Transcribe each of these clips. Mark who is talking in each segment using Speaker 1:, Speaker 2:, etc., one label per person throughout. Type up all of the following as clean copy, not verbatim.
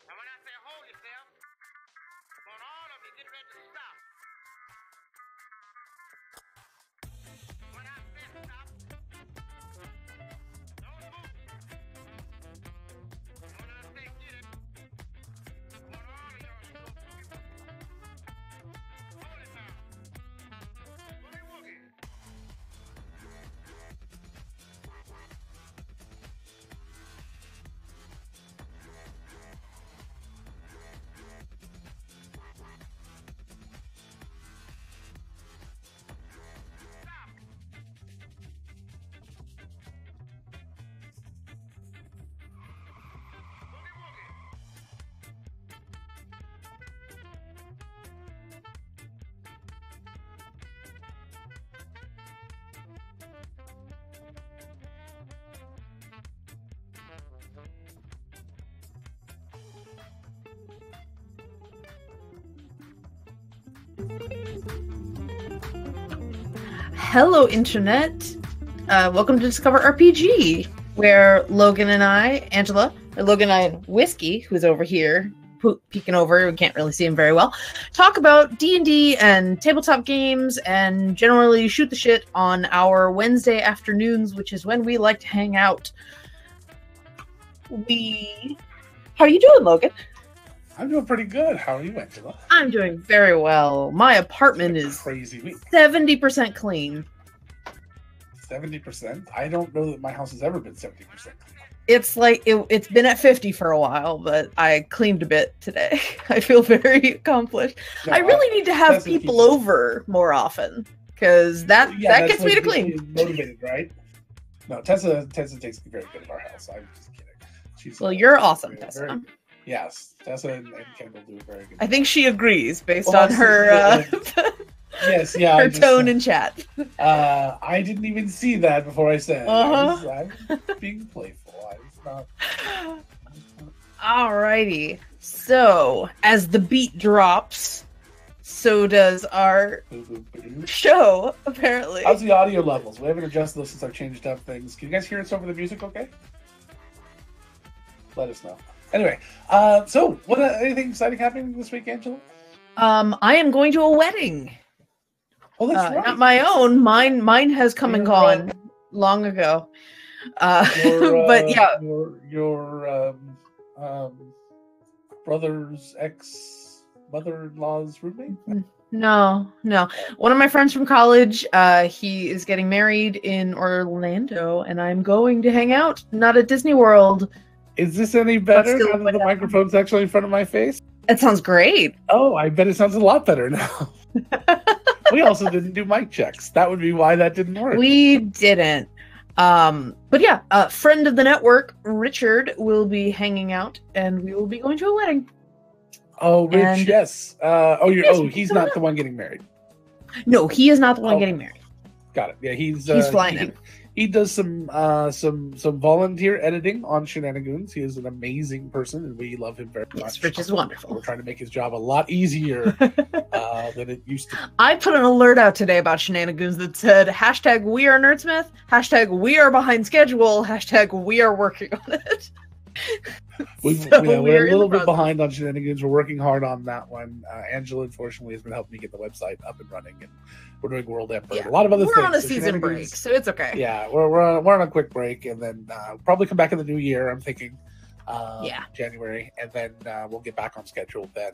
Speaker 1: And when I say hold yourself, I want all of you get ready to stop. When I say stop, don't move. And when I say get it, I want all of y'all to go boogie woogie. Hold it now. Boogie woogie.
Speaker 2: Hello, Internet. Welcome to Discover RPG, where Logan and I, Logan and I and Whiskey, who's over here, peeking over, we can't really see him very well, talk about D&D and tabletop games and generally shoot the shit on our Wednesday afternoons, which is when we like to hang out. How are you doing, Logan?
Speaker 3: I'm doing pretty good. How are you, Angela?
Speaker 2: I'm doing very well. My apartment is
Speaker 3: crazy week.
Speaker 2: 70% clean.
Speaker 3: 70%? I don't know that my house has ever been 70% clean.
Speaker 2: It's like it's been at 50 for a while, but I cleaned a bit today. I feel very accomplished. No, I really need to have people over more often because that gets me to clean.
Speaker 3: Motivated, right? No, Tessa takes very good of our house. I'm just kidding.
Speaker 2: You're awesome, Tessa.
Speaker 3: Yes, Tessa and Kendall do very good.
Speaker 2: I think she agrees based on her
Speaker 3: yes, yeah,
Speaker 2: her tone in chat.
Speaker 3: I didn't even see that before I said. I was being playful. I was not.
Speaker 2: Alrighty. So, as the beat drops, so does our show, apparently.
Speaker 3: How's the audio levels? We haven't adjusted those since I've changed up things. Can you guys hear us over the music okay? Let us know. Anyway, so anything exciting happening this week, Angela?
Speaker 2: I am going to a wedding.
Speaker 3: Oh, that's right.
Speaker 2: Not my own. Mine has come and gone long ago. But yeah,
Speaker 3: your brother's ex-mother-in-law's roommate.
Speaker 2: No. One of my friends from college, he is getting married in Orlando, and I'm going to hang out, not at Disney World.
Speaker 3: Is this any better
Speaker 2: still
Speaker 3: now that the
Speaker 2: whatever.
Speaker 3: microphone's actually in front of my face?
Speaker 2: That sounds great.
Speaker 3: Oh, I bet it sounds a lot better now. We also didn't do mic checks. That would be why that didn't work.
Speaker 2: We didn't. But yeah, a friend of the network, Richard, will be hanging out, and we will be going to a wedding.
Speaker 3: Oh, Rich,
Speaker 2: And-
Speaker 3: yes. He's not the one getting married.
Speaker 2: No, he is not the one
Speaker 3: Oh.
Speaker 2: getting married.
Speaker 3: Got it. Yeah, he's
Speaker 2: flying in.
Speaker 3: He does some volunteer editing on Shenanigans. He is an amazing person, and we love him very much.
Speaker 2: Yes, Rich is wonderful.
Speaker 3: We're trying to make his job a lot easier than it used to be.
Speaker 2: I put an alert out today about Shenanigans that said hashtag we are Nerdsmith, hashtag we are behind schedule, hashtag we are working on it.
Speaker 3: We're
Speaker 2: So
Speaker 3: a
Speaker 2: we're in
Speaker 3: little
Speaker 2: the
Speaker 3: bit behind on Shenanigans. We're working hard on that one. Angela, unfortunately, has been helping me get the website up and running, and we're doing World Emperor and a lot of other things.
Speaker 2: We're on a
Speaker 3: So
Speaker 2: season break,
Speaker 3: Shenanigans-
Speaker 2: so it's okay.
Speaker 3: Yeah, we're on a quick break, and then probably come back in the new year. I'm thinking, January, and then we'll get back on schedule. Then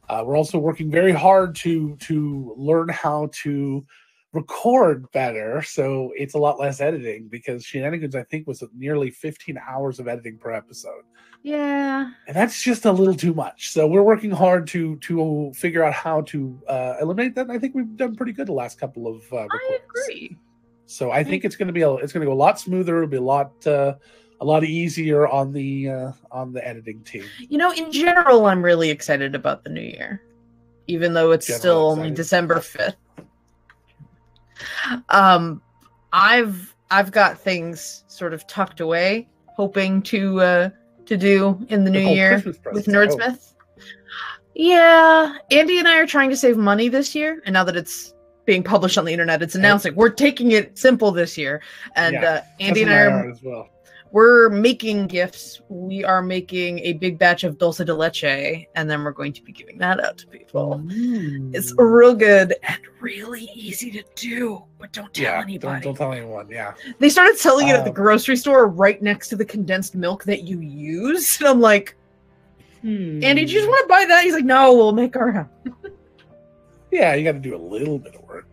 Speaker 3: we're also working very hard to learn how to record better, so it's a lot less editing, because Shenanigans, I think, was nearly 15 hours of editing per episode.
Speaker 2: Yeah.
Speaker 3: And that's just a little too much. So we're working hard to figure out how to eliminate that. And I think we've done pretty good the last couple of
Speaker 2: I
Speaker 3: recordings.
Speaker 2: agree.
Speaker 3: So I think it's going to go a lot smoother. It'll be a lot easier on the editing team.
Speaker 2: You know, in general, I'm really excited about the new year, even though it's
Speaker 3: General
Speaker 2: still only
Speaker 3: excited.
Speaker 2: December 5th. I've got things sort of tucked away, hoping to do in the new
Speaker 3: They're called
Speaker 2: year
Speaker 3: Christmas
Speaker 2: with
Speaker 3: presents,
Speaker 2: Nerdsmith. Yeah, Andy and I are trying to save money this year, and now that it's being published on the internet, it's announcing we're taking it simple this year. And
Speaker 3: Yeah,
Speaker 2: Andy and I are
Speaker 3: as well.
Speaker 2: we're making gifts. We are making a big batch of dulce de leche, and then we're going to be giving that out to people. It's real good and really easy to do, but don't tell anybody.
Speaker 3: Don't tell anyone. Yeah.
Speaker 2: They started selling it at the grocery store right next to the condensed milk that you use. And I'm like, Andy, do you just want to buy that? He's like, no, we'll make our own.
Speaker 3: Yeah, you got to do a little bit of work.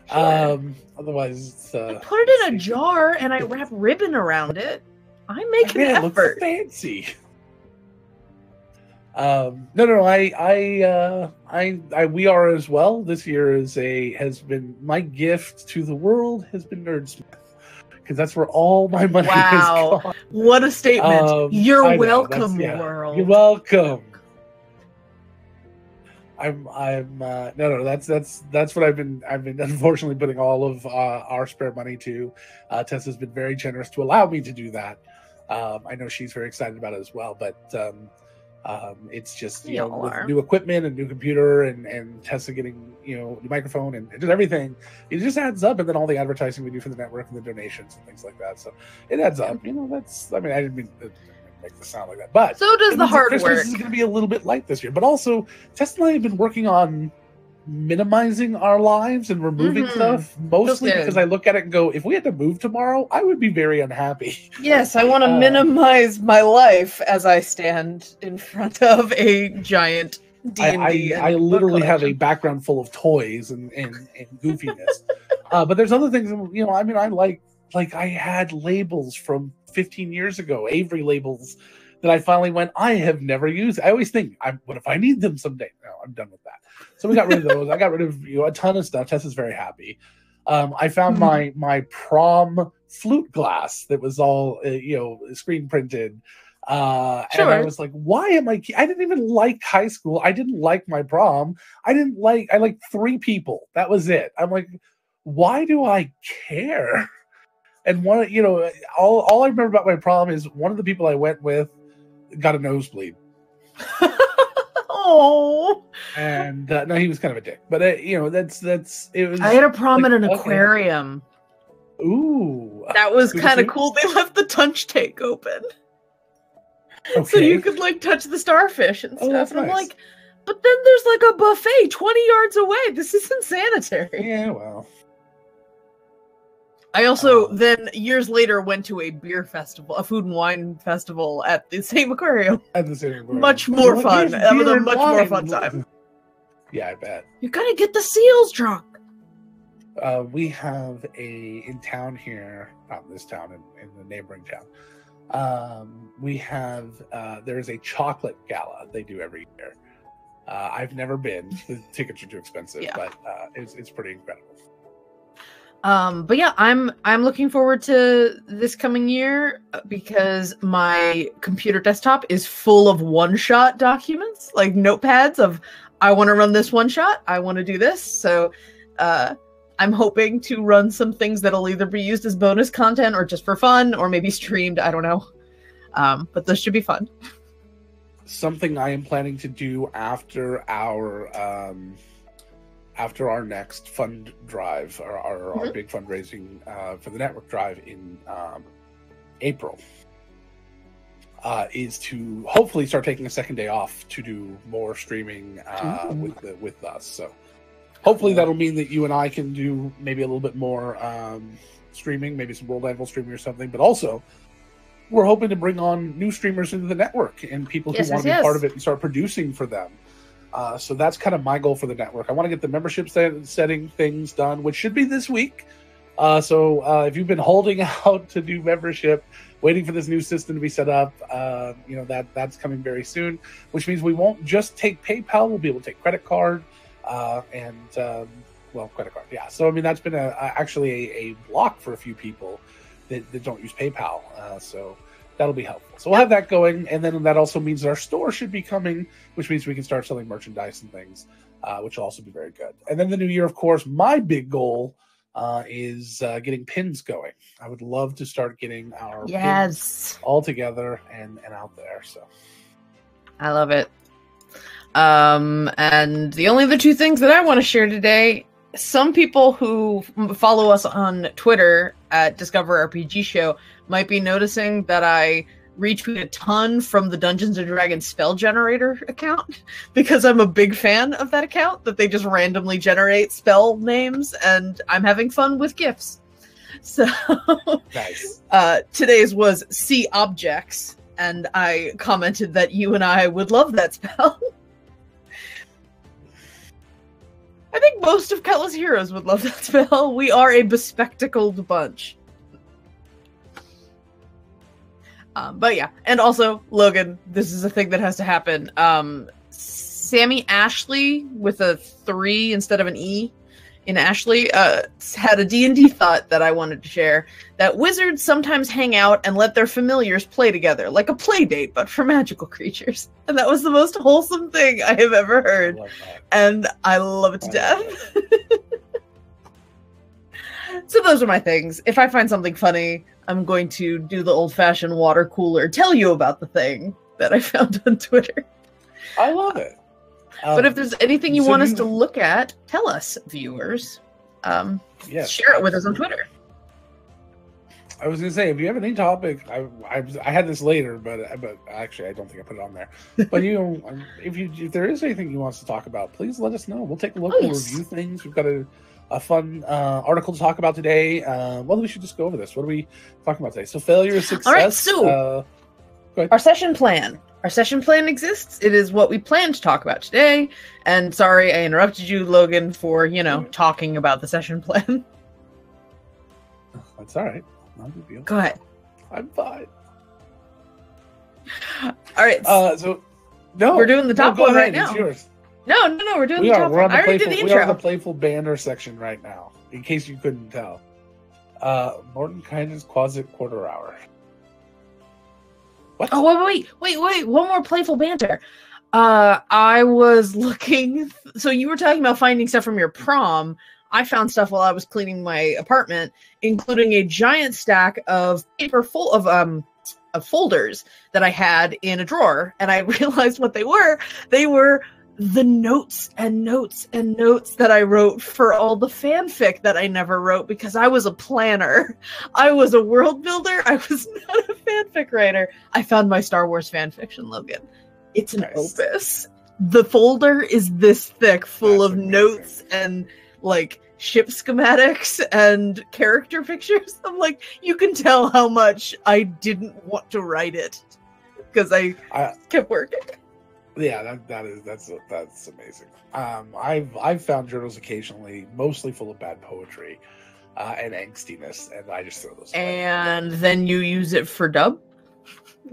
Speaker 2: Sure.
Speaker 3: Otherwise, it's,
Speaker 2: I put it in a jar and I wrap ribbon around it. I make an
Speaker 3: it looks
Speaker 2: effort.
Speaker 3: fancy. No. We are as well. This year has been my gift to the world has been Nerdsmith, because that's where all my money
Speaker 2: Wow.
Speaker 3: has gone.
Speaker 2: What a statement. You're
Speaker 3: I know,
Speaker 2: welcome,
Speaker 3: that's- yeah.
Speaker 2: world.
Speaker 3: You're welcome. That's what I've been unfortunately putting all of our spare money to. Tessa's been very generous to allow me to do that. I know she's very excited about it as well, but it's just
Speaker 2: We all
Speaker 3: with
Speaker 2: are.
Speaker 3: new equipment and new computer and Tessa getting new microphone and just everything, it just adds up. And then all the advertising we do for the network and the donations and things like that, so it adds up. I didn't mean to make this sound like that, but
Speaker 2: So does
Speaker 3: it
Speaker 2: the
Speaker 3: means that
Speaker 2: hard
Speaker 3: Christmas
Speaker 2: work.
Speaker 3: is going to be a little bit light this year. But also, Tessa and I have been working on minimizing our lives and removing
Speaker 2: Mhm.
Speaker 3: stuff, mostly
Speaker 2: Feels good.
Speaker 3: because I look at it and go, if we had to move tomorrow, I would be very unhappy.
Speaker 2: Yes, I want to
Speaker 3: Uh,
Speaker 2: minimize my life as I stand in front of a giant D&D.
Speaker 3: I
Speaker 2: and
Speaker 3: literally
Speaker 2: book
Speaker 3: have a
Speaker 2: collection.
Speaker 3: background full of toys and goofiness. But there's other things, I like I had labels from 15 years ago, Avery labels, that I finally went, I have never used. I always think, what if I need them someday? No, I'm done with that. So we got rid of those. I got rid of a ton of stuff. Tessa's very happy. I found my prom flute glass that was all screen printed. And I
Speaker 2: Sure.
Speaker 3: was like, why am I didn't even like high school. I didn't like my prom. I liked 3 people. That was it. I'm like, why do I care? And all I remember about my prom is one of the people I went with got a nosebleed.
Speaker 2: Oh,
Speaker 3: And no, he was kind of a dick, but that's it was.
Speaker 2: I had a prom
Speaker 3: like,
Speaker 2: at an
Speaker 3: okay.
Speaker 2: aquarium.
Speaker 3: Ooh,
Speaker 2: That was
Speaker 3: Scuba
Speaker 2: kind of
Speaker 3: suit?
Speaker 2: cool. They left the tunch tank open,
Speaker 3: okay.
Speaker 2: so you could touch the starfish and
Speaker 3: Oh,
Speaker 2: stuff.
Speaker 3: that's
Speaker 2: And I'm
Speaker 3: nice.
Speaker 2: like, but then there's a buffet 20 yards away. This is insanitary.
Speaker 3: Yeah, well,
Speaker 2: I also then years later went to a beer festival, a food and wine festival at the same aquarium.
Speaker 3: at the same time.
Speaker 2: Much more fun.
Speaker 3: Here's
Speaker 2: That was
Speaker 3: beer
Speaker 2: a
Speaker 3: and
Speaker 2: much more
Speaker 3: wine.
Speaker 2: fun time.
Speaker 3: Yeah, I bet.
Speaker 2: You gotta get the seals drunk.
Speaker 3: We have in town here, not in this town, in the neighboring town. We have there's a chocolate gala they do every year. I've never been. The tickets are too expensive,
Speaker 2: Yeah.
Speaker 3: but it's pretty incredible.
Speaker 2: But yeah, I'm looking forward to this coming year because my computer desktop is full of one-shot documents, like notepads of I want to run this one shot, I want to do this. So I'm hoping to run some things that'll either be used as bonus content or just for fun or maybe streamed, I don't know. But those should be fun.
Speaker 3: Something I am planning to do after our next fund drive, or our big fundraising for the network drive in April, is to hopefully start taking a second day off to do more streaming with us. So hopefully that'll mean that you and I can do maybe a little bit more streaming, maybe some World Anvil streaming or something. But also, we're hoping to bring on new streamers into the network and people who want to be part of it and start producing for them. So that's kind of my goal for the network. I want to get the membership setting things done, which should be this week. So if you've been holding out to do membership, waiting for this new system to be set up, that's coming very soon, which means we won't just take PayPal. We'll be able to take credit card credit card. Yeah. So, I mean, that's been actually a block for a few people that don't use PayPal. So that'll be helpful. So we'll have that going. And then that also means our store should be coming, which means we can start selling merchandise and things, which will also be very good. And then the new year, of course, my big goal is getting pins going. I would love to start getting our pins all together and out there. So
Speaker 2: I love it. And the only other two things that I want to share today, some people who follow us on Twitter at Discover RPG Show might be noticing that I retweet a ton from the Dungeons & Dragons spell generator account because I'm a big fan of that account, that they just randomly generate spell names and I'm having fun with GIFs. So
Speaker 3: nice.
Speaker 2: Today's was See Objects, and I commented that you and I would love that spell. I think most of Countless Heroes would love that spell. We are a bespectacled bunch. But yeah, and also, Logan, this is a thing that has to happen. Sammy Ashley, with a 3 instead of an E in Ashley, had a D&D thought that I wanted to share, that wizards sometimes hang out and let their familiars play together, like a play date, but for magical creatures. And that was the most wholesome thing I have ever heard. And I love it to death. So those are my things. If I find something funny, I'm going to do the old-fashioned water cooler, tell you about the thing that I found on Twitter.
Speaker 3: I love it.
Speaker 2: But if there's anything you want us to look at, tell us, viewers. Share it with us on Twitter.
Speaker 3: I was going to say, if you have any topic, I had this later, but actually I don't think I put it on there. But if there is anything you want us to talk about, please let us know. We'll take a look. We'll review things. We've got a fun article to talk about today. Well, we should just go over this. What are we talking about today? So failure is success.
Speaker 2: All right, so our session plan. Our session plan exists. It is what we plan to talk about today. And sorry, I interrupted you, Logan, for, talking about the session plan.
Speaker 3: That's all right. Not a big deal.
Speaker 2: Go ahead.
Speaker 3: I'm fine.
Speaker 2: All right.
Speaker 3: No,
Speaker 2: we're doing the top one right now.
Speaker 3: It's yours.
Speaker 2: No, we're doing the top one. I already did the intro.
Speaker 3: We're on the playful banner section right now, in case you couldn't tell. Morton Kindness Closet Quarter Hour. What?
Speaker 2: Oh, wait. One more playful banter. I was looking. So you were talking about finding stuff from your prom. I found stuff while I was cleaning my apartment, including a giant stack of paper full of folders that I had in a drawer. And I realized what they were. They were the notes and notes and notes that I wrote for all the fanfic that I never wrote because I was a planner. I was a world builder. I was not a fanfic writer. I found my Star Wars fanfiction, Logan. It's an opus. The folder is this thick, full of notes and ship schematics and character pictures. I'm like, you can tell how much I didn't want to write it because I kept working.
Speaker 3: Yeah, that's amazing. I've found journals occasionally, mostly full of bad poetry and angstiness, and I just throw those away.
Speaker 2: And then you use it for dub?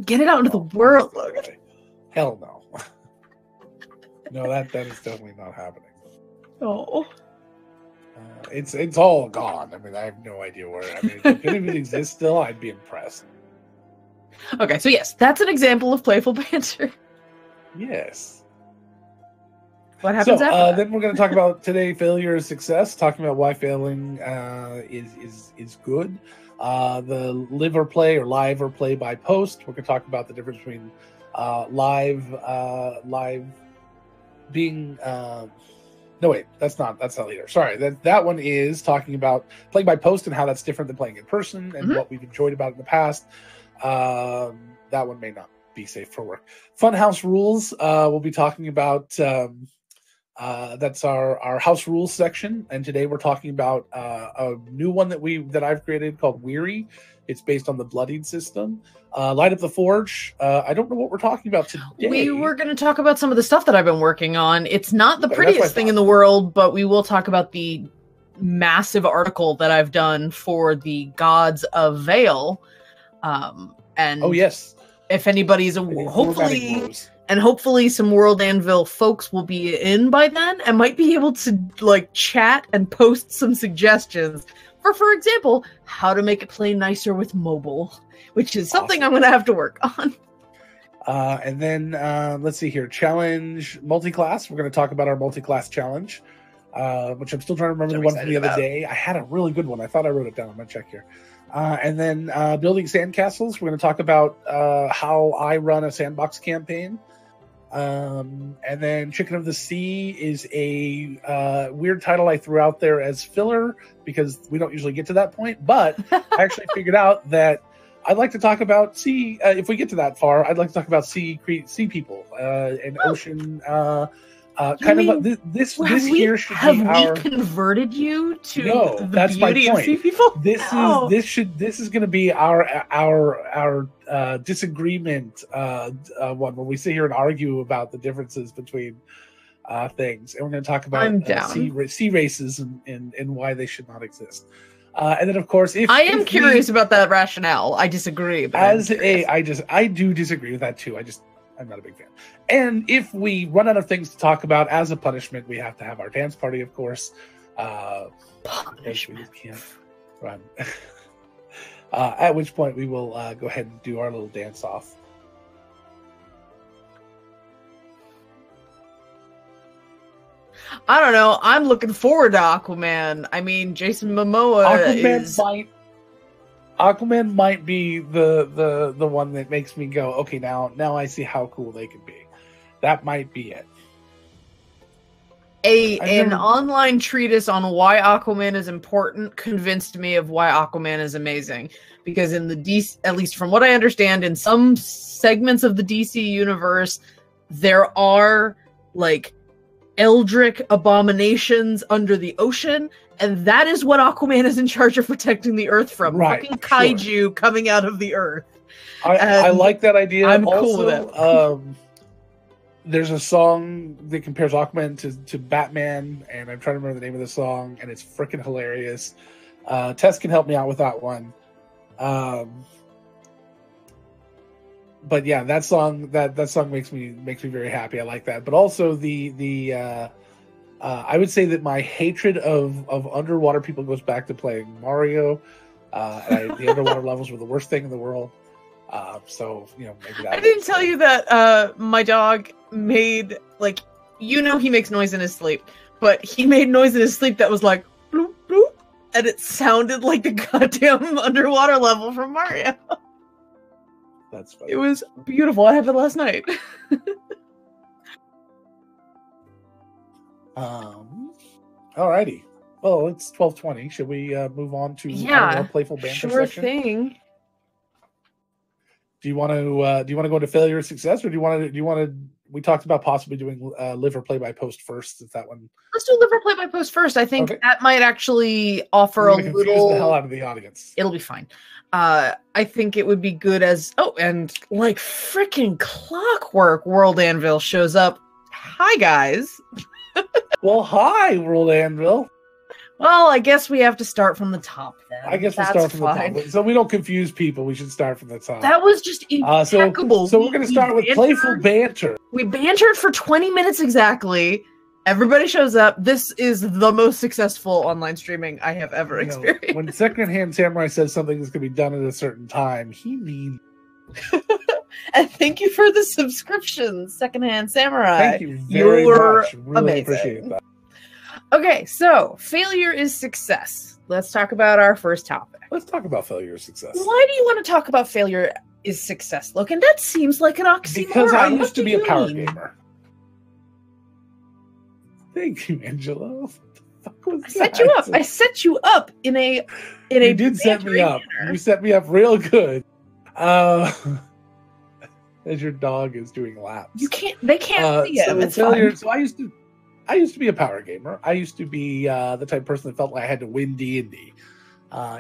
Speaker 2: Get it out into the
Speaker 3: No,
Speaker 2: world, Logan.
Speaker 3: hell no. No, that is definitely not happening.
Speaker 2: Oh.
Speaker 3: It's all gone. I mean, I have no idea where. I mean, if it exists still, I'd be impressed.
Speaker 2: Okay, so yes, that's an example of playful banter.
Speaker 3: Yes.
Speaker 2: What happens
Speaker 3: So
Speaker 2: after that?
Speaker 3: then we're going to talk about today failure is success. Talking about why failing is good. The live or play by post. We're going to talk about the difference between live being. No, wait, that's not later. Sorry, that one is talking about playing by post and how that's different than playing in person and what we've enjoyed about it in the past. That one may not be safe for work. Funhouse rules. We'll be talking about. That's our house rules section, and today we're talking about a new one that I've created called Weary. It's based on the bloodied system. Light Up the Forge. I don't know what we're talking about today.
Speaker 2: We were going to talk about some of the stuff that I've been working on. It's not the
Speaker 3: Okay,
Speaker 2: prettiest thing in the world, but we will talk about the massive article that I've done for the Gods of Vale. And
Speaker 3: Oh yes,
Speaker 2: if anybody's hopefully some World Anvil folks will be in by then and might be able to like chat and post some suggestions for example, how to make it play nicer with mobile, which is something I'm going to have to work on.
Speaker 3: And then let's see here, challenge multi-class. We're going to talk about our multi-class challenge, which I'm still trying to remember the one from the other day. I had a really good one. I thought I wrote it down. I'm going to check here. And then building sandcastles. We're going to talk about how I run a sandbox campaign. And then Chicken of the Sea is a weird title I threw out there as filler because we don't usually get to that point. But I actually figured out that I'd like to talk about sea. If we get to that far, I'd like to talk about sea people and ocean. This here should be our.
Speaker 2: We converted you to
Speaker 3: no, that's my point.
Speaker 2: Of sea people?
Speaker 3: This is going to be our disagreement one when we sit here and argue about the differences between things, and we're going to talk about sea races and why they should not exist. And then, of course, if
Speaker 2: curious about that rationale. I disagree. But
Speaker 3: I do disagree with that too. I'm not a big fan. And if we run out of things to talk about as a punishment, we have to have our dance party, of course.
Speaker 2: Punishment.
Speaker 3: We can't run. At which point we will go ahead and do our little dance off.
Speaker 2: I don't know. I'm looking forward to Aquaman. I mean, Jason Momoa
Speaker 3: Aquaman might be the one that makes me go, okay, now I see how cool they can be. That might be it.
Speaker 2: An online treatise on why Aquaman is important convinced me of why Aquaman is amazing. Because in the DC, at least from what I understand, in some segments of the DC universe, there are like eldritch abominations under the ocean, and that is what Aquaman is in charge of protecting the Earth from.
Speaker 3: Right,
Speaker 2: fucking kaiju coming out of the earth.
Speaker 3: I like that idea.
Speaker 2: I'm
Speaker 3: also,
Speaker 2: cool with it.
Speaker 3: There's a song that compares Aquaman to Batman, and I'm trying to remember the name of the song, and it's freaking hilarious. Tess can help me out with that one. But yeah, that song makes me very happy. I like that. But also I would say that my hatred of underwater people goes back to playing Mario. The underwater levels were the worst thing in the world. So maybe that.
Speaker 2: I didn't tell you that my dog made he makes noise in his sleep, but he made noise in his sleep that was like bloop bloop, and it sounded like the goddamn underwater level from Mario.
Speaker 3: That's funny.
Speaker 2: It was beautiful. I had it last night.
Speaker 3: Alrighty. Well, it's 12:20. Should we move on to our more playful banter
Speaker 2: sure
Speaker 3: section?
Speaker 2: Thing.
Speaker 3: Do you want to go into failure or success, or do you want to we talked about possibly doing live or play by post first. If that one,
Speaker 2: Let's do live or play by post first. I think
Speaker 3: Okay.
Speaker 2: that might actually offer
Speaker 3: we're
Speaker 2: a
Speaker 3: gonna confuse
Speaker 2: little.
Speaker 3: the hell out of the audience.
Speaker 2: It'll be fine. I think it would be good as and like freaking clockwork, World Anvil shows up. Hi guys.
Speaker 3: Well, hi, World Anvil.
Speaker 2: Well, I guess we have to start from the top then.
Speaker 3: I guess we'll
Speaker 2: That's
Speaker 3: start from
Speaker 2: fine.
Speaker 3: the top. So we don't confuse people, we should start from the top.
Speaker 2: That was just impeccable.
Speaker 3: So we're going to start with playful banter.
Speaker 2: We bantered for 20 minutes exactly. Everybody shows up. This is the most successful online streaming I have ever experienced.
Speaker 3: When Secondhand Samurai says something is going to be done at a certain time, he means.
Speaker 2: And thank you for the subscription, Secondhand Samurai.
Speaker 3: Thank you very much. Really
Speaker 2: amazing.
Speaker 3: appreciate that.
Speaker 2: Okay, so failure is success. Let's talk about our first topic.
Speaker 3: Let's talk about failure or success.
Speaker 2: Why do you want to talk about failure is success, Logan? That seems like an oxymoron.
Speaker 3: Because I
Speaker 2: What
Speaker 3: used to
Speaker 2: do
Speaker 3: be a
Speaker 2: you
Speaker 3: power
Speaker 2: mean?
Speaker 3: gamer. Thank you, Angela. What the fuck was
Speaker 2: I set you up. I set you up in a
Speaker 3: You did set me up.
Speaker 2: manner.
Speaker 3: You set me up real good. As your dog is doing laps.
Speaker 2: You can't. They can't see it.
Speaker 3: So
Speaker 2: It's
Speaker 3: failure.
Speaker 2: fine.
Speaker 3: So I used to be a power gamer. I used to be the type of person that felt like I had to win D&D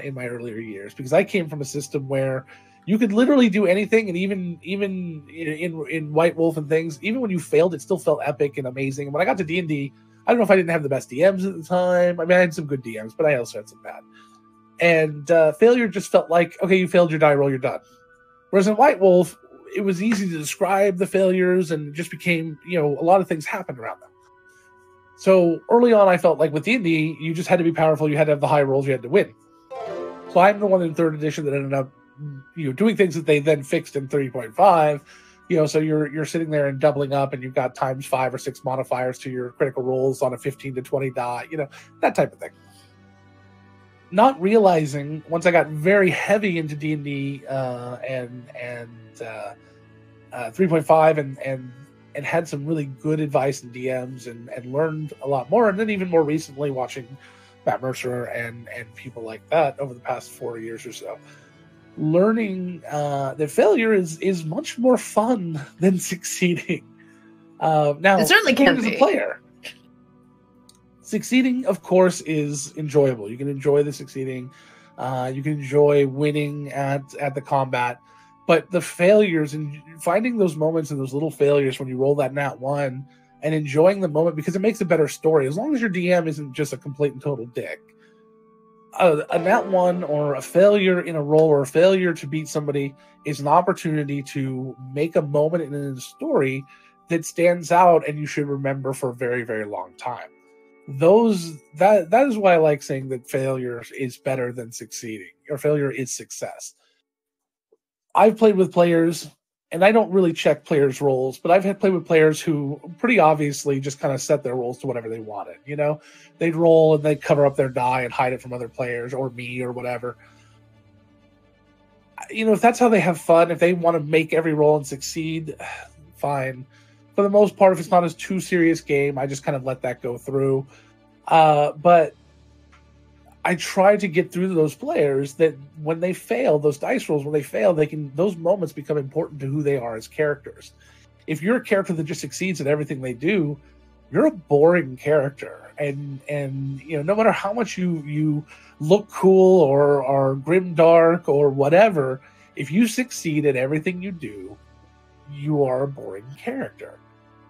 Speaker 3: in my earlier years because I came from a system where you could literally do anything, and even in White Wolf and things, even when you failed, it still felt epic and amazing. And when I got to D&D, I don't know if I didn't have the best DMs at the time. I mean, I had some good DMs, but I also had some bad. And failure just felt like, okay, you failed your die roll, you're done. Whereas in White Wolf, it was easy to describe the failures, and it just became, a lot of things happened around them. So early on, I felt like with D&D, you just had to be powerful. You had to have the high rolls. You had to win. So I'm the one in 3rd edition that ended up, doing things that they then fixed in 3.5. So you're sitting there and doubling up, and you've got times 5 or 6 modifiers to your critical rolls on a 15 to 20 die. That type of thing. Not realizing once I got very heavy into D&D and 3.5 and had some really good advice and DMs and learned a lot more. And then even more recently watching Matt Mercer and people like that over the past 4 years or so, learning that failure is much more fun than succeeding. Now,
Speaker 2: It certainly can
Speaker 3: as
Speaker 2: be.
Speaker 3: a player, succeeding, of course, is enjoyable. You can enjoy the succeeding. You can enjoy winning at the combat. But the failures and finding those moments and those little failures when you roll that nat 1 and enjoying the moment, because it makes a better story. As long as your DM isn't just a complete and total dick. A nat 1 or a failure in a roll or a failure to beat somebody is an opportunity to make a moment in a story that stands out and you should remember for a very, very long time. That is why I like saying that failure is better than succeeding, or failure is success. I've played with players, and I don't really check players' roles, but I've had played with players who pretty obviously just kind of set their roles to whatever they wanted. They'd roll and they'd cover up their die and hide it from other players or me or whatever. If that's how they have fun, if they want to make every roll and succeed, fine. For the most part, if it's not a too serious game, I just kind of let that go through. But I try to get through to those players that when they fail, those dice rolls, when they fail, those moments become important to who they are as characters. If you're a character that just succeeds at everything they do, you're a boring character. And no matter how much you look cool or are grim dark or whatever, if you succeed at everything you do, you are a boring character.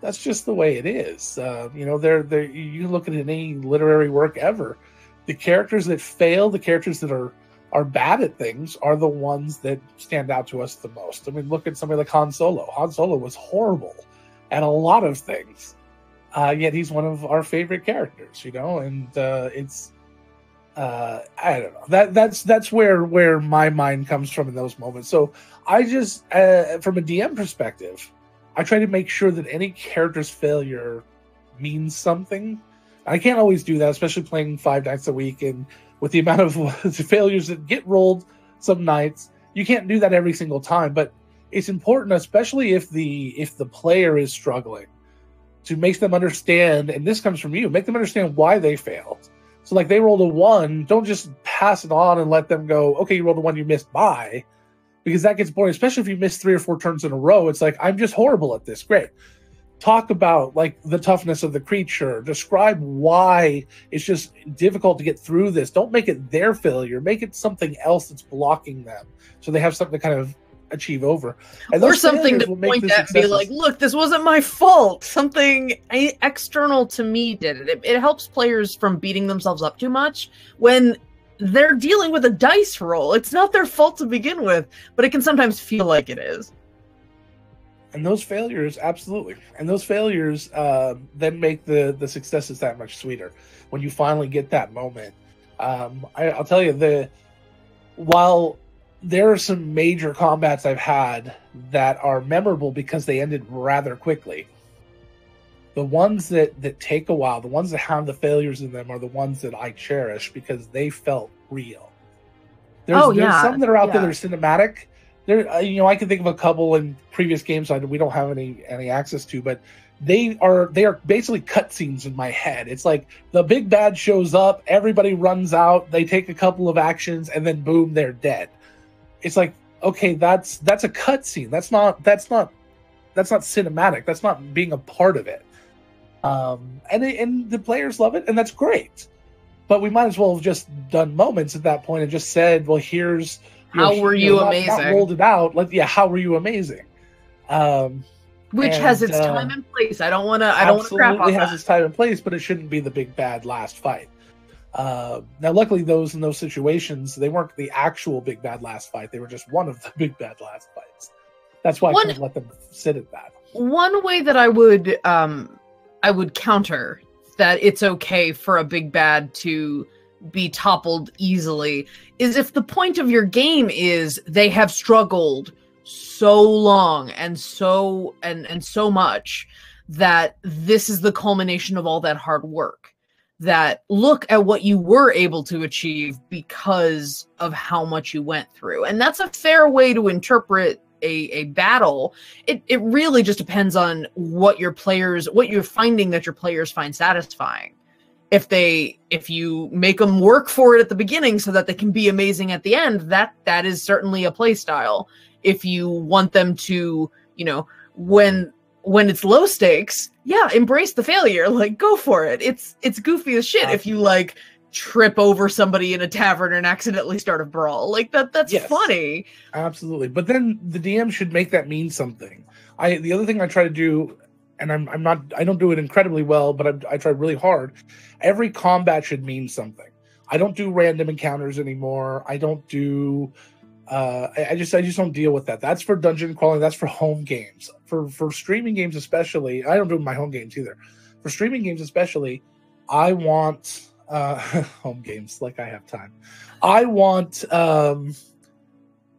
Speaker 3: That's just the way it is. You look at any literary work ever. The characters that fail, the characters that are bad at things, are the ones that stand out to us the most. I mean, look at somebody like Han Solo. Han Solo was horrible at a lot of things, yet he's one of our favorite characters. And it's I don't know. That's where my mind comes from in those moments. So I just, from a DM perspective, I try to make sure that any character's failure means something. I can't always do that, especially playing 5 nights a week, and with the amount of failures that get rolled some nights, you can't do that every single time. But it's important, especially if the player is struggling, to make them understand, and this comes from you, make them understand why they failed. So like they rolled a 1, don't just pass it on and let them go, okay, you rolled a 1, you missed by, because that gets boring, especially if you miss 3 or 4 turns in a row. It's like, I'm just horrible at this. Great. talk about like the toughness of the creature, describe why it's just difficult to get through this. Don't make it their failure, make it something else that's blocking them, so they have something to kind of achieve over, and
Speaker 2: or something to point at and be like, look, this wasn't my fault, something external to me did it. It helps players from beating themselves up too much when they're dealing with a dice roll. It's not their fault to begin with, but it can sometimes feel like it is.
Speaker 3: And those failures, absolutely. And those failures then make the successes that much sweeter. When you finally get that moment. I'll tell you, while there are some major combats I've had that are memorable because they ended rather quickly, the ones that take a while, the ones that have the failures in them, are the ones that I cherish because they felt real. There's some that are out there that are cinematic. There, I can think of a couple in previous games we don't have any access to, but they are basically cutscenes in my head. It's like the big bad shows up, everybody runs out, they take a couple of actions, and then boom, they're dead. It's like, okay, that's a cutscene. That's not cinematic. That's not being a part of it. And the players love it, and that's great. But we might as well have just done moments at that point and just said, well, here's
Speaker 2: how were you amazing?
Speaker 3: Not rolled it out. Like, how were you amazing?
Speaker 2: Which has its time and place. I don't want to crap on that.
Speaker 3: Absolutely has its time and place, but it shouldn't be the big bad last fight. Now, luckily, in those situations, they weren't the actual big bad last fight. They were just one of the big bad last fights. That's why I couldn't let them sit at that.
Speaker 2: One way that I would counter that it's okay for a big bad to be toppled easily is if the point of your game is they have struggled so long and so much that this is the culmination of all that hard work. That look at what you were able to achieve because of how much you went through. And that's a fair way to interpret a battle. It really just depends on what you're finding that your players find satisfying. If you make them work for it at the beginning so that they can be amazing at the end, that is certainly a play style. If you want them to, when it's low stakes, embrace the failure. Like, go for it. It's goofy as shit. If you trip over somebody in a tavern and accidentally start a brawl, that's funny.
Speaker 3: Absolutely. But then the DM should make that mean something. The other thing I try to do, and I don't do it incredibly well, but I try really hard. Every combat should mean something. I don't do random encounters anymore. I don't do I just don't deal with that. That's for dungeon crawling. That's for home games. For streaming games especially, I don't do my home games either. For streaming games especially, I want home games like I have time. I want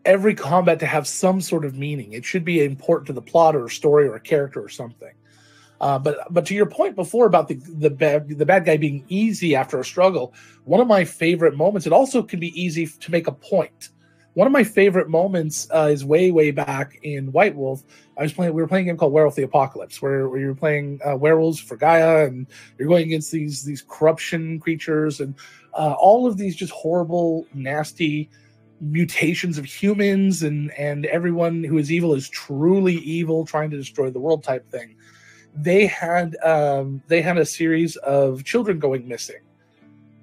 Speaker 3: every combat to have some sort of meaning. It should be important to the plot or a story or a character or something. But to your point before about the bad guy being easy after a struggle, one of my favorite moments. It also can be easy to make a point. One of my favorite moments is way back in White Wolf. We were playing a game called Werewolf the Apocalypse, where you're playing werewolves for Gaia, and you're going against these corruption creatures and all of these just horrible, nasty mutations of humans, and everyone who is evil is truly evil, trying to destroy the world type thing. They had a series of children going missing.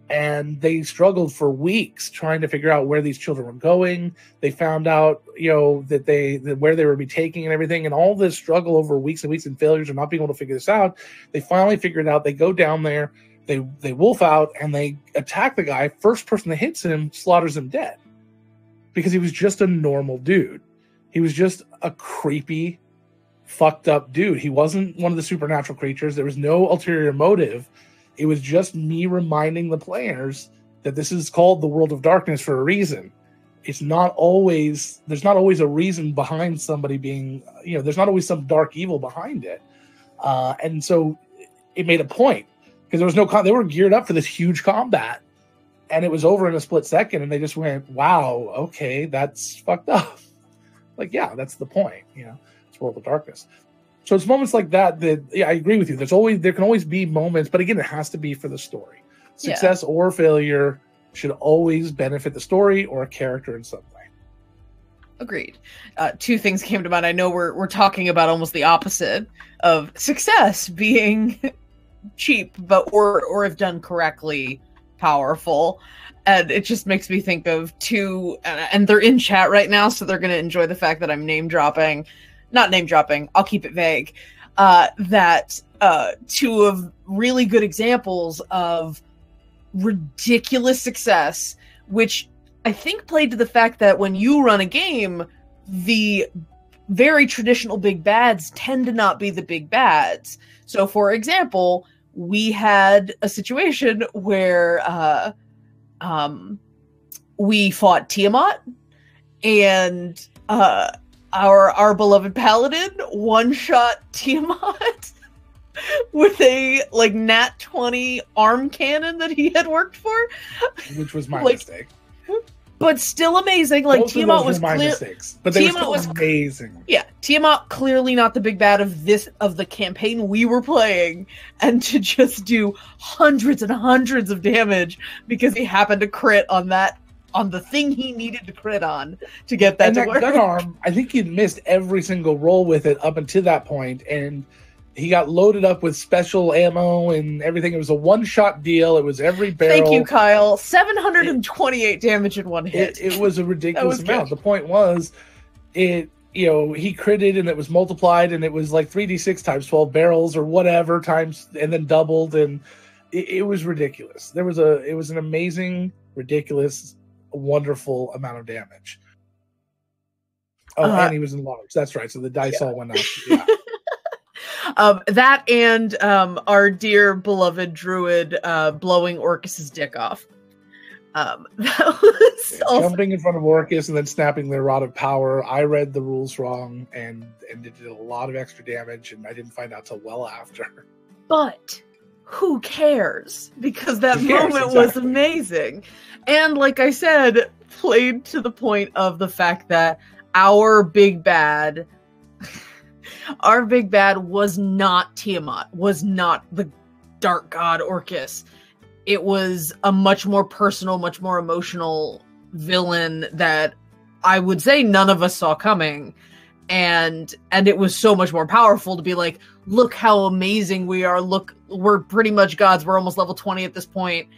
Speaker 3: And they struggled for weeks trying to figure out where these children were going. They found out, that where they would be taking and everything. And all this struggle over weeks and weeks and failures of not being able to figure this out. They finally figure it out. They go down there, they wolf out, and they attack the guy. First person that hits him slaughters him dead. Because he was just a normal dude. He was just a creepy, fucked up dude. He wasn't one of the supernatural creatures. There was no ulterior motive. It was just me reminding the players that this is called the World of Darkness for a reason. There's not always a reason behind somebody being, there's not always some dark evil behind it. And so it made a point because there was they were geared up for this huge combat, and it was over in a split second, and they just went, wow, okay, that's fucked up. That's the point. It's World of Darkness. So it's moments like that I agree with you. There can always be moments, but again, it has to be for the story. Success or failure should always benefit the story or a character in some way.
Speaker 2: Agreed. Two things came to mind. I know we're talking about almost the opposite of success being cheap, but or if done correctly, powerful. And it just makes me think of two, and they're in chat right now, so they're going to enjoy the fact that I'm not name dropping. I'll keep it vague. That two of really good examples of ridiculous success, which I think played to the fact that when you run a game, the very traditional big bads tend to not be the big bads. So, for example, we had a situation where we fought Tiamat, and our beloved paladin one-shot Tiamat with a nat 20 arm cannon that he had worked for,
Speaker 3: which was my mistake.
Speaker 2: But still amazing.
Speaker 3: Both Tiamat was my mistakes, but they were still amazing.
Speaker 2: Yeah, Tiamat clearly not the big bad of the campaign we were playing, and to just do hundreds and hundreds of damage because he happened to crit on the thing he needed to crit on to get that to work.
Speaker 3: Gun arm, I think he'd missed every single roll with it up until that point, and he got loaded up with special ammo and everything. It was a one-shot deal. It was every barrel.
Speaker 2: Thank you, Kyle. 728 damage in one hit.
Speaker 3: It was a ridiculous amount. The point was, he critted and it was multiplied, and it was like 3d6 times 12 barrels or whatever times, and then doubled, and it was ridiculous. It was an amazing, ridiculous, wonderful amount of damage. Oh, and he was in large. That's right. So the dice all went up. Yeah.
Speaker 2: That and our dear beloved druid blowing Orcus's dick off. That was
Speaker 3: jumping in front of Orcus and then snapping their rod of power. I read the rules wrong and it did a lot of extra damage, and I didn't find out till well after.
Speaker 2: But who cares? Because that moment was amazing. And like I said, played to the point of the fact that our big bad was not Tiamat, was not the dark god Orcus. It was a much more personal, much more emotional villain that I would say none of us saw coming. And it was so much more powerful to be like, look how amazing we are. Look, we're pretty much gods. We're almost level 20 at this point.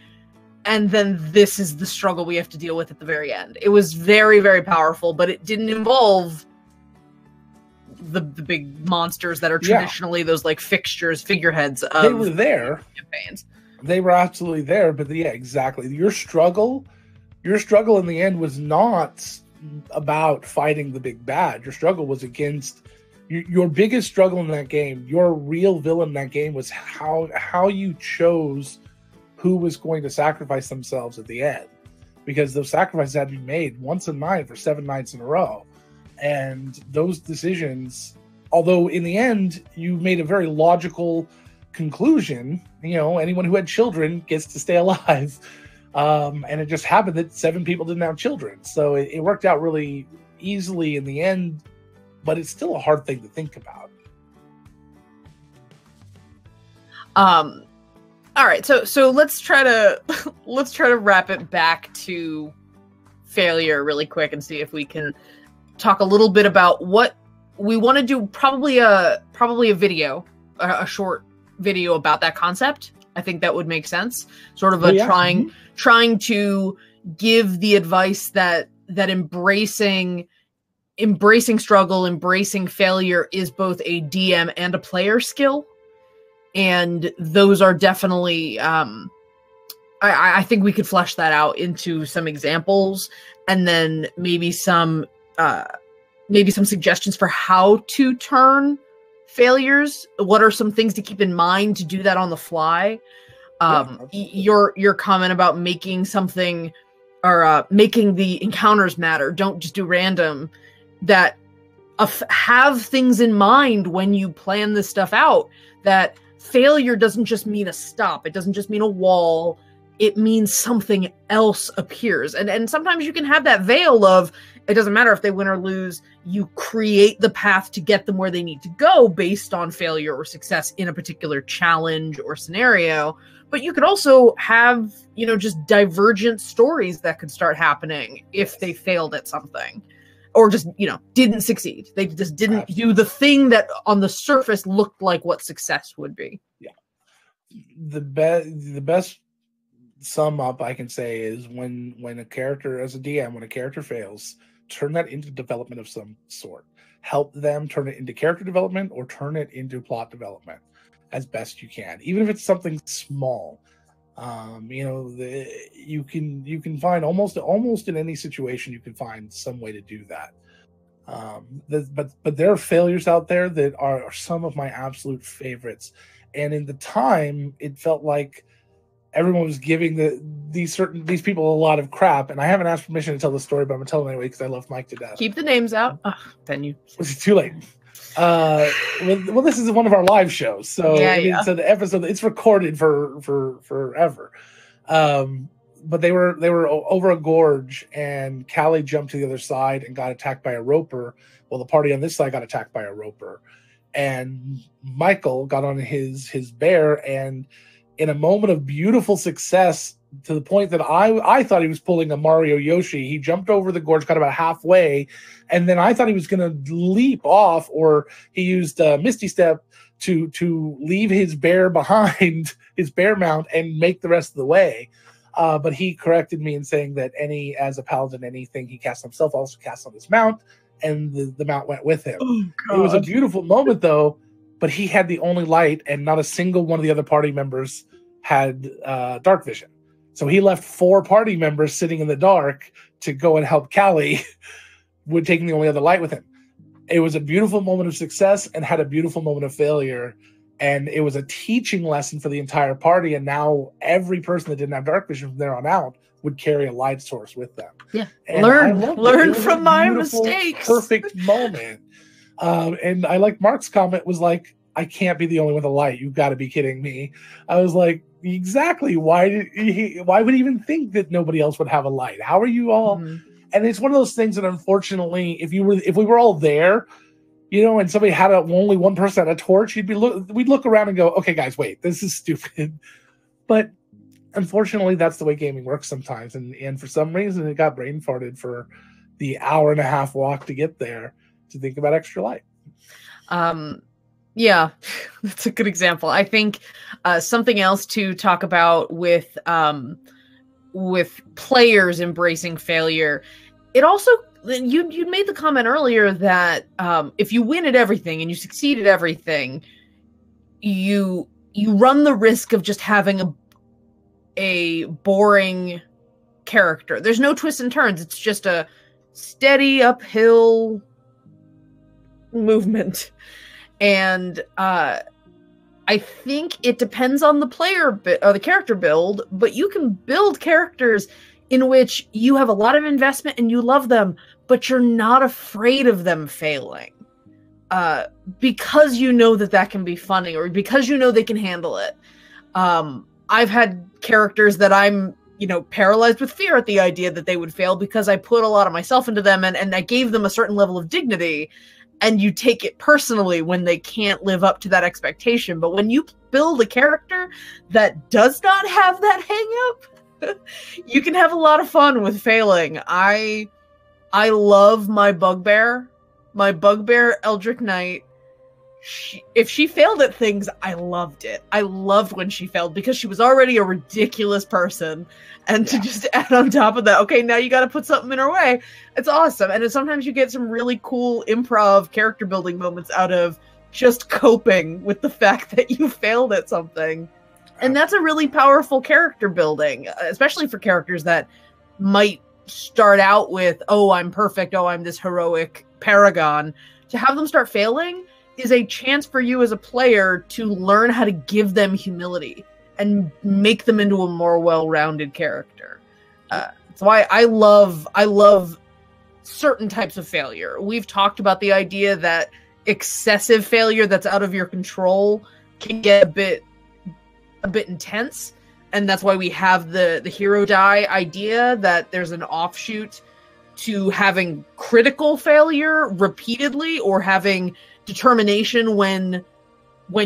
Speaker 2: And then this is the struggle we have to deal with at the very end. It was very, very powerful, but it didn't involve the big monsters that are traditionally those figureheads of
Speaker 3: they were there
Speaker 2: campaigns.
Speaker 3: They were absolutely there, but yeah, exactly. Your struggle in the end was not about fighting the big bad. Your struggle was against your biggest struggle in that game. Your real villain in that game was how you chose who was going to sacrifice themselves at the end, because those sacrifices had to be made once a night for 7 nights in a row. And those decisions, although in the end you made a very logical conclusion, anyone who had children gets to stay alive. And it just happened that 7 people didn't have children. So it worked out really easily in the end, but it's still a hard thing to think about.
Speaker 2: All right. So let's try to wrap it back to failure really quick and see if we can talk a little bit about what we want to do. Probably a video, a short video about that concept. I think that would make sense. Sort of trying to give the advice that embracing struggle, embracing failure is both a DM and a player skill. And those are definitely, I think we could flesh that out into some examples, and then maybe some suggestions for how to turn failures. What are some things to keep in mind to do that on the fly? Your comment about making something or making the encounters matter. Don't just do random. That have things in mind when you plan this stuff out. That failure doesn't just mean a stop. It doesn't just mean a wall. It means something else appears. And sometimes you can have that veil of, it doesn't matter if they win or lose, you create the path to get them where they need to go based on failure or success in a particular challenge or scenario. But you could also have, just divergent stories that could start happening if they failed at something. or just, didn't succeed. They just didn't do the thing that on the surface looked like what success would be.
Speaker 3: Yeah. The best sum up I can say is when a character, as a DM, when a character fails, turn that into development of some sort. Help them turn it into character development or turn it into plot development as best you can, even if it's something small. You can find almost in any situation you can find some way to do that. But there are failures out there that are some of my absolute favorites, and in the time it felt like everyone was giving these people a lot of crap, and I haven't asked permission to tell the story, but I'm gonna tell them anyway because I love Mike to death.
Speaker 2: Keep the names out. Then you.
Speaker 3: It's too late. Well, this is one of our live shows, so it's an episode. It's recorded for forever. But they were over a gorge, and Callie jumped to the other side and got attacked by a roper. Well, the party on this side got attacked by a roper, and Michael got on his bear, and in a moment of beautiful success, to the point that I thought he was pulling a Mario Yoshi, he jumped over the gorge, got about halfway, and then I thought he was going to leap off, or he used Misty Step to leave his bear behind, his bear mount, and make the rest of the way. But he corrected me in saying that as a paladin, anything he cast on himself also cast on his mount, and the mount went with him. Oh, it was a beautiful moment, though, but he had the only light, and not a single one of the other party members had dark vision. So he left 4 party members sitting in the dark to go and help Callie, with taking the only other light with him. It was a beautiful moment of success and had a beautiful moment of failure. And it was a teaching lesson for the entire party. And now every person that didn't have dark vision from there on out would carry a light source with them.
Speaker 2: Yeah. And learn from my mistakes.
Speaker 3: Perfect moment. And I like Mark's comment was like, I can't be the only one with a light. You've got to be kidding me. I was like, exactly. Why would he even think that nobody else would have a light? How are you all? Mm-hmm. And it's one of those things that, unfortunately, if we were all there, and somebody had only one person had a torch, we'd look around and go, okay, guys, wait, this is stupid. But unfortunately, that's the way gaming works sometimes. And for some reason, it got brain farted for the hour-and-a-half walk to get there to think about extra light.
Speaker 2: Yeah, that's a good example. I think something else to talk about with players embracing failure, it also, you made the comment earlier that if you win at everything and you succeed at everything, you run the risk of just having a boring character. There's no twists and turns. It's just a steady uphill movement. And I think it depends on the player or the character build, but you can build characters in which you have a lot of investment and you love them, but you're not afraid of them failing. Because you know that can be funny, or because you know they can handle it. I've had characters that I'm, paralyzed with fear at the idea that they would fail because I put a lot of myself into them and I gave them a certain level of dignity. And you take it personally when they can't live up to that expectation. But when you build a character that does not have that hang up, you can have a lot of fun with failing. I love my bugbear Eldritch Knight. If she failed at things, I loved it. I loved when she failed because she was already a ridiculous person. And to just add on top of that, okay, now you got to put something in her way. It's awesome. And sometimes you get some really cool improv character building moments out of just coping with the fact that you failed at something. And that's a really powerful character building, especially for characters that might start out with, oh, I'm perfect. Oh, I'm this heroic paragon. To have them start failing is a chance for you as a player to learn how to give them humility and make them into a more well-rounded character. That's why I love certain types of failure. We've talked about the idea that excessive failure that's out of your control can get a bit intense, and that's why we have the hero die idea, that there's an offshoot to having critical failure repeatedly, or having determination when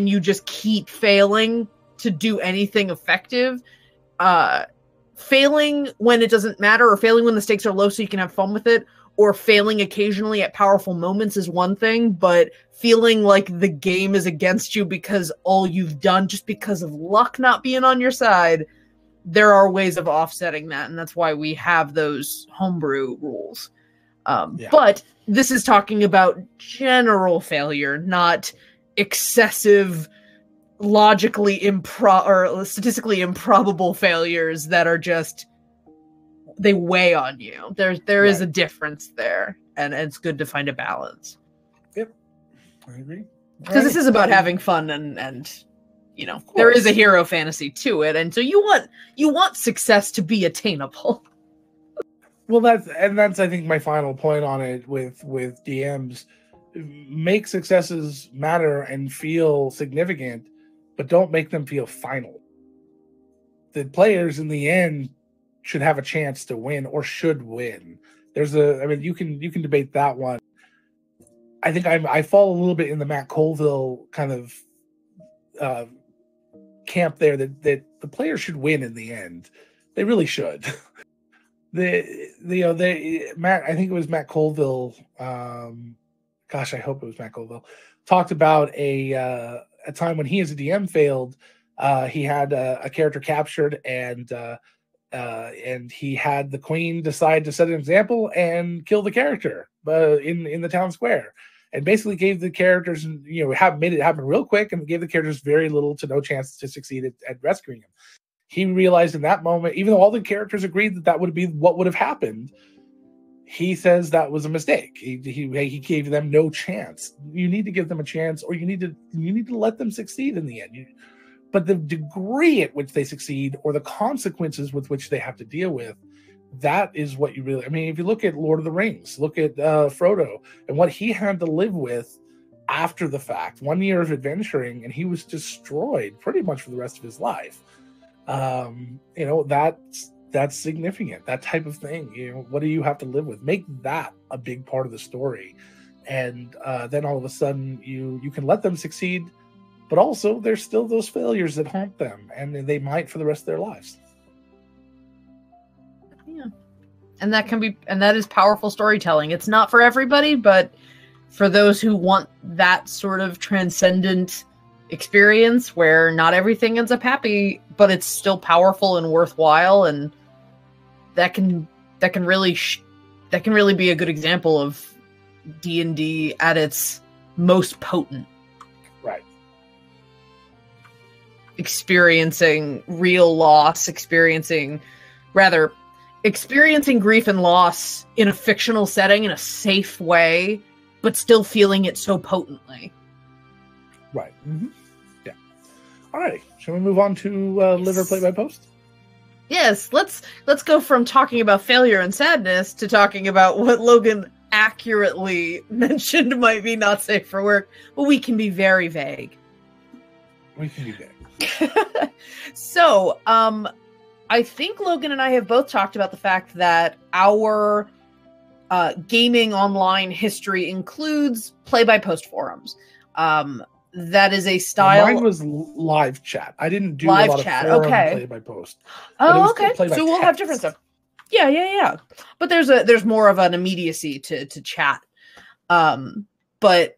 Speaker 2: you just keep failing to do anything effective. Failing when it doesn't matter, or failing when the stakes are low so you can have fun with it, or failing occasionally at powerful moments is one thing, but feeling like the game is against you because all you've done, just because of luck not being on your side, there are ways of offsetting that, and that's why we have those homebrew rules. But this is talking about general failure, not excessive, logically or statistically improbable failures that are just, they weigh on you. There is a difference there, and it's good to find a balance.
Speaker 3: Yep, I agree.
Speaker 2: Because this is about having fun, and you know, there is a hero fantasy to it, and so you want success to be attainable.
Speaker 3: Well, that's I think my final point on it with DMs. Make successes matter and feel significant, but don't make them feel final. The players in the end should have a chance to win, or should win. You can debate that one. I think I fall a little bit in the Matt Colville kind of camp there, that the players should win in the end. They really should. Matt, I think it was Matt Colville. Gosh, I hope it was Matt Colville. Talked about a time when he as a DM failed. He had a character captured, and he had the queen decide to set an example and kill the character in the town square, and basically gave the characters, made it happen real quick, and gave the characters very little to no chance to succeed at rescuing him. He realized in that moment, even though all the characters agreed that would be what would have happened, he says that was a mistake. He gave them no chance. You need to give them a chance, or you need to let them succeed in the end. But the degree at which they succeed, or the consequences with which they have to deal with, that is what you really... I mean, if you look at Lord of the Rings, look at Frodo, and what he had to live with after the fact. 1 year of adventuring, and he was destroyed pretty much for the rest of his life. That's significant. That type of thing. What do you have to live with? Make that a big part of the story. And then all of a sudden, you can let them succeed, but also there's still those failures that haunt them, and they might for the rest of their lives.
Speaker 2: Yeah. And that is powerful storytelling. It's not for everybody, but for those who want that sort of transcendent experience where not everything ends up happy, but it's still powerful and worthwhile, and that can really be a good example of D&D at its most potent.
Speaker 3: Right.
Speaker 2: Experiencing real loss, experiencing grief and loss in a fictional setting in a safe way, but still feeling it so potently.
Speaker 3: Right. Mm-hmm. Yeah. All right. Shall we move on to live or play by post?
Speaker 2: Yes. Let's go from talking about failure and sadness to talking about what Logan accurately mentioned might be not safe for work, but we can be very vague.
Speaker 3: We can be vague.
Speaker 2: So, I think Logan and I have both talked about the fact that our gaming online history includes play-by-post forums. That is a style.
Speaker 3: Mine was live chat. I didn't do
Speaker 2: live
Speaker 3: a lot
Speaker 2: chat.
Speaker 3: of forum
Speaker 2: Okay.
Speaker 3: Play-by-post.
Speaker 2: Oh, okay. So we'll have different stuff. Yeah. But there's more of an immediacy to chat. But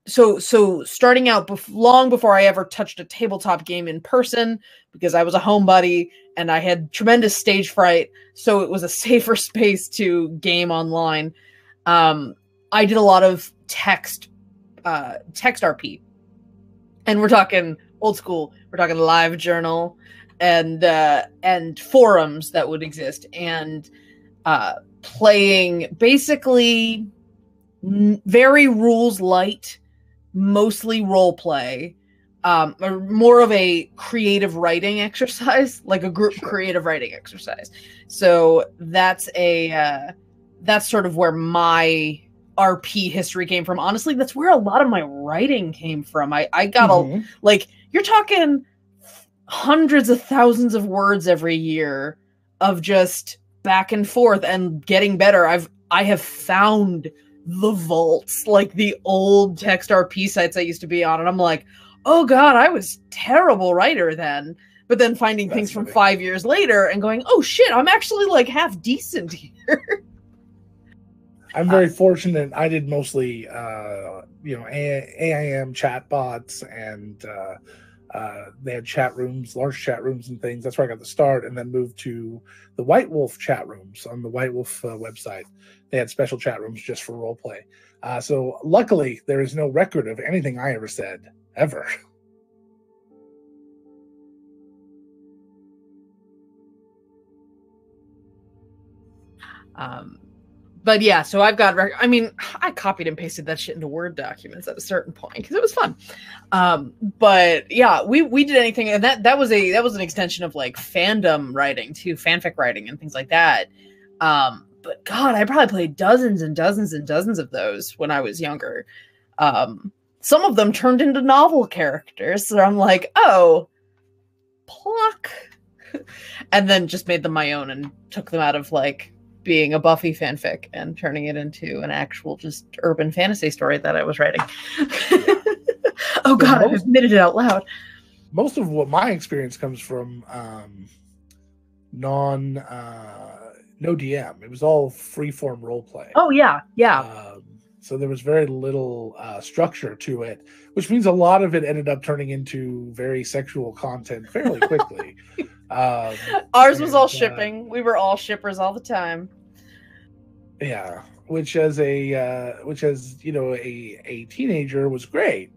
Speaker 2: so starting out long before I ever touched a tabletop game in person, because I was a homebody and I had tremendous stage fright, so it was a safer space to game online. I did a lot of text RP, and we're talking old school. We're talking live journal and forums that would exist, and playing basically very rules light, mostly role play, or more of a creative writing exercise, like a group creative writing exercise. So that's sort of where my RP history came from. Honestly, that's where a lot of my writing came from. I got you're talking hundreds of thousands of words every year of just back and forth and getting better. I have found the vaults, like the old text RP sites I used to be on, and I'm like, oh god, I was terrible writer then. But then finding things from 5 years later and going, oh shit, I'm actually like half decent here.
Speaker 3: I'm very fortunate. I did mostly, AIM chat bots, and they had chat rooms, large chat rooms and things. That's where I got the start, and then moved to the White Wolf chat rooms on the White Wolf website. They had special chat rooms just for role play. So luckily, there is no record of anything I ever said, ever.
Speaker 2: But yeah, so I've got, I mean, I copied and pasted that shit into Word documents at a certain point because it was fun. But yeah, we did anything, and that was an extension of like fandom writing too, fanfic writing and things like that. But God, I probably played dozens and dozens and dozens of those when I was younger. Some of them turned into novel characters, so I'm like, oh, pluck, and then just made them my own and took them out of like being a Buffy fanfic and turning it into an actual just urban fantasy story that I was writing. Oh God, I've admitted it out loud.
Speaker 3: Most of what my experience comes from no DM. It was all freeform role play.
Speaker 2: Oh yeah.
Speaker 3: So there was very little structure to it, which means a lot of it ended up turning into very sexual content fairly quickly.
Speaker 2: Ours was all shipping. We were all shippers all the time.
Speaker 3: Yeah, which as a teenager was great.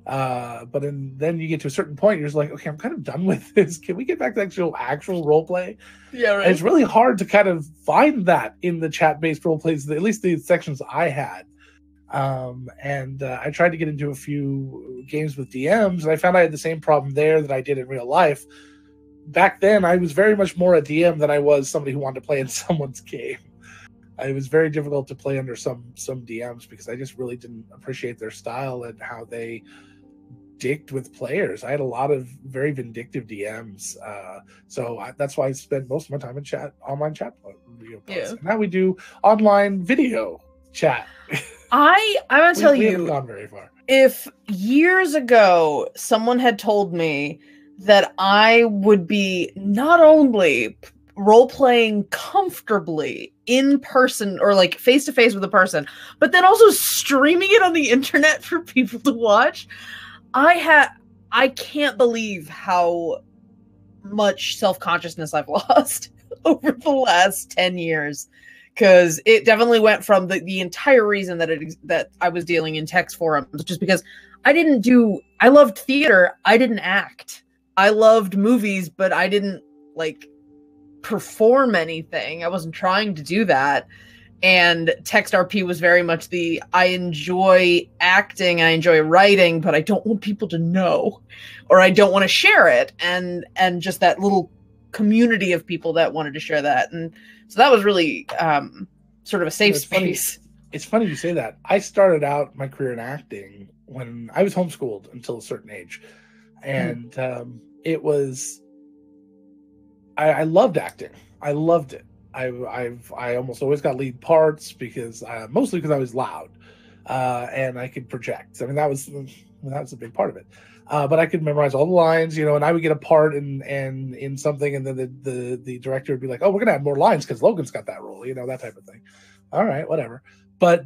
Speaker 3: But then you get to a certain point, you're just like, okay, I'm kind of done with this. Can we get back to actual role play?
Speaker 2: Yeah, right.
Speaker 3: And it's really hard to kind of find that in the chat-based role plays, at least the sections I had. I tried to get into a few games with DMs, and I found I had the same problem there that I did in real life. Back then, I was very much more a DM than I was somebody who wanted to play in someone's game. It was very difficult to play under some DMs because I just really didn't appreciate their style and how they dicked with players. I had a lot of very vindictive DMs, so that's why I spent most of my time in online chat video posts. And now we do online video chat.
Speaker 2: I'm gonna tell you,
Speaker 3: we haven't gone very far.
Speaker 2: If years ago someone had told me that I would be not only role-playing comfortably in person or like face-to-face with a person, but then also streaming it on the internet for people to watch, I can't believe how much self-consciousness I've lost over the last 10 years. Because it definitely went from the entire reason that I was dealing in text forums, just because I loved theater, I didn't act. I loved movies, but I didn't like perform anything. I wasn't trying to do that. And text RP was very much I enjoy acting, I enjoy writing, but I don't want people to know, or I don't want to share it. And just that little community of people that wanted to share that. And so that was really sort of a safe space.
Speaker 3: It's funny you say that. I started out my career in acting when I was homeschooled until a certain age. And it was, I loved acting. I loved it. I almost always got lead parts mostly because I was loud and I could project. I mean, that was a big part of it. But I could memorize all the lines, and I would get a part in something, and then the director would be like, "Oh, we're gonna add more lines because Logan's got that role," that type of thing. All right, whatever. But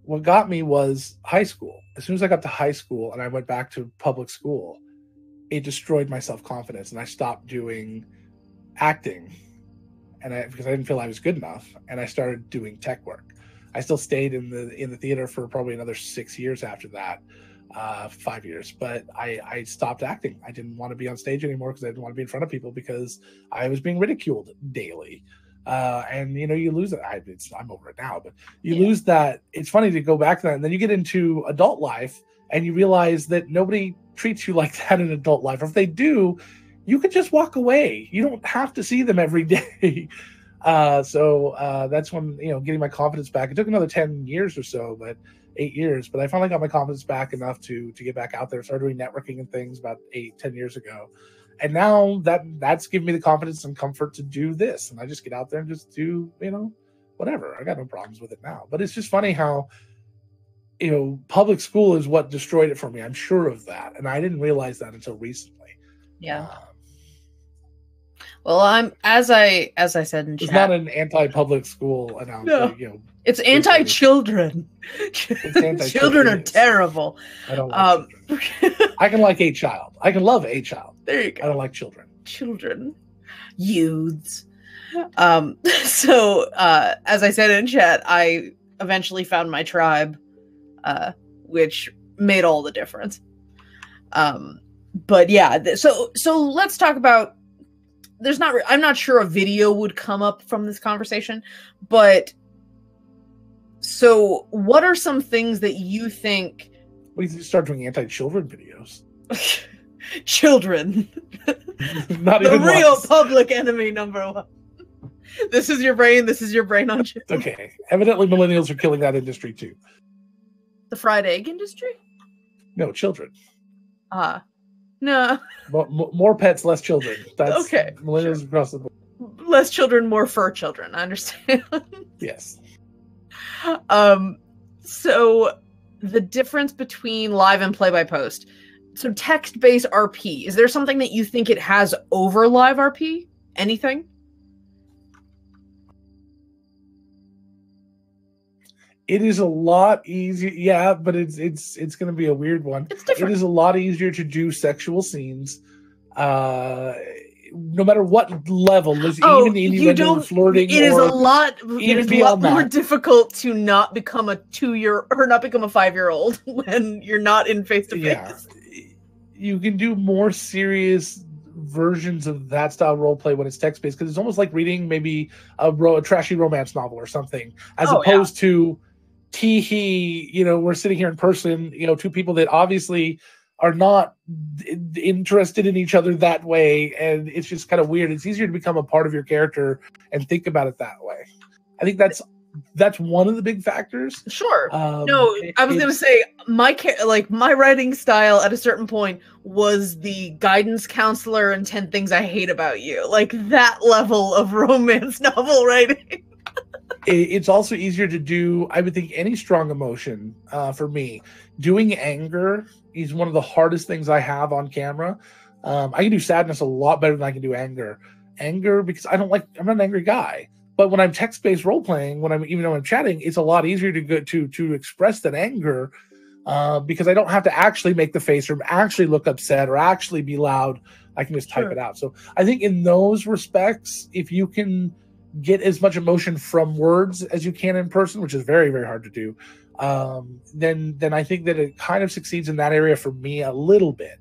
Speaker 3: what got me was high school. As soon as I got to high school and I went back to public school, it destroyed my self-confidence, and I stopped doing acting, because I didn't feel I was good enough, and I started doing tech work. I still stayed in the theater for probably another 6 years after that, 5 years. But I stopped acting. I didn't want to be on stage anymore because I didn't want to be in front of people because I was being ridiculed daily. And you lose it. I'm over it now, but you lose that. It's funny to go back to that, and then you get into adult life, and you realize that nobody treats you like that in adult life. Or if they do, you could just walk away. You don't have to see them every day. So that's when, getting my confidence back. It took another 10 years or so, 8 years, but I finally got my confidence back enough to get back out there. Started doing networking and things about 8-10 years ago. And now that's given me the confidence and comfort to do this. And I just get out there and just do, whatever. I got no problems with it now. But it's just funny how, public school is what destroyed it for me. I'm sure of that. And I didn't realize that until recently.
Speaker 2: Yeah. Well, I'm as I said in
Speaker 3: It's
Speaker 2: chat.
Speaker 3: not an anti-public school announcement.
Speaker 2: No. It's anti-children. Children are terrible.
Speaker 3: I don't like children. I can like a child. I can love a child.
Speaker 2: There you go.
Speaker 3: I don't like children.
Speaker 2: Children. Youths. So as I said in chat, I eventually found my tribe, which made all the difference. But yeah, so let's talk about. I'm not sure a video would come up from this conversation, but so what are some things that you think?
Speaker 3: We start doing anti-children videos.
Speaker 2: Children.
Speaker 3: Not
Speaker 2: the
Speaker 3: even
Speaker 2: real
Speaker 3: once.
Speaker 2: public enemy number one. This is your brain on chip.
Speaker 3: Okay. Evidently millennials are killing that industry too.
Speaker 2: The fried egg industry?
Speaker 3: No, children.
Speaker 2: No.
Speaker 3: More pets, less children. That's
Speaker 2: okay.
Speaker 3: Millennials across the board.
Speaker 2: Less children, more fur children. I understand.
Speaker 3: Yes.
Speaker 2: So the difference between live and play-by-post. So text-based RP, is there something that you think it has over live RP? Anything?
Speaker 3: It is a lot easier. Yeah, but it's going to be a weird one.
Speaker 2: It's different.
Speaker 3: It is a lot easier to do sexual scenes. No matter what level, there's even innuendo flirting.
Speaker 2: It is a lot more
Speaker 3: that.
Speaker 2: difficult to not become a 2-year or not become a 5-year-old when you're not in face to face.
Speaker 3: Yeah, you can do more serious versions of that style role play when it's text based because it's almost like reading maybe a trashy romance novel or something, as opposed to tee-hee. We're sitting here in person. Two people that obviously are not interested in each other that way, and it's just kind of weird. It's easier to become a part of your character and think about it that way. I think that's one of the big factors.
Speaker 2: Sure. No, I was going to say my writing style at a certain point was the guidance counselor and 10 things I hate about you. Like that level of romance novel writing.
Speaker 3: It's also easier to do, I would think, any strong emotion for me. Doing anger is one of the hardest things I have on camera. I can do sadness a lot better than I can do anger. Anger, because I'm not an angry guy. But when I'm text-based role-playing, even though I'm chatting, it's a lot easier to express that anger because I don't have to actually make the face or actually look upset or actually be loud. I can just type it out. So I think in those respects, if you can get as much emotion from words as you can in person, which is very, very hard to do, then I think that it kind of succeeds in that area for me a little bit.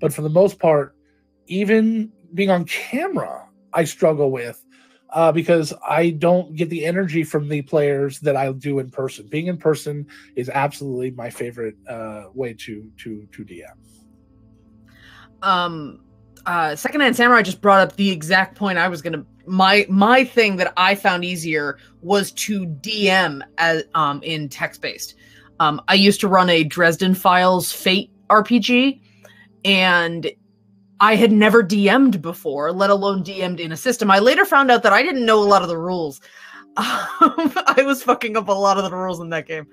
Speaker 3: But for the most part, even being on camera, I struggle with because I don't get the energy from the players that I do in person. Being in person is absolutely my favorite way to DM.
Speaker 2: Secondhand Samurai just brought up the exact point I was gonna. My thing that I found easier was to DM as in text based. I used to run a Dresden Files Fate RPG, and I had never DM'd before, let alone DM'd in a system. I later found out that I didn't know a lot of the rules. I was fucking up a lot of the rules in that game.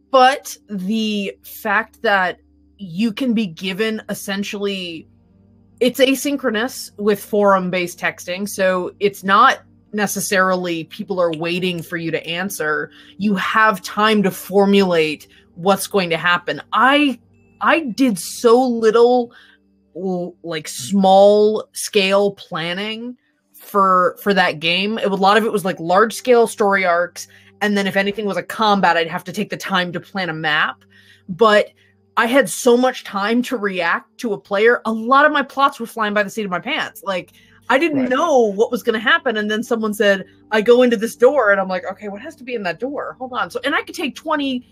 Speaker 2: But the fact that you can be given essentially, it's asynchronous with forum-based texting, so it's not necessarily people are waiting for you to answer. You have time to formulate what's going to happen. I did so little like small scale planning for that game. A lot of it was like large scale story arcs, and then if anything was a combat, I'd have to take the time to plan a map. But I had so much time to react to a player. A lot of my plots were flying by the seat of my pants. Like I didn't know what was going to happen, and then someone said, "I go into this door," and I'm like, "Okay, what has to be in that door? Hold on." So, and I could take 20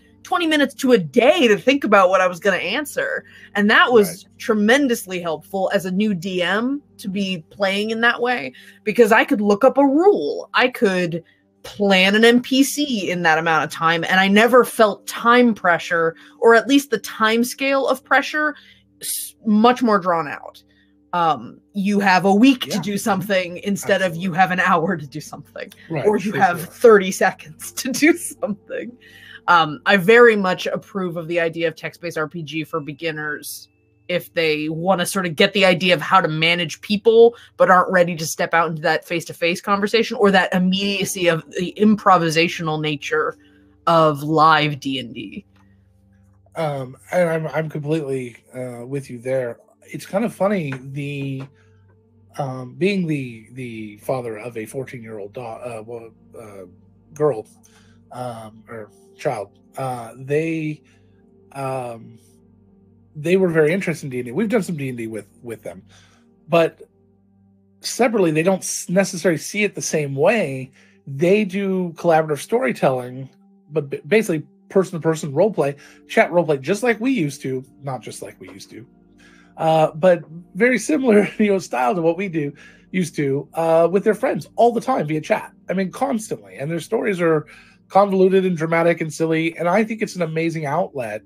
Speaker 2: minutes to a day to think about what I was going to answer. And that was tremendously helpful as a new DM to be playing in that way, because I could look up a rule. I could plan an NPC in that amount of time. And I never felt time pressure, or at least the time scale of pressure, much more drawn out. You have a week to do something instead of you have an hour to do something, or you have 30 seconds to do something. I very much approve of the idea of text-based RPG for beginners if they want to sort of get the idea of how to manage people, but aren't ready to step out into that face-to-face conversation or that immediacy of the improvisational nature of live D&D.
Speaker 3: And I'm completely with you there. It's kind of funny, being the father of a 14-year-old girl or child. They were very interested in D&D. We've done some D&D with them, but separately, they don't necessarily see it the same way. They do collaborative storytelling, but basically person-to-person roleplay, chat roleplay, just like we used to. Not just like we used to, but very similar, style to what we used to with their friends all the time via chat. I mean, constantly, and their stories are convoluted and dramatic and silly. And I think it's an amazing outlet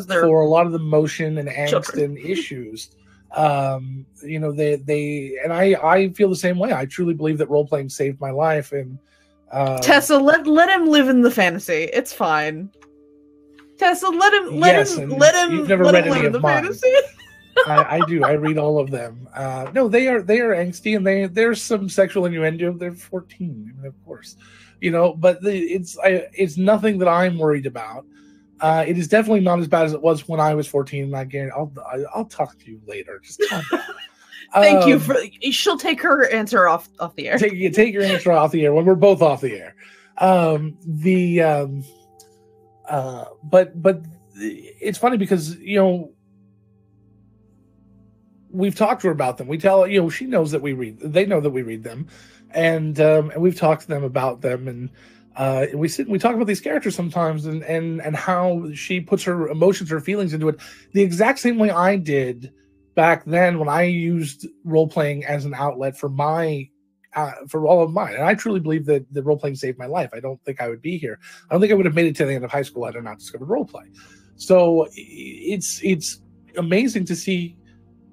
Speaker 3: for a lot of the emotion and angst and issues. I feel the same way. I truly believe that role playing saved my life. And
Speaker 2: Tessa, let him live in the fantasy. It's fine. Tessa, let him.
Speaker 3: You've never read any of mine. Fantasy? I do. I read all of them. No, they are angsty, and there's some sexual innuendo. They're 14, of course, but it's nothing that I'm worried about. It is definitely not as bad as it was when I was 14. And I guarantee I'll talk to you later. Just calm down.
Speaker 2: Thank you for. She'll take her answer off the air.
Speaker 3: Take your answer off the air when we're both off the air. But it's funny because we've talked to her about them. We tell she knows that we read. They know that we read them, and we've talked to them about them, and we sit and we talk about these characters sometimes, and how she puts her emotions, her feelings into it, the exact same way I did back then when I used role playing as an outlet for all of mine. And I truly believe that the role playing saved my life. I don't think I would be here. I don't think I would have made it to the end of high school had I not discovered role play. So it's amazing to see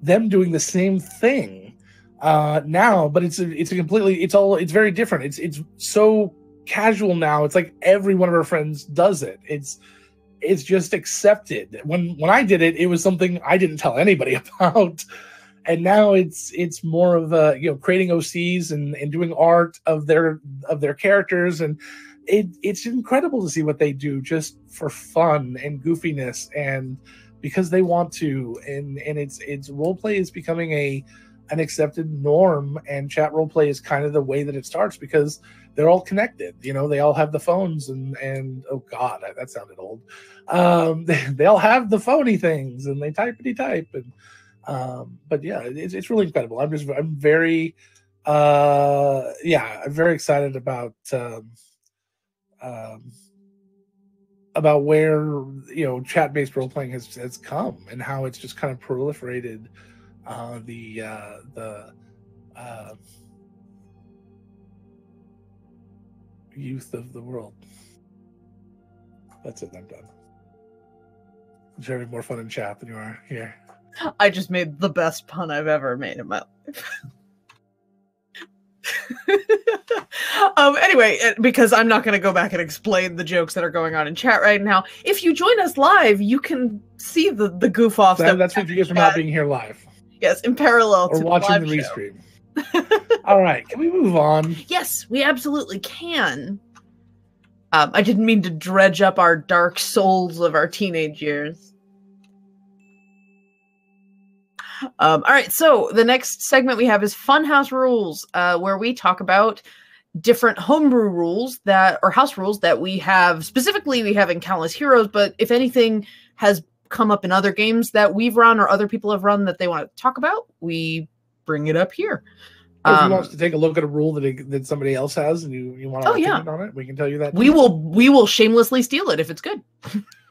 Speaker 3: them doing the same thing now, but it's very different. It's so casual now. It's like every one of our friends does it. It's just accepted. When I did it, it was something I didn't tell anybody about. And now it's more of creating OCs and doing art of their characters, and it's incredible to see what they do just for fun and goofiness and because they want to. And it's role play is becoming an accepted norm, and chat role play is kind of the way that it starts because they're all connected. They all have the phones and oh god, that sounded old. They all have the phony things and they type and. But yeah, it's really incredible. I'm very excited about where chat-based role playing has come and how it's just kind of proliferated the youth of the world. That's it. I'm done. You're having more fun in chat than you are here.
Speaker 2: I just made the best pun I've ever made in my life. Anyway, because I'm not going to go back and explain the jokes that are going on in chat right now. If you join us live, you can see the goof offs.
Speaker 3: That's what you get from not being here live.
Speaker 2: Yes, in parallel
Speaker 3: or
Speaker 2: to
Speaker 3: watching the restream. All right, can we move on?
Speaker 2: Yes, we absolutely can. I didn't mean to dredge up our dark souls of our teenage years. All right, so the next segment we have is Funhouse Rules, where we talk about different homebrew rules or house rules that we have. Specifically, we have in Countless Heroes, but if anything has come up in other games that we've run or other people have run that they want to talk about, we bring it up here.
Speaker 3: If you want us to take a look at a rule that somebody else has and you want to opinion on it, we can tell you that.
Speaker 2: We will shamelessly steal it if it's good.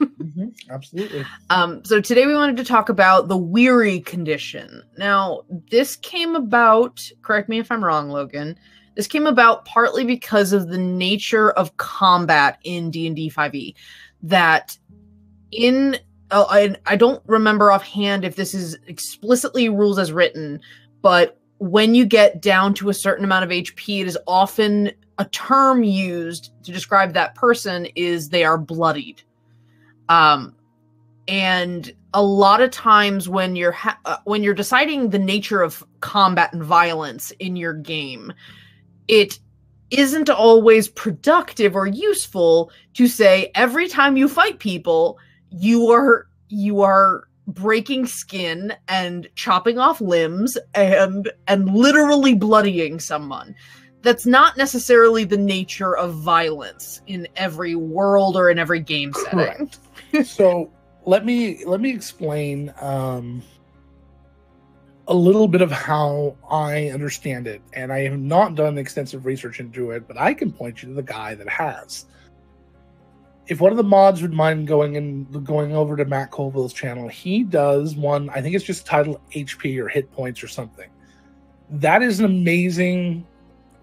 Speaker 3: Mm-hmm, absolutely.
Speaker 2: So today we wanted to talk about the weary condition. Now, this came about, correct me if I'm wrong, Logan, this came about partly because of the nature of combat in D&D 5e. That I don't remember offhand if this is explicitly rules as written, but when you get down to a certain amount of HP, it is often a term used to describe that person is they are bloodied. And a lot of times when you're deciding the nature of combat and violence in your game, it isn't always productive or useful to say every time you fight people, you are breaking skin and chopping off limbs and literally bloodying someone. That's not necessarily the nature of violence in every world or in every game setting.
Speaker 3: So let me explain a little bit of how I understand it, and I have not done extensive research into it, but I can point you to the guy that has. If one of the mods would mind going over to Matt Colville's channel, he does one, I think it's just titled HP or hit points or something. That is an amazing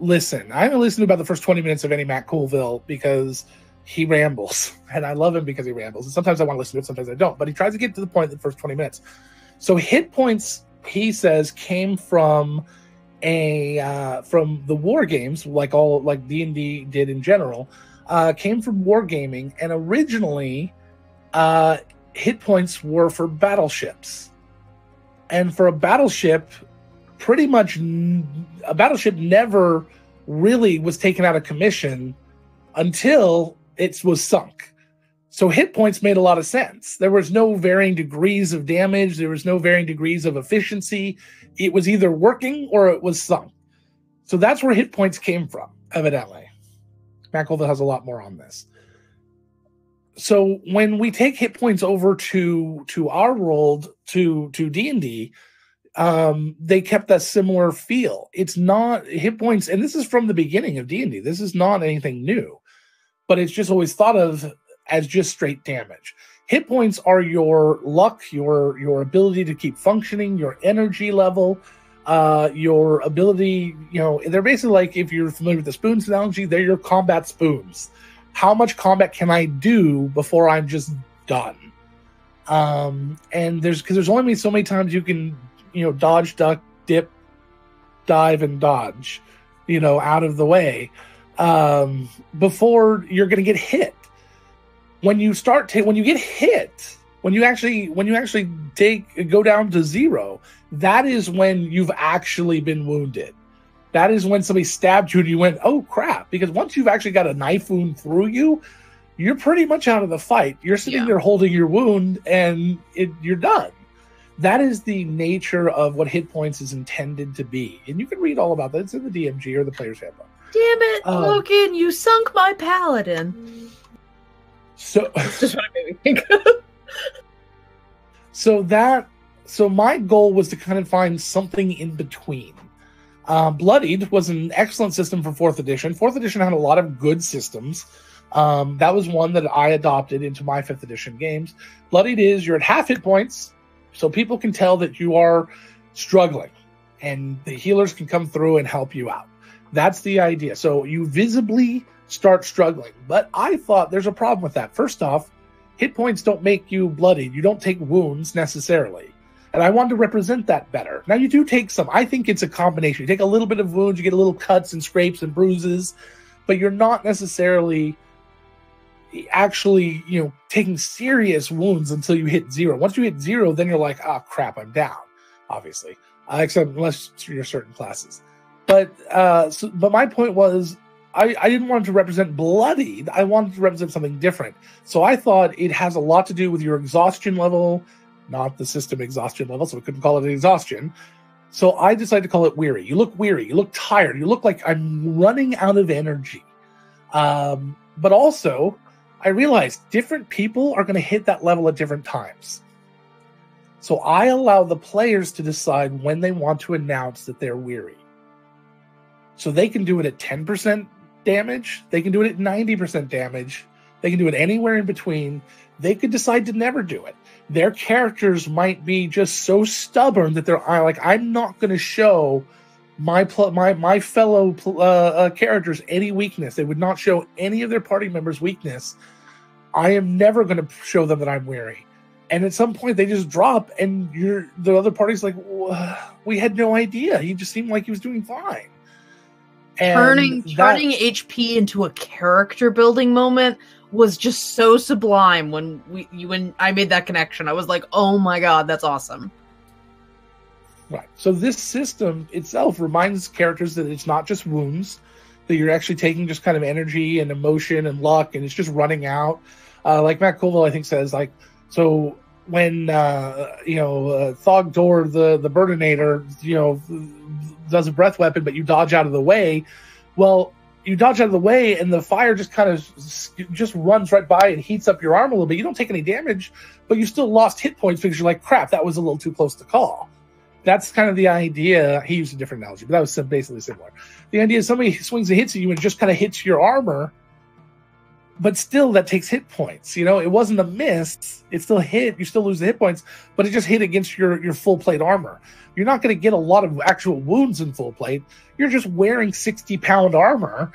Speaker 3: listen. I haven't listened to about the first 20 minutes of any Matt Colville because he rambles, and I love him because he rambles. And sometimes I want to listen to it, sometimes I don't, but he tries to get to the point in the first 20 minutes. So hit points, he says, came from from the war games, like D&D did in general, came from wargaming, and originally hit points were for battleships. And for a battleship, pretty much a battleship never really was taken out of commission until it was sunk. So hit points made a lot of sense. There was no varying degrees of damage. There was no varying degrees of efficiency. It was either working or it was sunk. So that's where hit points came from, evidently. Matt Colville has a lot more on this. So when we take hit points over to our world, to D&D, they kept that similar feel. It's not hit points, and this is from the beginning of D&D. This is not anything new, but it's just always thought of as just straight damage. Hit points are your luck, your ability to keep functioning, your energy level, your ability, they're basically like, if you're familiar with the spoons analogy, they're your combat spoons. How much combat can I do before I'm just done? And there's only so many times you can, dodge, duck, dip, dive, and dodge, out of the way, before you're going to get hit. When you get hit, when you actually go down to zero, that is when you've actually been wounded. That is when somebody stabbed you and you went, oh crap. Because once you've actually got a knife wound through you, you're pretty much out of the fight. You're sitting there holding your wound and you're done. That is the nature of what hit points is intended to be. And you can read all about that. It's in the DMG or the Player's Handbook.
Speaker 2: Damn it, Logan, you sunk my paladin.
Speaker 3: So
Speaker 2: that's just what it made me think of.
Speaker 3: So my goal was to kind of find something in between. Bloodied was an excellent system for 4th edition. 4th edition had a lot of good systems. That was one that I adopted into my 5th edition games. Bloodied is you're at half hit points, so people can tell that you are struggling, and the healers can come through and help you out. That's the idea. So you visibly start struggling. But I thought there's a problem with that. First off, hit points don't make you bloodied. You don't take wounds necessarily. And I wanted to represent that better. Now, you do take some. I think it's a combination. You take a little bit of wounds, you get a little cuts and scrapes and bruises, but you're not necessarily actually, taking serious wounds until you hit zero. Once you hit zero, then you're like, oh, crap, I'm down, obviously. Except unless you're certain classes. But my point was, I didn't want it to represent bloodied. I wanted to represent something different. So I thought it has a lot to do with your exhaustion level, not the system exhaustion level, so we couldn't call it exhaustion. So I decided to call it weary. You look weary. You look tired. You look like I'm running out of energy. But also, I realized different people are going to hit that level at different times. So I allow the players to decide when they want to announce that they're weary. So they can do it at 10% damage. They can do it at 90% damage. They can do it anywhere in between. They could decide to never do it. Their characters might be just so stubborn that they're like, I'm not going to show my fellow characters any weakness. They would not show any of their party members weakness. I am never going to show them that I'm weary. And at some point they just drop, and the other party's like, we had no idea. He just seemed like he was doing fine. And
Speaker 2: turning HP into a character building moment was just so sublime when I made that connection. I was like, oh my god, that's awesome.
Speaker 3: Right. So this system itself reminds characters that it's not just wounds, that you're actually taking just kind of energy and emotion and luck, and it's just running out. Like Matt Colville, I think, says, like, so when Thogdor, the Burdinator, does a breath weapon, but you dodge out of the way. Well, you dodge out of the way, and the fire just kind of just runs right by and heats up your arm a little bit. You don't take any damage, but you still lost hit points because you're like, crap, that was a little too close to call. That's kind of the idea. He used a different analogy, but that was basically similar. The idea is somebody swings and hits you and just kind of hits your armor, but still that takes hit points. It wasn't a miss. It still hit. You still lose the hit points, but it just hit against your full plate armor. You're not going to get a lot of actual wounds in full plate. You're just wearing 60-pound armor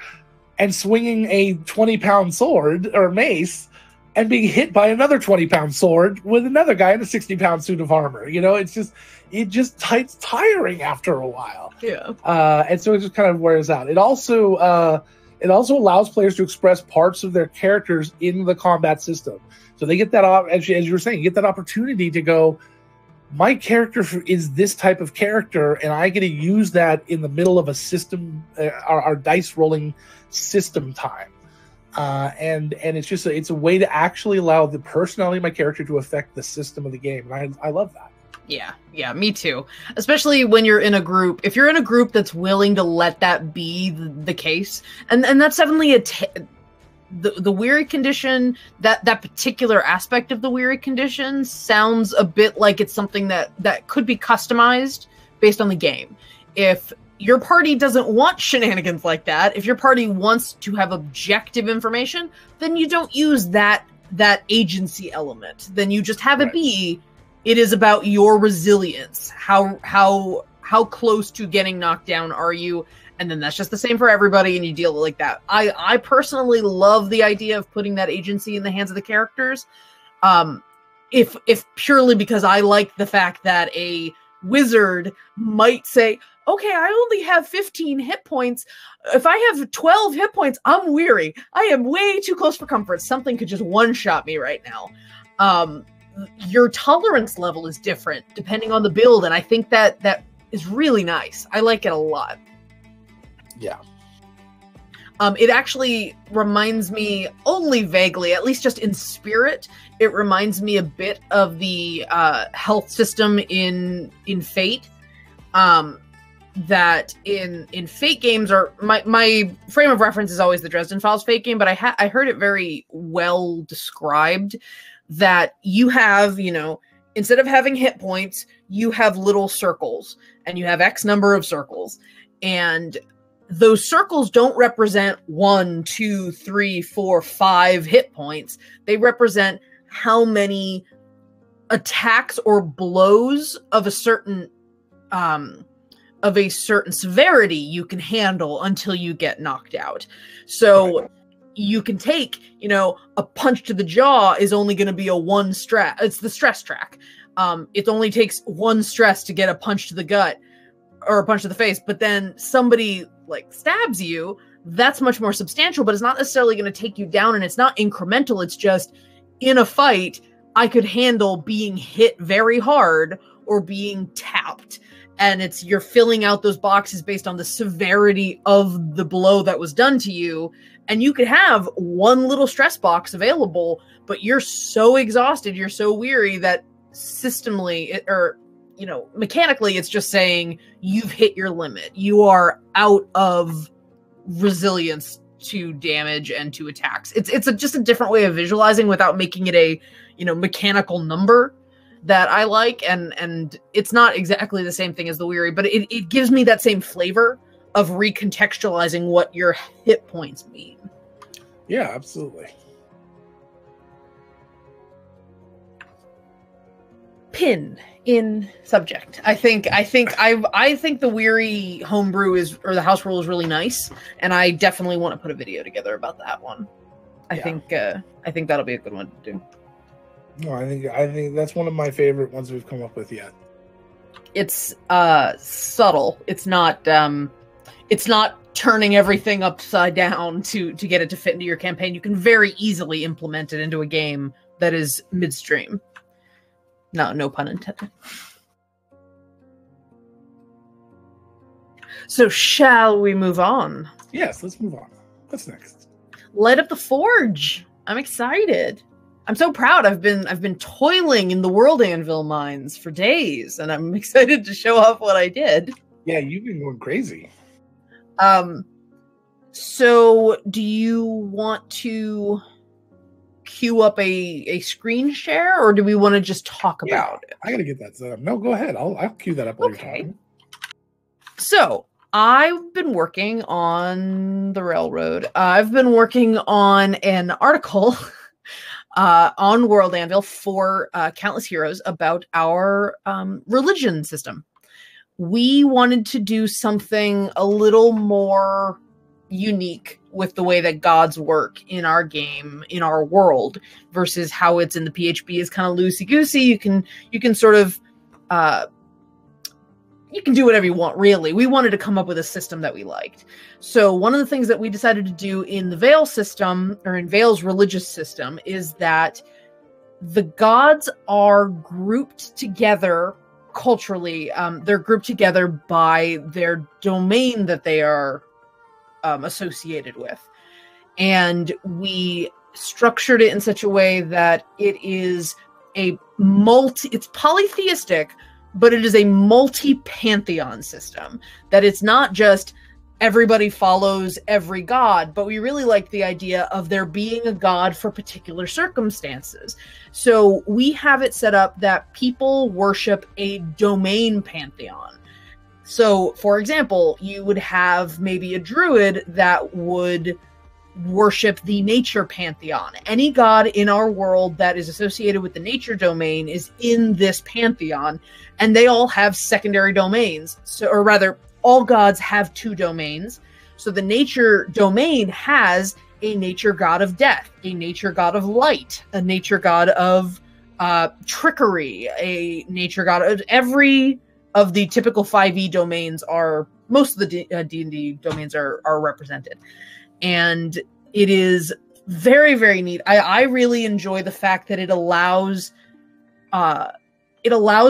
Speaker 3: and swinging a 20-pound sword or mace and being hit by another 20-pound sword with another guy in a 60-pound suit of armor. It just it's tiring after a while.
Speaker 2: Yeah.
Speaker 3: And so it just kind of wears out. It also allows players to express parts of their characters in the combat system. So they get that, as you were saying, you get that opportunity to go, my character is this type of character, and I get to use that in the middle of a system, our dice rolling system time. And it's a way to actually allow the personality of my character to affect the system of the game. And I love that.
Speaker 2: Yeah, me too. Especially when you're in a group. If you're in a group that's willing to let that be the case, and that's definitely the weary condition, that particular aspect of the weary condition sounds a bit like it's something that could be customized based on the game. If your party doesn't want shenanigans like that, if your party wants to have objective information, then you don't use that agency element. Then you just have it be, it is about your resilience. How close to getting knocked down are you? And then that's just the same for everybody, and you deal with it like that. I personally love the idea of putting that agency in the hands of the characters. If purely because I like the fact that a wizard might say, okay, I only have 15 hit points. If I have 12 hit points, I'm weary. I am way too close for comfort. Something could just one-shot me right now. Your tolerance level is different depending on the build, and I think that is really nice. I like it a lot.
Speaker 3: Yeah.
Speaker 2: It actually reminds me, only vaguely, at least just in spirit, it reminds me a bit of the health system in Fate. That in Fate games, or my frame of reference is always the Dresden Files Fate game, but I heard it very well described that you have, instead of having hit points, you have little circles, and you have X number of circles, and those circles don't represent 1, 2, 3, 4, 5 hit points. They represent how many attacks or blows of a certain severity you can handle until you get knocked out. So you can take, a punch to the jaw is only going to be a 1 stress. It's the stress track. It only takes 1 stress to get a punch to the gut or a punch to the face, but then somebody stabs you, that's much more substantial, but it's not necessarily going to take you down, and it's not incremental. It's just, in a fight, I could handle being hit very hard or being tapped. And you're filling out those boxes based on the severity of the blow that was done to you. And you could have 1 little stress box available, but you're so exhausted, you're so weary that mechanically, it's just saying you've hit your limit. You are out of resilience to damage and to attacks. It's just a different way of visualizing without making it a, mechanical number that I like. And it's not exactly the same thing as the weary, but it gives me that same flavor of recontextualizing what your hit points mean.
Speaker 3: Yeah, absolutely.
Speaker 2: Pin in subject. I think the weary homebrew or the house rule is really nice, and I definitely want to put a video together about that one. I think that'll be a good one to do.
Speaker 3: No, I think that's one of my favorite ones we've come up with yet. It's
Speaker 2: subtle. It's not turning everything upside down to get it to fit into your campaign. You can very easily implement it into a game that is midstream. No pun intended. So shall we move on?
Speaker 3: Yes, let's move on. What's next?
Speaker 2: Light up the forge. I'm excited. I'm so proud. I've been toiling in the World Anvil mines for days, and I'm excited to show off what I did.
Speaker 3: Yeah, you've been going crazy.
Speaker 2: So do you want to queue up a screen share, or do we want to just talk about it?
Speaker 3: I gotta get that set up. No, go ahead. I'll queue that up.
Speaker 2: Okay. So I've been working on the railroad. I've been working on an article on World Anvil for Countless Heroes about our religion system. We wanted to do something a little more unique with the way that gods work in our game, in our world, versus how it's in the PHB is kind of loosey-goosey. You can sort of you can do whatever you want, really. We wanted to come up with a system that we liked. So one of the things that we decided to do in the Veil system, or in Veil's religious system, is that the gods are grouped together culturally. They're grouped together by their domain that they are associated with. And we structured it in such a way that it is it's polytheistic, but it is a multi-pantheon system. That it's not just everybody follows every god, but we really like the idea of there being a god for particular circumstances. So we have it set up that people worship a domain pantheon. So, for example, you would have maybe a druid that would worship the nature pantheon. Any god in our world that is associated with the nature domain is in this pantheon, and they all have secondary domains. So, or rather, all gods have two domains. So the nature domain has a nature god of death, a nature god of light, a nature god of trickery, a nature god of every of the typical 5e domains are, most of the D&D domains are represented. And it is very, very neat. I really enjoy the fact that it allows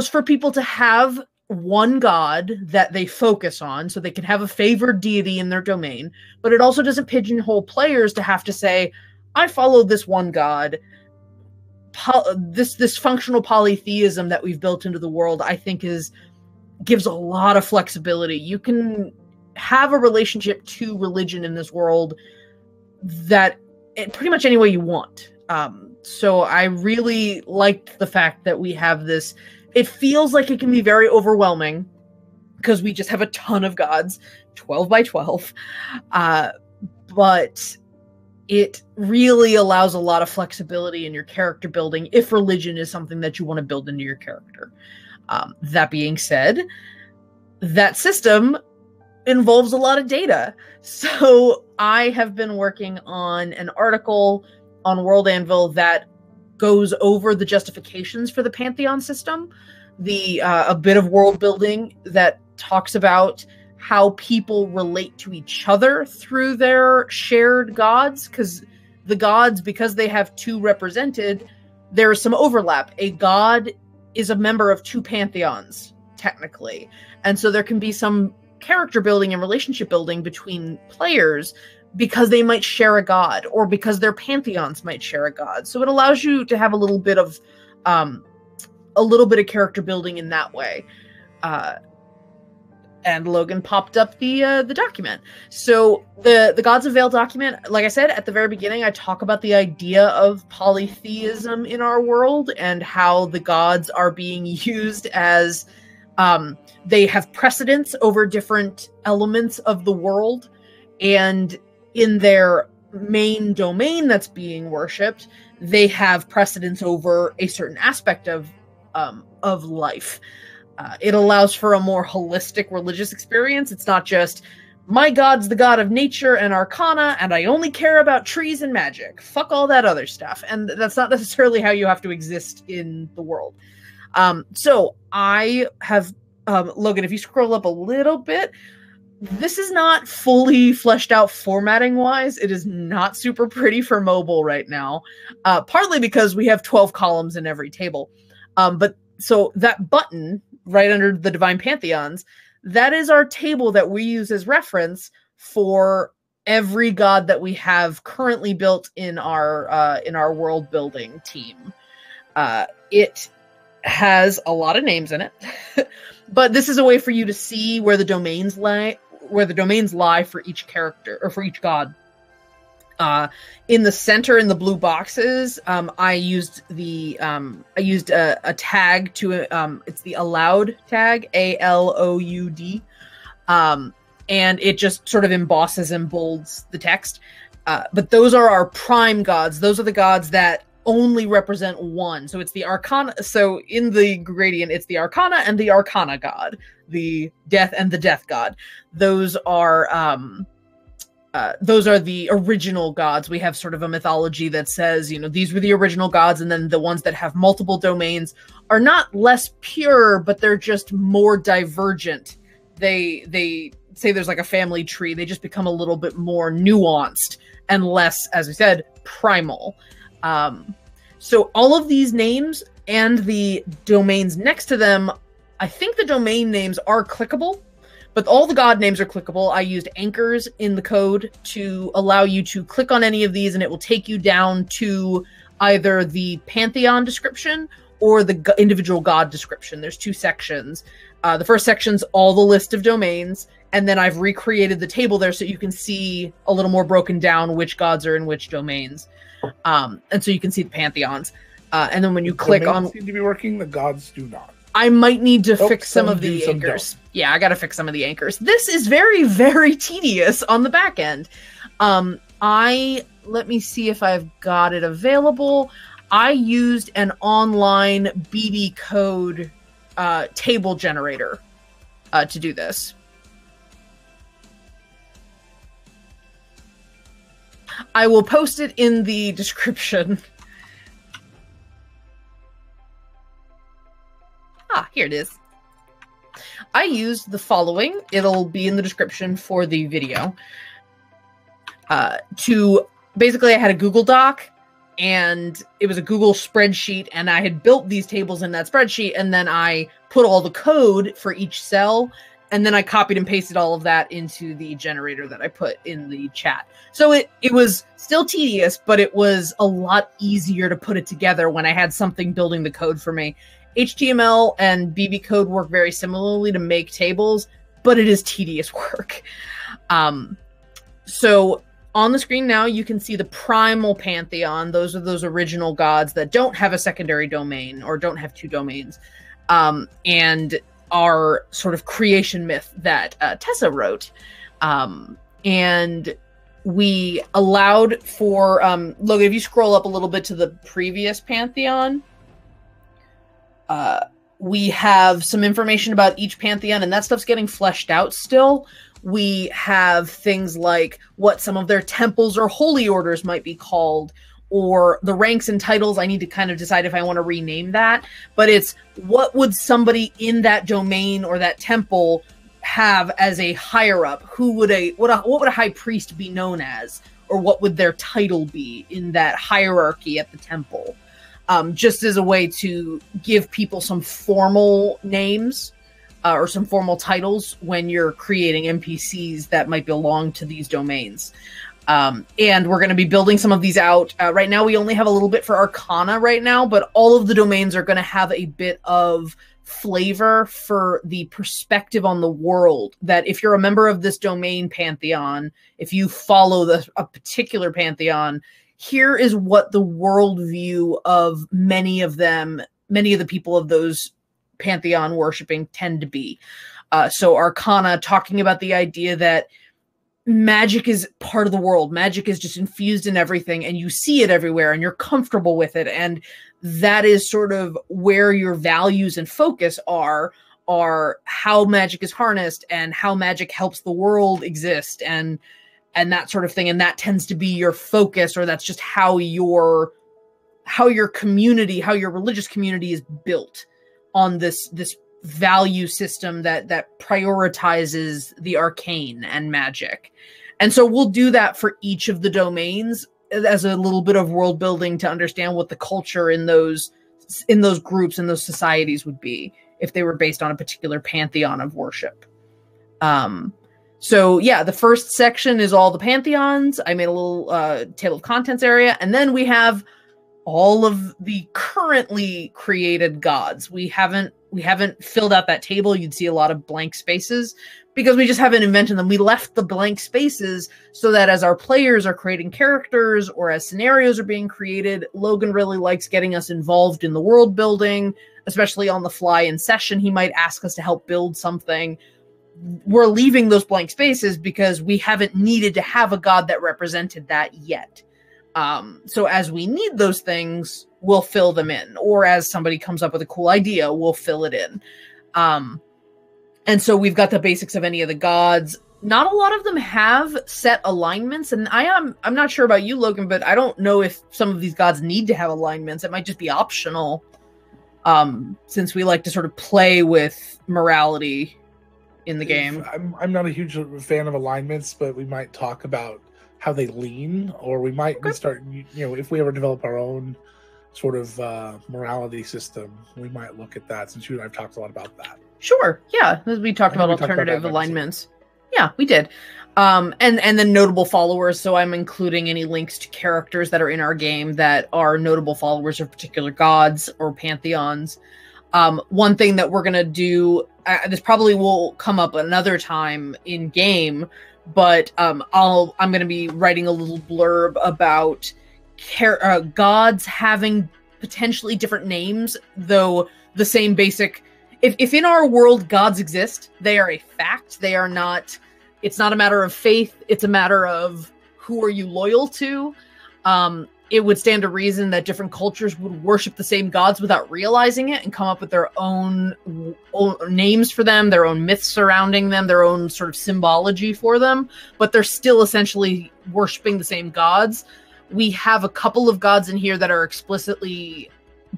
Speaker 2: for people to have one god that they focus on, so they can have a favored deity in their domain, but it also doesn't pigeonhole players to have to say, I follow this one god. This functional polytheism that we've built into the world, I think gives a lot of flexibility. You can have a relationship to religion in this world that pretty much any way you want. So I really liked the fact that we have this. It feels like it can be very overwhelming because we just have a ton of gods, 12 by 12. But it really allows a lot of flexibility in your character building if religion is something that you want to build into your character. That being said, that system involves a lot of data. So I have been working on an article on World Anvil that goes over the justifications for the Pantheon system, a bit of world building that talks about how people relate to each other through their shared gods, because the gods, because they have two represented, there is some overlap. A god is a member of two pantheons, technically. And so there can be some character building and relationship building between players because they might share a god, or because their pantheons might share a god. So it allows you to have a little bit of character building in that way. And Logan popped up the document. So the Gods of Veil document, like I said at the very beginning, I talk about the idea of polytheism in our world and how the gods are being used as they have precedence over different elements of the world, and in their main domain that's being worshipped, they have precedence over a certain aspect of life. It allows for a more holistic religious experience. It's not just, my god's the god of nature and arcana, and I only care about trees and magic. Fuck all that other stuff. And that's not necessarily how you have to exist in the world. So I have, Logan, if you scroll up a little bit, This is not fully fleshed out formatting wise. It is not super pretty for mobile right now, partly because we have 12 columns in every table. But so that button right under the Divine Pantheons, that is our table that we use as reference for every god that we have currently built in our world building team. It has a lot of names in it, but this is a way for you to see where the domains lie for each character or for each god. In the center, in the blue boxes, I used a tag to it's the allowed tag, ALOUD, and it just sort of embosses and bolds the text. But those are our prime gods. Those are the gods that only represent one. So it's the Arcana. So in the gradient, it's the Arcana and the Arcana god, the Death and the Death god. Those are the original gods. We have sort of a mythology that says, you know, these were the original gods, and then the ones that have multiple domains are not less pure, but they're just more divergent. They say there's like a family tree. They just become a little bit more nuanced and less, as we said, primal. So all of these names and the domains next to them, I think the domain names are clickable, but all the god names are clickable. I used anchors in the code to allow you to click on any of these, and it will take you down to either the Pantheon description or the individual god description. There's two sections. The first section's all the list of domains, and then I've recreated the table there so you can see a little more broken down which gods are in which domains. And so you can see the pantheons. And then when you click on...
Speaker 3: seem to be working, the gods do not.
Speaker 2: I might need to fix some of the anchors. Yeah, I got to fix some of the anchors. This is very, very tedious on the back end. Let me see if I've got it available. I used an online BB code table generator to do this. I will post it in the description. Here it is. I used the following. It'll be in the description for the video. Basically, I had a Google Doc, and it was a Google spreadsheet, and I had built these tables in that spreadsheet, and then I put all the code for each cell, and then I copied and pasted all of that into the generator that I put in the chat. So it was still tedious, but it was a lot easier to put it together when I had something building the code for me. HTML and BB code work very similarly to make tables, but it is tedious work. So on the screen now, you can see the primal pantheon. Those are those original gods that don't have a secondary domain or don't have two domains. And our sort of creation myth that Tessa wrote. And we allowed for, Logan, if you scroll up a little bit to the previous pantheon, we have some information about each pantheon, and that stuff's getting fleshed out still. We have things like what some of their temples or holy orders might be called, or the ranks and titles. I need to kind of decide if I want to rename that, but it's what would somebody in that domain or that temple have as a higher up? Who would what would a high priest be known as, or what would their title be in that hierarchy at the temple? Just as a way to give people some formal names or some formal titles when you're creating NPCs that might belong to these domains. And we're going to be building some of these out. Right now, we only have a little bit for Arcana right now, but all of the domains are going to have a bit of flavor for the perspective on the world. That if you're a member of this domain pantheon, if you follow a particular pantheon, here is what the worldview of many of the people of those pantheon worshipping tend to be. So Arcana, talking about the idea that magic is part of the world. Magic is just infused in everything, and you see it everywhere, and you're comfortable with it. And that is sort of where your values and focus are how magic is harnessed and how magic helps the world exist and that sort of thing. And that tends to be your focus, or that's just how your community, how your religious community is built on this value system that prioritizes the arcane and magic. And so we'll do that for each of the domains as a little bit of world building to understand what the culture in those groups and those societies would be if they were based on a particular pantheon of worship. So yeah, the first section is all the pantheons. I made a little table of contents area, and then we have all of the currently created gods. We haven't filled out that table. You'd see a lot of blank spaces because we just haven't invented them. We left the blank spaces so that as our players are creating characters or as scenarios are being created, Logan really likes getting us involved in the world building, especially on the fly in session. He might ask us to help build something. We're leaving those blank spaces because we haven't needed to have a god that represented that yet. So as we need those things, we'll fill them in. Or as somebody comes up with a cool idea, we'll fill it in. And so we've got the basics of any of the gods. Not a lot of them have set alignments. And I'm not sure about you, Logan, but I don't know if some of these gods need to have alignments. It might just be optional. Since we like to sort of play with morality in the game.
Speaker 3: I'm not a huge fan of alignments, but we might talk about how they lean, or we might start, if we ever develop our own sort of morality system, we might look at that, since you and I have talked a lot about that.
Speaker 2: Sure. Yeah. We talked about alternative alignments. Yeah, we did. And then notable followers. So I'm including any links to characters that are in our game that are notable followers of particular gods or pantheons. One thing that we're going to do, this probably will come up another time in game, but I'm going to be writing a little blurb about gods having potentially different names, though the same basic. If in our world gods exist, they are a fact. They are not. It's not a matter of faith. It's a matter of who are you loyal to. It would stand to reason that different cultures would worship the same gods without realizing it and come up with their own names for them, their own myths surrounding them, their own sort of symbology for them, but they're still essentially worshiping the same gods. We have a couple of gods in here that are explicitly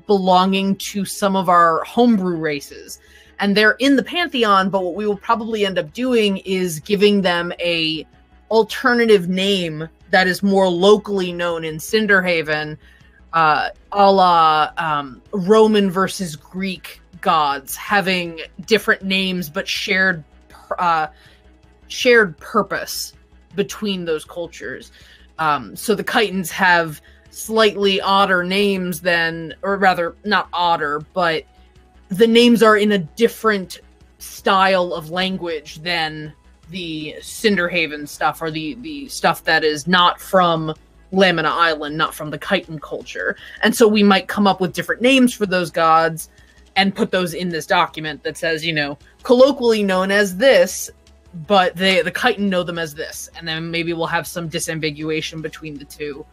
Speaker 2: belonging to some of our homebrew races, and they're in the pantheon, but what we will probably end up doing is giving them a alternative name that is more locally known in Cinderhaven, a la Roman versus Greek gods, having different names but shared purpose between those cultures. So the Chitons have slightly odder names than, or rather not odder, but the names are in a different style of language than the Cinderhaven stuff, or the stuff that is not from Lamina Island, not from the Chiton culture. And so we might come up with different names for those gods and put those in this document that says, colloquially known as this, but the Chiton know them as this. And then maybe we'll have some disambiguation between the two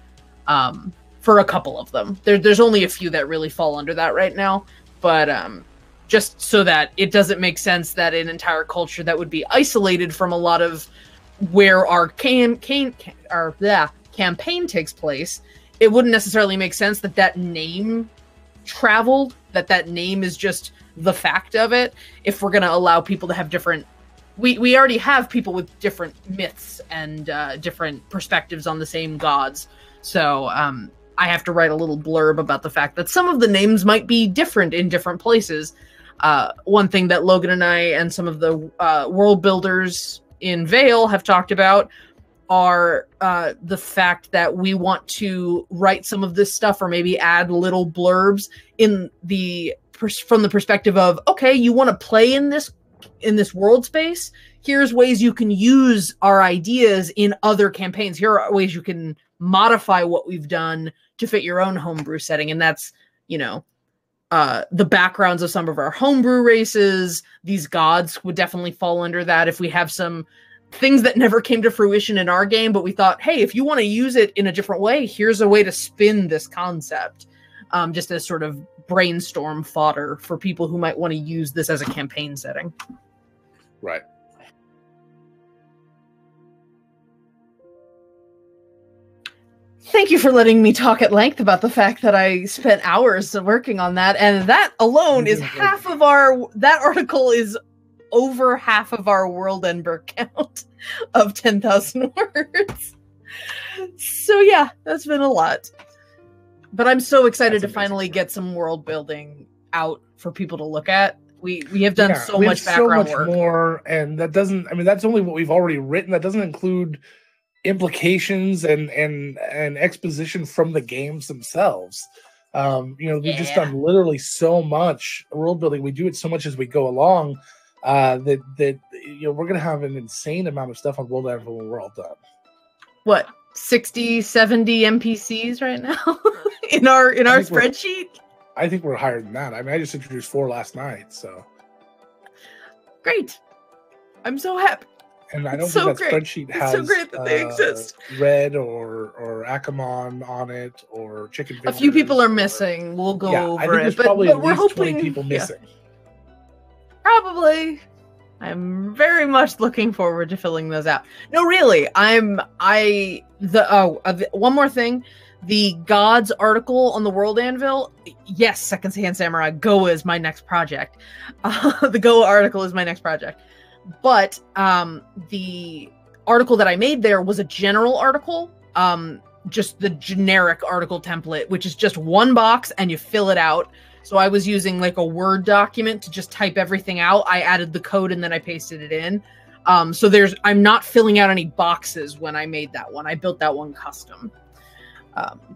Speaker 2: for a couple of them. There's only a few that really fall under that right now, but just so that it doesn't make sense that an entire culture that would be isolated from a lot of where our campaign takes place, it wouldn't necessarily make sense that name traveled, that name is just the fact of it. If we're going to allow people to have different, we already have people with different myths and different perspectives on the same gods. So I have to write a little blurb about the fact that some of the names might be different in different places. One thing that Logan and I and some of the world builders in Vale have talked about are the fact that we want to write some of this stuff, or maybe add little blurbs from the perspective of, okay, you want to play in this world space. Here's ways you can use our ideas in other campaigns. Here are ways you can modify what we've done to fit your own homebrew setting, and that's the backgrounds of some of our homebrew races. These gods would definitely fall under that. If we have some things that never came to fruition in our game, but we thought, hey, if you want to use it in a different way, here's a way to spin this concept, just as sort of brainstorm fodder for people who might want to use this as a campaign setting.
Speaker 3: Right.
Speaker 2: Thank you for letting me talk at length about the fact that I spent hours working on that, and that alone is half of that article is over half of our world Ember count of 10,000 words. So yeah, that's been a lot. But I'm so excited to finally get some world building out for people to look at. We have done so much background work.
Speaker 3: More, and that doesn't, I mean, that's only what we've already written. That doesn't include implications and exposition from the games themselves. We've just done literally so much world building. We do it so much as we go along that we're gonna have an insane amount of stuff on World Anvil when we're all done.
Speaker 2: What, 60, 70 NPCs right now in our spreadsheet?
Speaker 3: I think we're higher than that. I mean, I just introduced 4 last night, so
Speaker 2: great. I'm so happy.
Speaker 3: And I don't think that spreadsheet has
Speaker 2: so great that they exist.
Speaker 3: Red or Akamon on it or chicken.
Speaker 2: A few people are missing. We'll go over
Speaker 3: I think there's
Speaker 2: it.
Speaker 3: Probably
Speaker 2: but
Speaker 3: at
Speaker 2: we're
Speaker 3: least
Speaker 2: hoping
Speaker 3: 20 people missing.
Speaker 2: Probably. I'm very much looking forward to filling those out. No, really. One more thing. The Gods article on the World Anvil. Yes, Second Hand Samurai Go is my next project. The Go article is my next project. But the article that I made there was a general article, just the generic article template, which is just one box and you fill it out. So I was using like a Word document to just type everything out. I added the code and then I pasted it in. So I'm not filling out any boxes when I made that one. I built that one custom.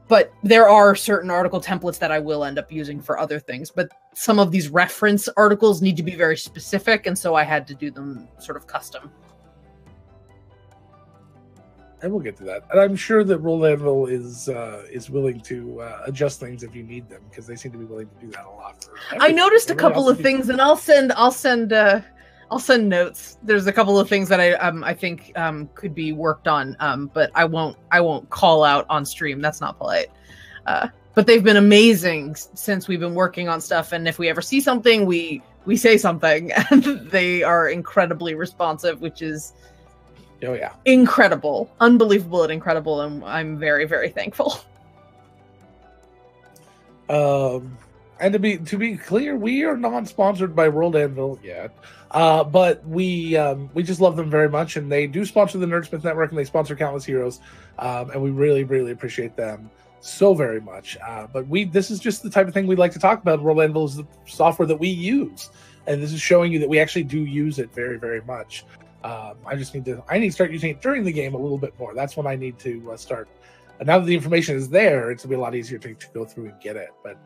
Speaker 2: But there are certain article templates that I will end up using for other things. But some of these reference articles need to be very specific, and so I had to do them sort of custom.
Speaker 3: And we'll get to that. And I'm sure that Roll Anvil is willing to adjust things if you need them, because they seem to be willing to do that a lot.
Speaker 2: I noticed a couple of things, and I'll send notes. There's a couple of things that I think could be worked on, but I won't call out on stream. That's not polite. But they've been amazing since we've been working on stuff. And if we ever see something, we say something, and they are incredibly responsive, which is incredible, unbelievable, and incredible. And I'm very, very thankful.
Speaker 3: And to be clear, we are not sponsored by World Anvil yet. But we just love them very much, and they do sponsor the Nerdsmith Network, and they sponsor Countless Heroes, and we really, really appreciate them so very much. But this is just the type of thing we'd like to talk about. World Anvil is the software that we use, and this is showing you that we actually do use it very, very much. I need to start using it during the game a little bit more. That's when I need to start. And now that the information is there, it's gonna be a lot easier to go through and get it. But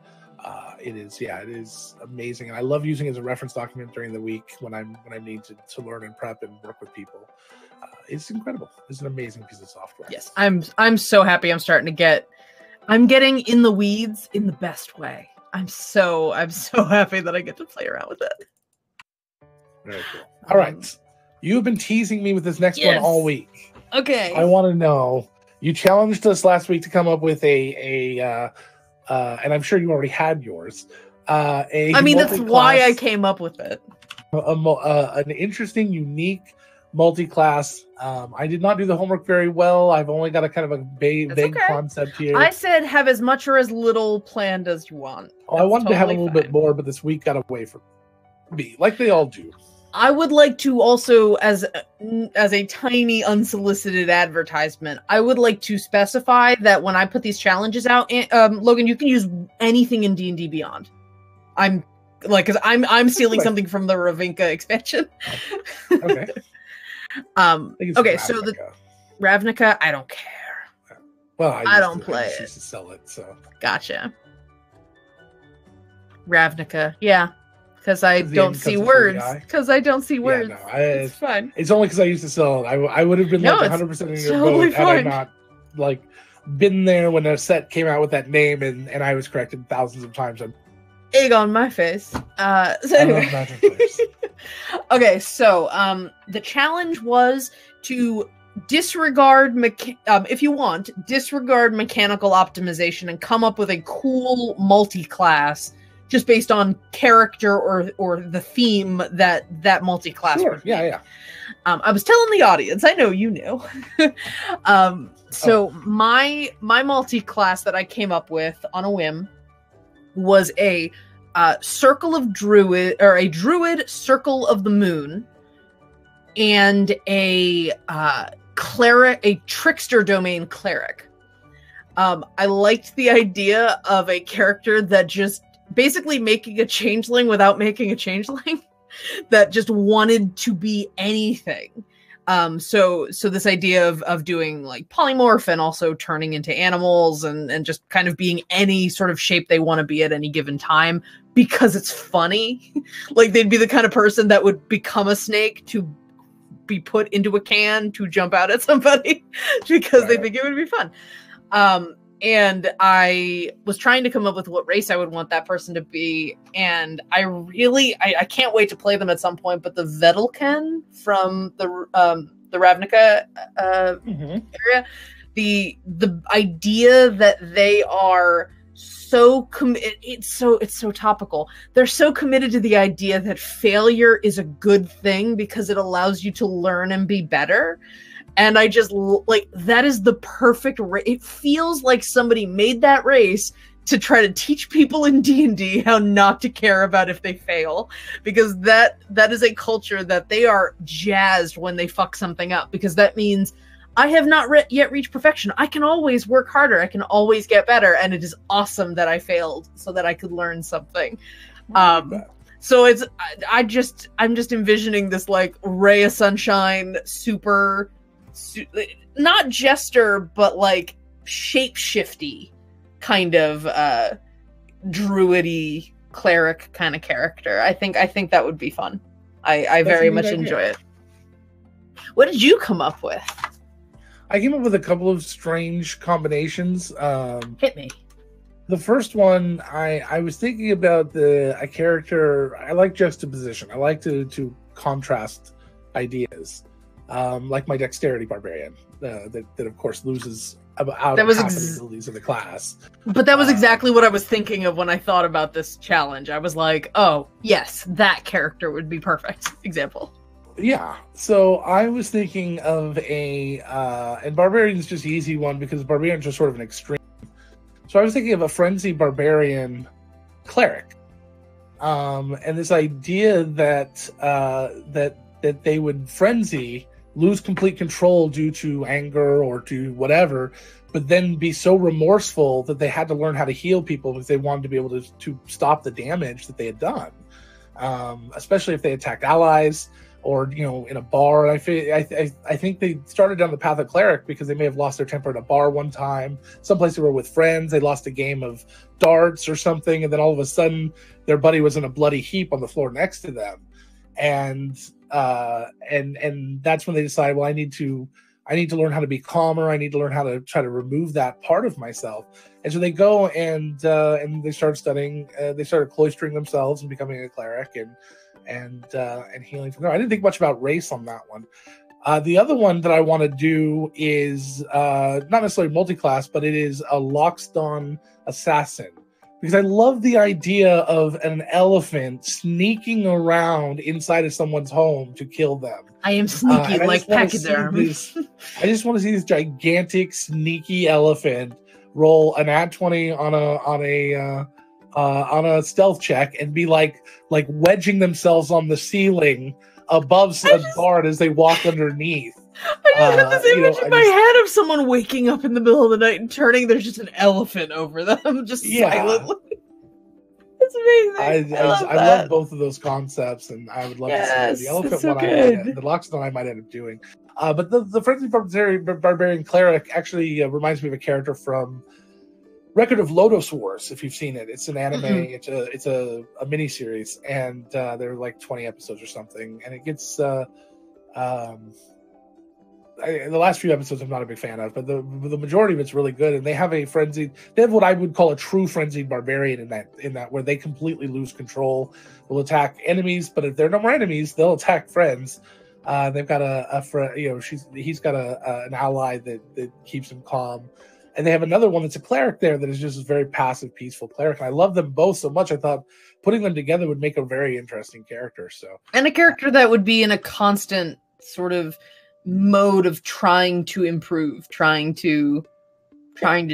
Speaker 3: it is amazing, and I love using it as a reference document during the week when I need to learn and prep and work with people. It's incredible. It's an amazing piece of software.
Speaker 2: Yes, I'm so happy. I'm getting in the weeds in the best way. I'm so happy that I get to play around with it.
Speaker 3: Very cool. All right, you've been teasing me with this next one all week.
Speaker 2: Okay,
Speaker 3: I want to know. You challenged us last week to come up with and I'm sure you already had yours.
Speaker 2: That's why I came up with it.
Speaker 3: An interesting, unique multi-class. I did not do the homework very well. I've only got a kind of a vague concept here.
Speaker 2: I said have as much or as little planned as you want.
Speaker 3: I wanted to have a little bit more, but this week got away from me, like they all do.
Speaker 2: I would like to also, as a tiny unsolicited advertisement, I would like to specify that when I put these challenges out, Logan, you can use anything in D&D Beyond. I'm stealing something from the Ravinka expansion.
Speaker 3: Okay.
Speaker 2: Okay, so the Ravnica, I don't care.
Speaker 3: Well,
Speaker 2: I don't play it.
Speaker 3: I used to sell it, so
Speaker 2: gotcha. Ravnica, yeah. Because I don't see words. Yeah, no, it's fine.
Speaker 3: It's only because I used to sell it. I would have been 100% in your boat had I not been there when a set came out with that name and I was corrected thousands of times.
Speaker 2: Egg on my face. Anyway. Okay, so the challenge was to disregard mechanical optimization and come up with a cool multi-class just based on character or the theme that multi-class would be.
Speaker 3: Yeah.
Speaker 2: I was telling the audience, I know you knew, So my multi-class that I came up with on a whim was a circle of druid, or a druid circle of the moon, and a cleric, a trickster domain cleric. I liked the idea of a character that just basically making a changeling without making a changeling, that just wanted to be anything. So this idea of doing like polymorph and also turning into animals and just kind of being any sort of shape they want to be at any given time because it's funny. Like they'd be the kind of person that would become a snake to be put into a can to jump out at somebody because they think it would be fun. And I was trying to come up with what race I would want that person to be. And I can't wait to play them at some point, but the Vedalken from the Ravnica area, the idea that they are so committed, it's so topical. They're so committed to the idea that failure is a good thing because it allows you to learn and be better. And I just like, that is the perfect race. It feels like somebody made that race to try to teach people in D&D how not to care about if they fail, because that is a culture that they are jazzed when they fuck something up, because that means I have not yet reached perfection. I can always work harder. I can always get better. And it is awesome that I failed so that I could learn something. So I'm just envisioning this like ray of sunshine, super not jester, but like shape-shifty kind of druidy cleric kind of character. I think that would be fun. I very much enjoy it. What did you come up with?
Speaker 3: I came up with a couple of strange combinations.
Speaker 2: Hit me.
Speaker 3: The first one, I was thinking about a character. I like juxtaposition. I like to contrast ideas. Like my dexterity barbarian, that of course loses out of half the abilities of the class.
Speaker 2: But that was exactly what I was thinking of when I thought about this challenge. I was like, oh yes, that character would be perfect example.
Speaker 3: Yeah, so I was thinking of and barbarian is just the easy one because barbarian is just sort of an extreme. So I was thinking of a frenzied barbarian cleric, and this idea that they would frenzy, lose complete control due to anger or to whatever, but then be so remorseful that they had to learn how to heal people because they wanted to be able to stop the damage that they had done, especially if they attacked allies or in a bar. I think they started down the path of cleric because they may have lost their temper at a bar one time. Someplace they were with friends, they lost a game of darts or something, and then all of a sudden their buddy was in a bloody heap on the floor next to them, and that's when they decide, well, I need to learn how to be calmer. I need to learn how to try to remove that part of myself. And so they go and they start studying. They started cloistering themselves and becoming a cleric and healing from there. I didn't think much about race on that one. The other one that I want to do is not necessarily multi-class, but it is a Loxodon assassin. Because I love the idea of an elephant sneaking around inside of someone's home to kill them.
Speaker 2: I am sneaky like Pachyderm.
Speaker 3: I just want to see this gigantic, sneaky elephant roll an ad 20 on a stealth check and be like wedging themselves on the ceiling above a guard as they walk underneath.
Speaker 2: I just had this image in my head of someone waking up in the middle of the night and turning. There's just an elephant over them, just silently. It's amazing. I love
Speaker 3: both of those concepts, and I would love to see the elephant
Speaker 2: so
Speaker 3: one. The Loxodon I might end up doing, but the Frenzy Barbarian Cleric actually reminds me of a character from Record of Lodoss Wars. If you've seen it, it's an anime. Mm-hmm. It's a mini series, and there are like 20 episodes or something, and it gets. The last few episodes I'm not a big fan of, but the majority of it's really good. And they have what I would call a true frenzied barbarian in that where they completely lose control, will attack enemies, but if there are no more enemies, they'll attack friends. They've got a friend, he's got an ally that keeps him calm. And they have another one that's a cleric there that is just a very passive, peaceful cleric. And I love them both so much. I thought putting them together would make a very interesting character. And
Speaker 2: a character that would be in a constant sort of mode of trying to improve, trying to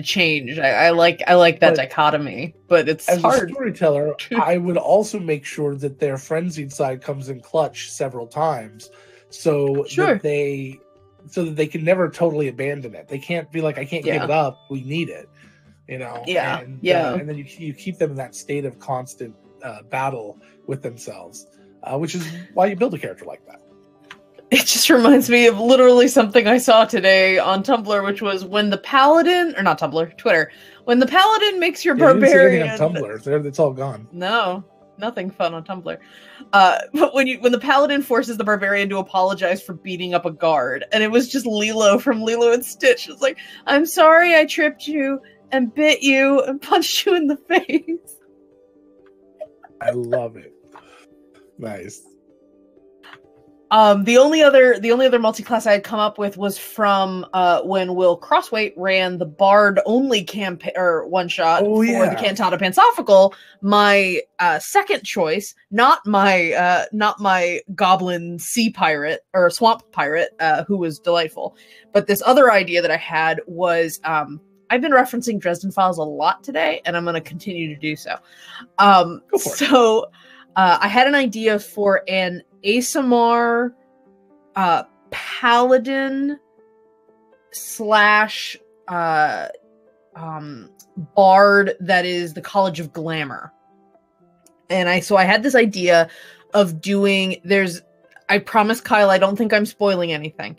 Speaker 2: change. I like that
Speaker 3: But
Speaker 2: dichotomy, but it's
Speaker 3: as
Speaker 2: hard.
Speaker 3: a storyteller, I would also make sure that their frenzied side comes in clutch several times, so
Speaker 2: Sure.
Speaker 3: that they can never totally abandon it. They can't be like, I can't give
Speaker 2: Yeah.
Speaker 3: it up. We need it, you know.
Speaker 2: Yeah,
Speaker 3: And,
Speaker 2: yeah.
Speaker 3: and then you keep them in that state of constant battle with themselves, which is why you build a character like that.
Speaker 2: It just reminds me of literally something I saw today on Tumblr, which was when the paladin, or not Tumblr, Twitter, when the paladin makes your
Speaker 3: You didn't see
Speaker 2: barbarian.
Speaker 3: anything on Tumblr. It's all gone.
Speaker 2: No, nothing fun on Tumblr. But when the paladin forces the barbarian to apologize for beating up a guard, and it was just Lilo from Lilo and Stitch. It's like, I'm sorry I tripped you and bit you and punched you in the face.
Speaker 3: I love it. Nice.
Speaker 2: The only other multi-class I had come up with was from when Will Crossweight ran the Bard only campaign or one shot for the Cantata Pansophical. My second choice, not my goblin sea pirate or swamp pirate, who was delightful, but this other idea that I had was I've been referencing Dresden Files a lot today, and I'm going to continue to do so.
Speaker 3: Go for it.
Speaker 2: So I had an idea for an ASMR paladin slash bard that is the College of Glamour. And I had this idea of doing, I promise Kyle, I don't think I'm spoiling anything.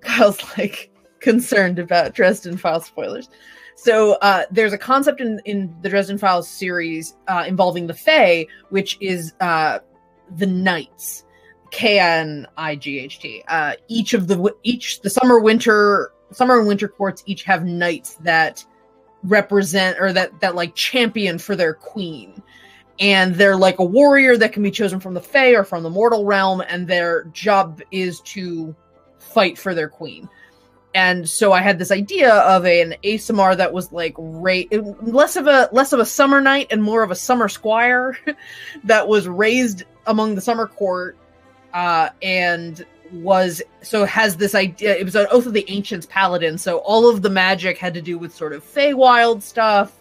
Speaker 2: Kyle's like concerned about Dresden Files spoilers. So there's a concept in the Dresden Files series involving the Fae, which is the Knights. Knight. The summer and winter courts each have knights that represent or that like champion for their queen. And they're like a warrior that can be chosen from the Fae or from the mortal realm, and their job is to fight for their queen. And so I had this idea of an ASMR that was like less of a summer knight and more of a summer squire that was raised among the summer court, and has this idea. It was an Oath of the Ancients paladin, so all of the magic had to do with sort of Feywild stuff,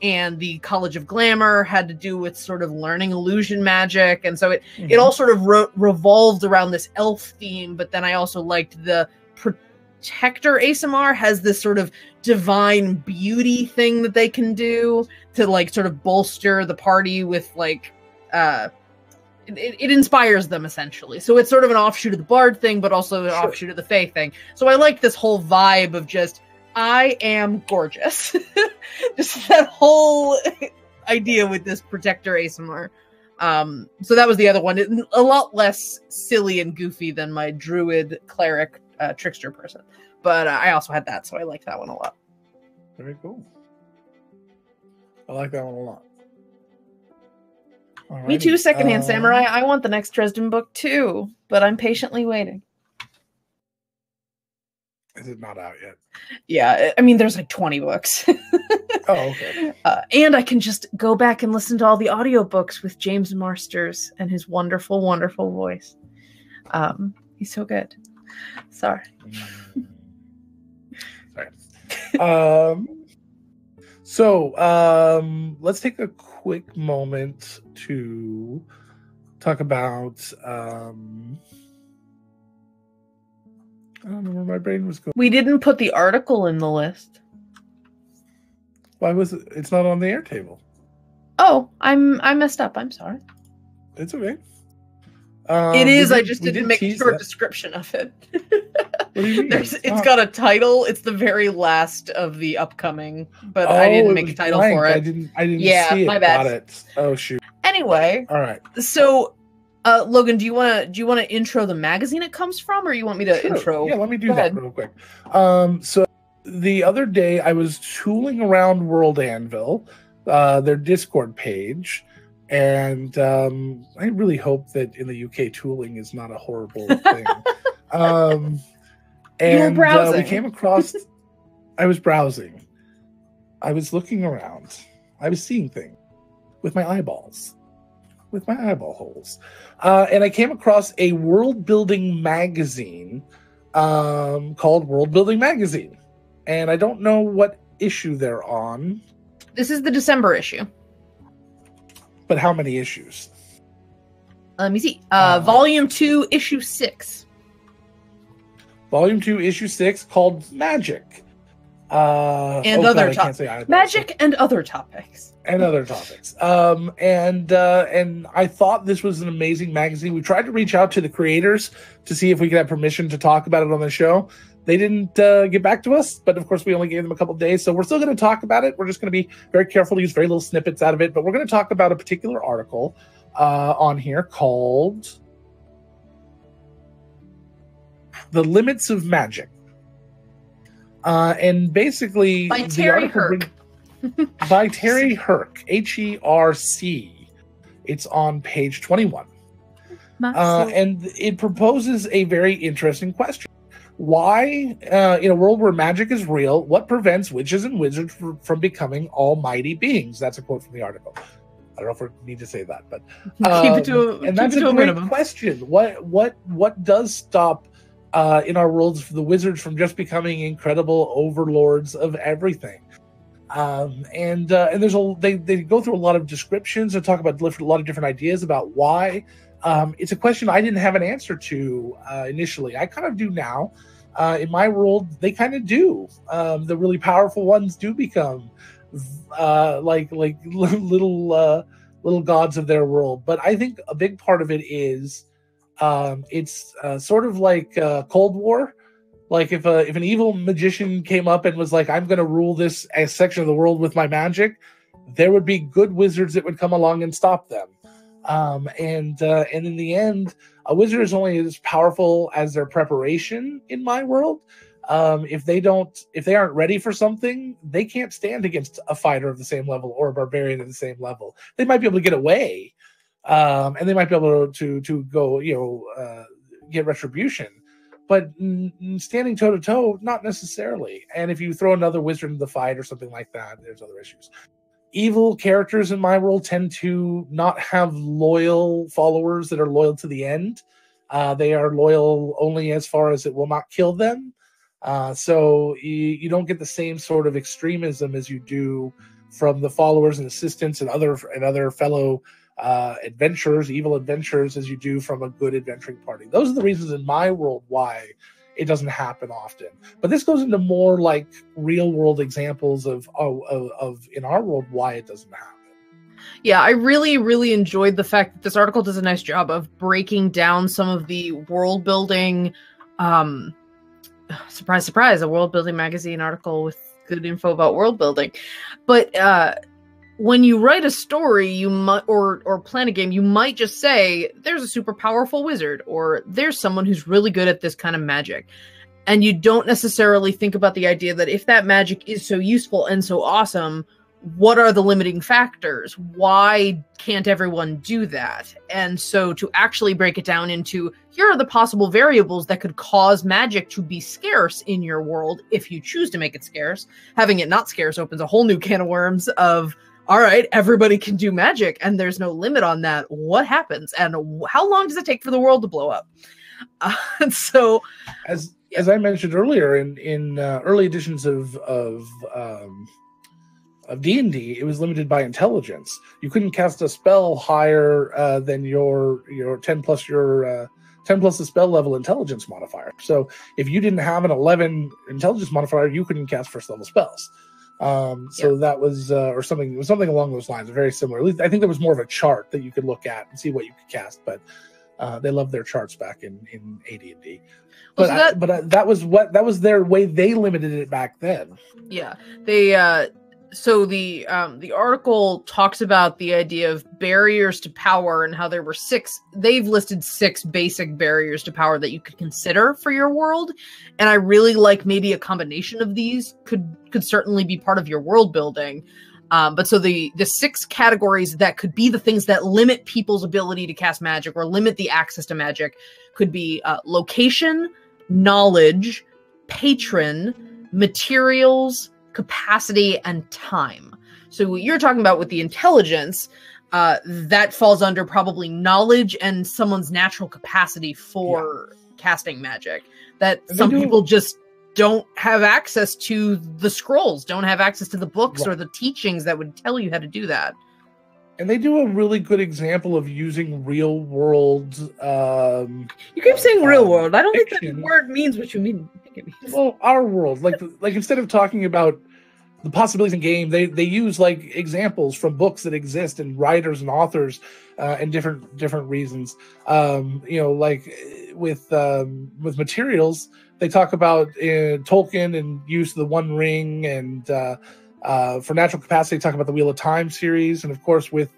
Speaker 2: and the College of Glamour had to do with sort of learning illusion magic, and so it all sort of revolved around this elf theme. But then I also liked the Protector ASMR has this sort of divine beauty thing that they can do to like sort of bolster the party with like it inspires them essentially. So it's sort of an offshoot of the Bard thing, but also an offshoot of the Fae thing. So I like this whole vibe of just, I am gorgeous. Just that whole idea with this Protector ASMR. So that was the other one. A lot less silly and goofy than my druid cleric trickster person. But I also had that, so I like that one a lot.
Speaker 3: Very cool. I like that one a lot. Alrighty.
Speaker 2: Me too, Secondhand Samurai. I want the next Dresden book too, but I'm patiently waiting.
Speaker 3: Is it not out yet?
Speaker 2: Yeah, I mean, there's like 20 books.
Speaker 3: Oh, okay.
Speaker 2: And I can just go back and listen to all the audiobooks with James Marsters and his wonderful, wonderful voice. He's so good. Sorry.
Speaker 3: Sorry. So let's take a quick moment to talk about I don't know where my brain was going.
Speaker 2: We didn't put the article in the list.
Speaker 3: Why was it? It's not on the Airtable.
Speaker 2: Oh, I messed up. I'm sorry.
Speaker 3: It's okay.
Speaker 2: It is. I just didn't make a short description of it.
Speaker 3: What do you mean?
Speaker 2: It's got a title. It's the very last of the upcoming, but I didn't make a title for it.
Speaker 3: I didn't
Speaker 2: Yeah,
Speaker 3: see it.
Speaker 2: my bad.
Speaker 3: Got it. Oh shoot.
Speaker 2: Anyway.
Speaker 3: All right.
Speaker 2: So, Logan, do you want to intro the magazine it comes from, or you want me to intro?
Speaker 3: Yeah, let me do that real quick. So the other day I was tooling around World Anvil, their Discord page, and I really hope that in the UK tooling is not a horrible thing. And we came across. I was browsing. I was looking around. I was seeing things with my eyeballs. With my eyeball holes. And I came across a world building magazine called World Building Magazine. And I don't know what issue they're on.
Speaker 2: This is the December issue.
Speaker 3: But how many issues?
Speaker 2: Let me see. Volume 2, Issue 6.
Speaker 3: Volume 2, Issue 6, called Magic.
Speaker 2: And other topics. Magic and other topics.
Speaker 3: And other topics. And I thought this was an amazing magazine. We tried to reach out to the creators to see if we could have permission to talk about it on the show. They didn't get back to us, but of course we only gave them a couple of days, so we're still going to talk about it. We're just going to be very careful to use very little snippets out of it, but we're going to talk about a particular article on here called "The Limits of Magic," and basically
Speaker 2: by Terry Herc.
Speaker 3: By Terry Herc, Herc. It's on page 21, and it proposes a very interesting question. Why, in a world where magic is real, what prevents witches and wizards from becoming almighty beings? That's a quote from the article. I don't know if we need to say that, but that's a great question. What does stop in our worlds the wizards from just becoming incredible overlords of everything? And there's they go through a lot of descriptions and talk about a lot of different ideas about why. It's a question I didn't have an answer to initially. I kind of do now. In my world, they kind of do. The really powerful ones do become like little gods of their world. But I think a big part of it is it's sort of like Cold War. Like if an evil magician came up and was like, "I'm going to rule this section of the world with my magic," there would be good wizards that would come along and stop them. And in the end, a wizard is only as powerful as their preparation in my world. If they aren't ready for something, they can't stand against a fighter of the same level or a barbarian of the same level. They might be able to get away, and they might be able to go, get retribution, but standing toe to toe, not necessarily. And if you throw another wizard in the fight or something like that, there's other issues. Evil characters in my world tend to not have loyal followers that are loyal to the end. They are loyal only as far as it will not kill them. So you don't get the same sort of extremism as you do from the followers and assistants and other fellow adventurers, evil adventurers, as you do from a good adventuring party. Those are the reasons in my world why it doesn't happen often. But this goes into more like real world examples of in our world why it doesn't happen.
Speaker 2: Yeah, I really, really enjoyed the fact that this article does a nice job of breaking down some of the world building. Surprise, surprise, a world building magazine article with good info about world building. But when you write a story, you might or plan a game, you might just say there's a super powerful wizard, or there's someone who's really good at this kind of magic. And you don't necessarily think about the idea that if that magic is so useful and so awesome, what are the limiting factors? Why can't everyone do that? And so to actually break it down into, here are the possible variables that could cause magic to be scarce in your world if you choose to make it scarce. Having it not scarce opens a whole new can of worms of, all right, everybody can do magic and there's no limit on that. What happens? And how long does it take for the world to blow up? So
Speaker 3: as I mentioned earlier in early editions of D&D, it was limited by intelligence. You couldn't cast a spell higher than your 10 plus the spell level intelligence modifier. So if you didn't have an 11 intelligence modifier, you couldn't cast first level spells. That was or something along those lines, very similar. At least I think there was more of a chart that you could look at and see what you could cast, but they loved their charts back in AD&D. But that was their way. They limited it back then.
Speaker 2: Yeah, they so the article talks about the idea of barriers to power and how there were 6. They've listed 6 basic barriers to power that you could consider for your world, and I really like maybe a combination of these could certainly be part of your world building. But so the 6 categories that could be the things that limit people's ability to cast magic or limit the access to magic could be location, knowledge, patron, materials, capacity, and time. So what you're talking about with the intelligence, that falls under probably knowledge and someone's natural capacity for casting magic. That
Speaker 3: And they
Speaker 2: some
Speaker 3: do-
Speaker 2: people just don't have access to the scrolls, don't have access to the books
Speaker 3: Right.
Speaker 2: or the teachings that would tell you how to do that.
Speaker 3: And they do a really good example of using real world.
Speaker 2: You keep saying real world. I don't think that
Speaker 3: fiction.
Speaker 2: word means what you mean. I think it means.
Speaker 3: Well, our world, like instead of talking about the possibilities in game, they use like examples from books that exist and writers and authors and different reasons. Like with materials, they talk about Tolkien and use of the One Ring, and for natural capacity, talk about the Wheel of Time series, and of course with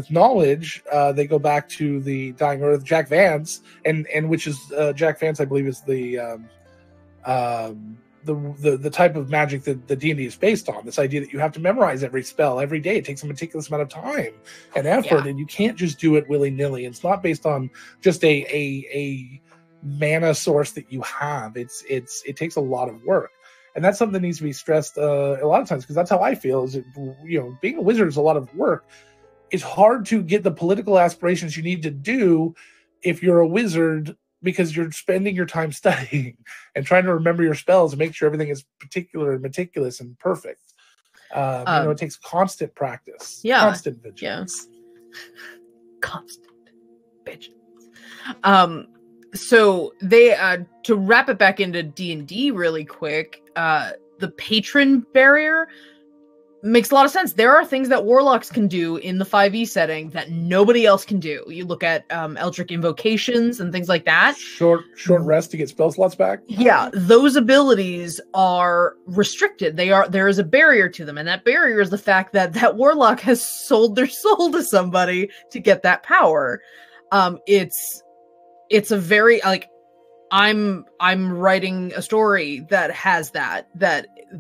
Speaker 3: knowledge, they go back to the Dying Earth, Jack Vance, and which is Jack Vance, I believe, is the type of magic that the D&D is based on. This idea that you have to memorize every spell every day. It takes a meticulous amount of time and effort, and you can't just do it willy-nilly. It's not based on just a mana source that you have. It takes a lot of work. And that's something that needs to be stressed a lot of times, because that's how I feel. Is being a wizard is a lot of work. It's hard to get the political aspirations you need to do if you're a wizard, because you're spending your time studying and trying to remember your spells and make sure everything is particular and meticulous and perfect. It takes constant practice, constant vigilance.
Speaker 2: Constant vigilance. So they to wrap it back into D&D really quick, the patron barrier makes a lot of sense. There are things that warlocks can do in the 5e setting that nobody else can do. You look at Eldritch invocations and things like that.
Speaker 3: Short rest to get spell slots back.
Speaker 2: Yeah, those abilities are restricted. There is a barrier to them, and that barrier is the fact that that warlock has sold their soul to somebody to get that power. It's a very, like, I'm writing a story that has that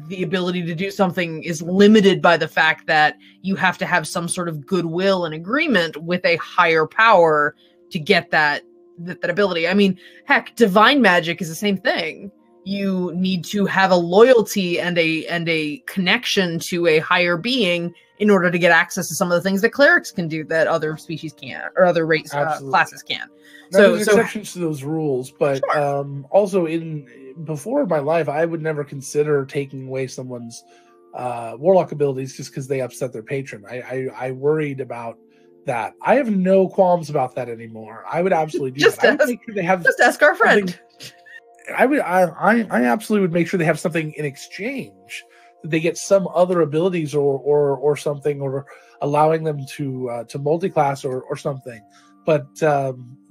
Speaker 2: the ability to do something is limited by the fact that you have to have some sort of goodwill and agreement with a higher power to get that ability. I mean, heck, divine magic is the same thing. You need to have a loyalty and a connection to a higher being in order to get access to some of the things that clerics can do that other species can't, or other race classes can't.
Speaker 3: There's exceptions to those rules, but also before my life, I would never consider taking away someone's warlock abilities just because they upset their patron. I worried about that. I have no qualms about that anymore. I would absolutely do that. I would make sure they have
Speaker 2: just ask our friend.
Speaker 3: I absolutely would make sure they have something in exchange. That they get some other abilities or something, or allowing them to multi-class or something. But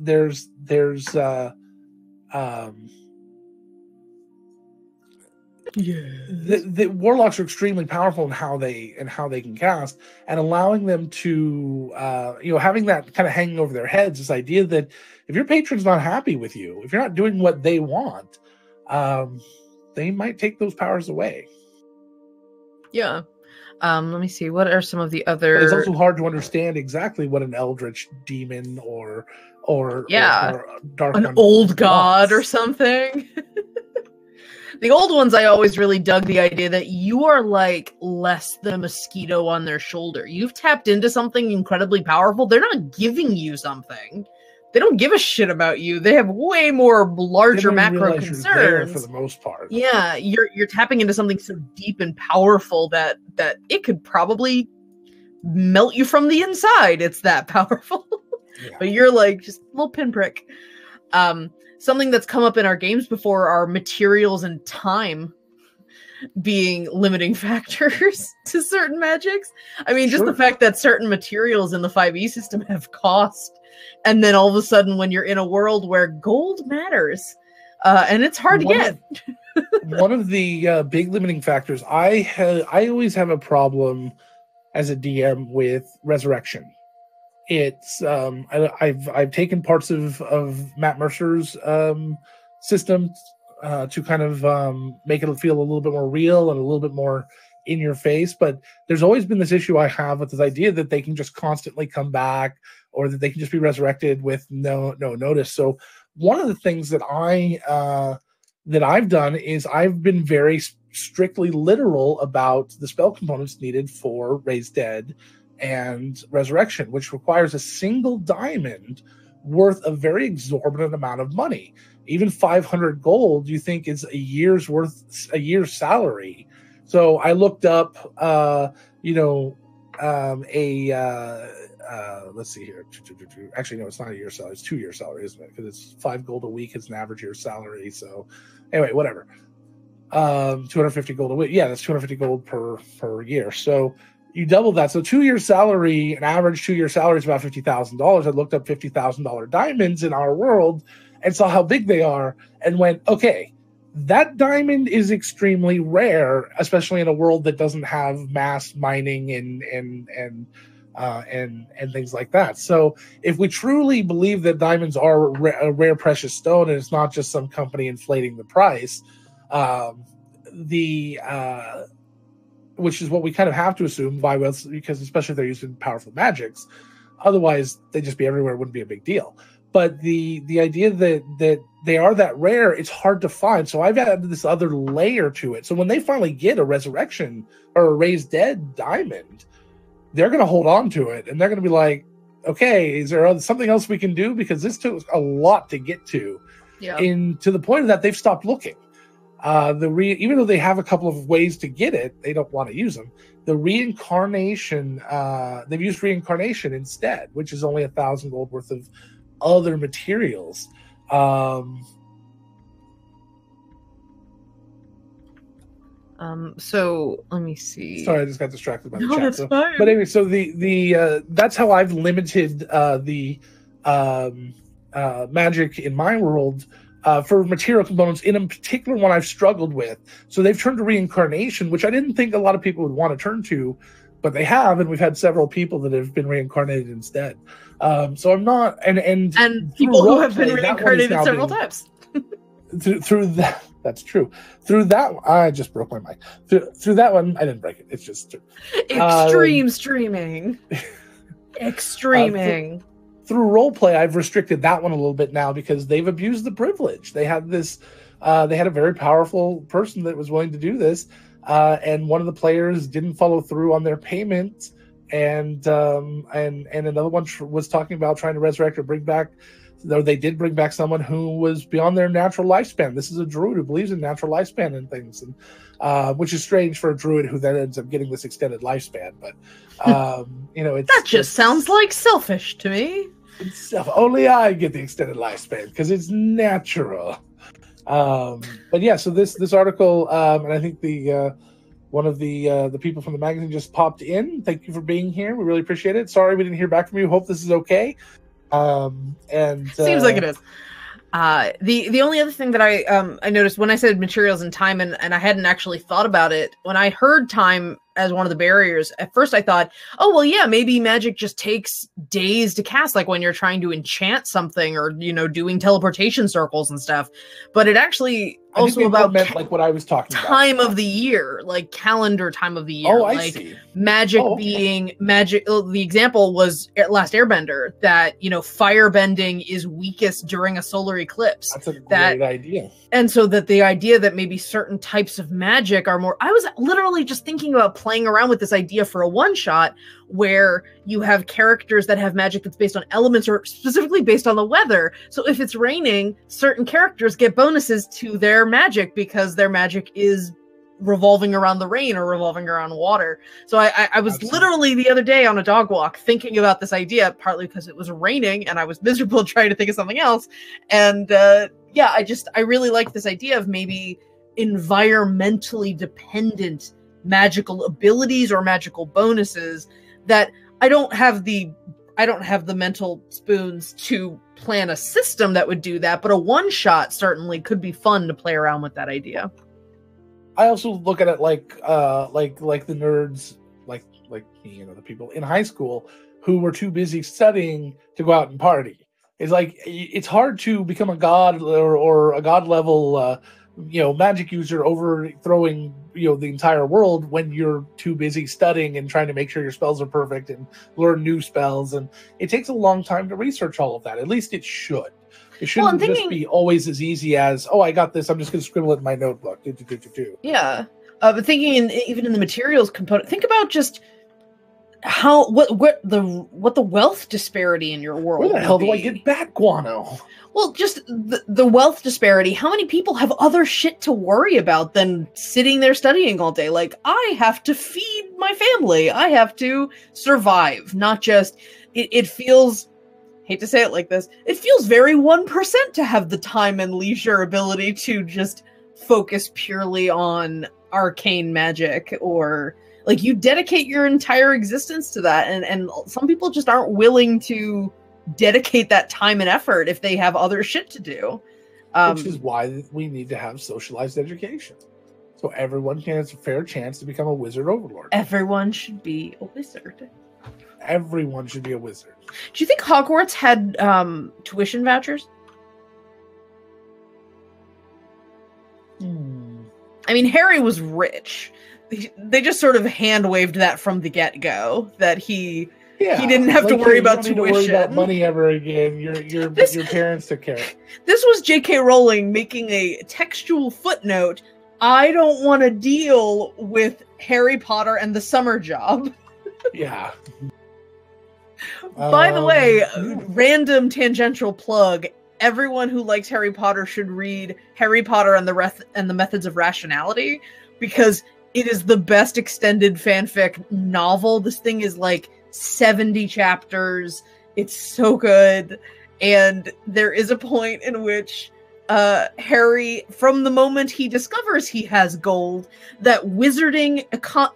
Speaker 3: there's the warlocks are extremely powerful in how they can cast, and allowing them to having that kind of hanging over their heads, this idea that if your patron's not happy with you, if you're not doing what they want, they might take those powers away.
Speaker 2: Yeah. Let me see. What are some of the other?
Speaker 3: But it's also hard to understand exactly what an eldritch demon or dark
Speaker 2: an old god or something. The old ones, I always really dug the idea that you are like less than a mosquito on their shoulder. You've tapped into something incredibly powerful. They're not giving you something. They don't give a shit about you. They have way more larger macro concerns
Speaker 3: for the most part.
Speaker 2: Yeah, you're tapping into something so deep and powerful that it could probably melt you from the inside. It's that powerful. Yeah. But you're like just a little pinprick. Something that's come up in our games before are materials and time being limiting factors to certain magics. I mean, just the fact that certain materials in the 5e system have cost. And then all of a sudden, when you're in a world where gold matters, and it's hard to get.
Speaker 3: One of the big limiting factors, I always have a problem as a DM with resurrection. It's I've taken parts of Matt Mercer's system to kind of make it feel a little bit more real and a little bit more in your face, but there's always been this issue I have with this idea that they can just constantly come back, or that they can just be resurrected with no notice. So one of the things that I've done is I've been very strictly literal about the spell components needed for Raise Dead and Resurrection, which requires a single diamond worth a very exorbitant amount of money. Even 500 gold, you think is a year's salary. So I looked up, let's see here. Actually, no, it's not a year's salary. It's 2 year salary, isn't it? Because it's 5 gold a week is an average year's salary. So anyway, whatever. 250 gold a week. Yeah, that's 250 gold per year. So you double that. So 2 year salary, an average 2 year salary is about $50,000. I looked up $50,000 diamonds in our world and saw how big they are and went, okay, that diamond is extremely rare, especially in a world that doesn't have mass mining and things like that. So if we truly believe that diamonds are a rare precious stone and it's not just some company inflating the price, which is what we kind of have to assume, because especially if they're used in powerful magics, otherwise they'd just be everywhere, it wouldn't be a big deal. But the idea that they are that rare, it's hard to find. So I've added this other layer to it. So when they finally get a resurrection or a raised dead diamond, they're going to hold on to it. And they're going to be like, okay, is there something else we can do? Because this took a lot to get to. Yeah. To the point of that, they've stopped looking. Even though they have a couple of ways to get it, they don't want to use them. The reincarnation, they've used reincarnation instead, which is only 1,000 gold worth of other materials.
Speaker 2: So let me see.
Speaker 3: Sorry, I just got distracted by the
Speaker 2: chat.
Speaker 3: That's fine. But anyway, so the that's how I've limited the magic in my world for material components. In a particular one I've struggled with. So they've turned to reincarnation, which I didn't think a lot of people would want to turn to, but they have, and we've had several people that have been reincarnated instead. So I'm not, and
Speaker 2: people who have been reincarnated several times.
Speaker 3: through that, that's true. Through that, I just broke my mic. Through that one, I didn't break it. It's just
Speaker 2: extreme streaming. Extreming.
Speaker 3: Through roleplay, I've restricted that one a little bit now because they've abused the privilege. They had this, they had a very powerful person that was willing to do this, and one of the players didn't follow through on their payment, and another one was talking about trying to resurrect or bring back. Though they did bring back someone who was beyond their natural lifespan. This is a druid who believes in natural lifespan and things, and which is strange for a druid who then ends up getting this extended lifespan. But
Speaker 2: that just sounds like selfish to me.
Speaker 3: Only I get the extended lifespan because it's natural. But yeah, so this article, and I think the one of the people from the magazine just popped in. Thank you for being here. We really appreciate it. Sorry we didn't hear back from you. Hope this is okay.
Speaker 2: Seems like it is. The only other thing that I noticed when I said materials and time, and I hadn't actually thought about it, when I heard time as one of the barriers, at first I thought, oh, well, yeah, maybe magic just takes days to cast, like when you're trying to enchant something or, doing teleportation circles and stuff. But it actually also about
Speaker 3: meant like what I was talking about.
Speaker 2: Time of the year, like calendar time of the year.
Speaker 3: Oh, I see.
Speaker 2: Magic being magic. The example was Last Airbender that, firebending is weakest during a solar eclipse.
Speaker 3: That's a great idea.
Speaker 2: And so that the idea that maybe certain types of magic are more, I was literally just thinking about playing around with this idea for a one shot where you have characters that have magic that's based on elements or specifically based on the weather. So if it's raining, certain characters get bonuses to their magic because their magic is revolving around the rain or revolving around water. So I was literally the other day on a dog walk thinking about this idea, partly because it was raining and I was miserable trying to think of something else. And I really like this idea of maybe environmentally dependent magical abilities or magical bonuses that I don't have the mental spoons to plan a system that would do that, but a one shot certainly could be fun to play around with that idea.
Speaker 3: I also look at it like the nerds like me and other people in high school who were too busy studying to go out and party. It's like it's hard to become a god or a god level magic user overthrowing the entire world when you're too busy studying and trying to make sure your spells are perfect and learn new spells, and it takes a long time to research all of that. At least it should. It shouldn't just be always as easy as, oh, I got this, I'm just going to scribble it in my notebook.
Speaker 2: Yeah. But thinking even in the materials component, think about just what the wealth disparity in your world.
Speaker 3: Where the hell
Speaker 2: would
Speaker 3: do I
Speaker 2: be.
Speaker 3: get bat guano?
Speaker 2: Well, just the wealth disparity. How many people have other shit to worry about than sitting there studying all day? Like, I have to feed my family. I have to survive. Not just, it feels, hate to say it like this, it feels very 1% to have the time and leisure ability to just focus purely on arcane magic, or like you dedicate your entire existence to that. And some people just aren't willing to dedicate that time and effort if they have other shit to do.
Speaker 3: Which is why we need to have socialized education, so everyone has a fair chance to become a wizard overlord.
Speaker 2: Everyone should be a wizard.
Speaker 3: Everyone should be a wizard.
Speaker 2: Do you think Hogwarts had tuition vouchers? I mean, Harry was rich. They just sort of hand-waved that from the get-go, that he didn't have to worry about tuition.
Speaker 3: You don't need to worry about money ever again. Your parents took care of it.
Speaker 2: This was J.K. Rowling making a textual footnote. I don't want to deal with Harry Potter and the summer job.
Speaker 3: Yeah.
Speaker 2: By the way, random tangential plug. Everyone who likes Harry Potter should read Harry Potter and the Methods of Rationality, because it is the best extended fanfic novel. This thing is like 70 chapters. It's so good. And there is a point in which Harry, from the moment he discovers he has gold, that wizarding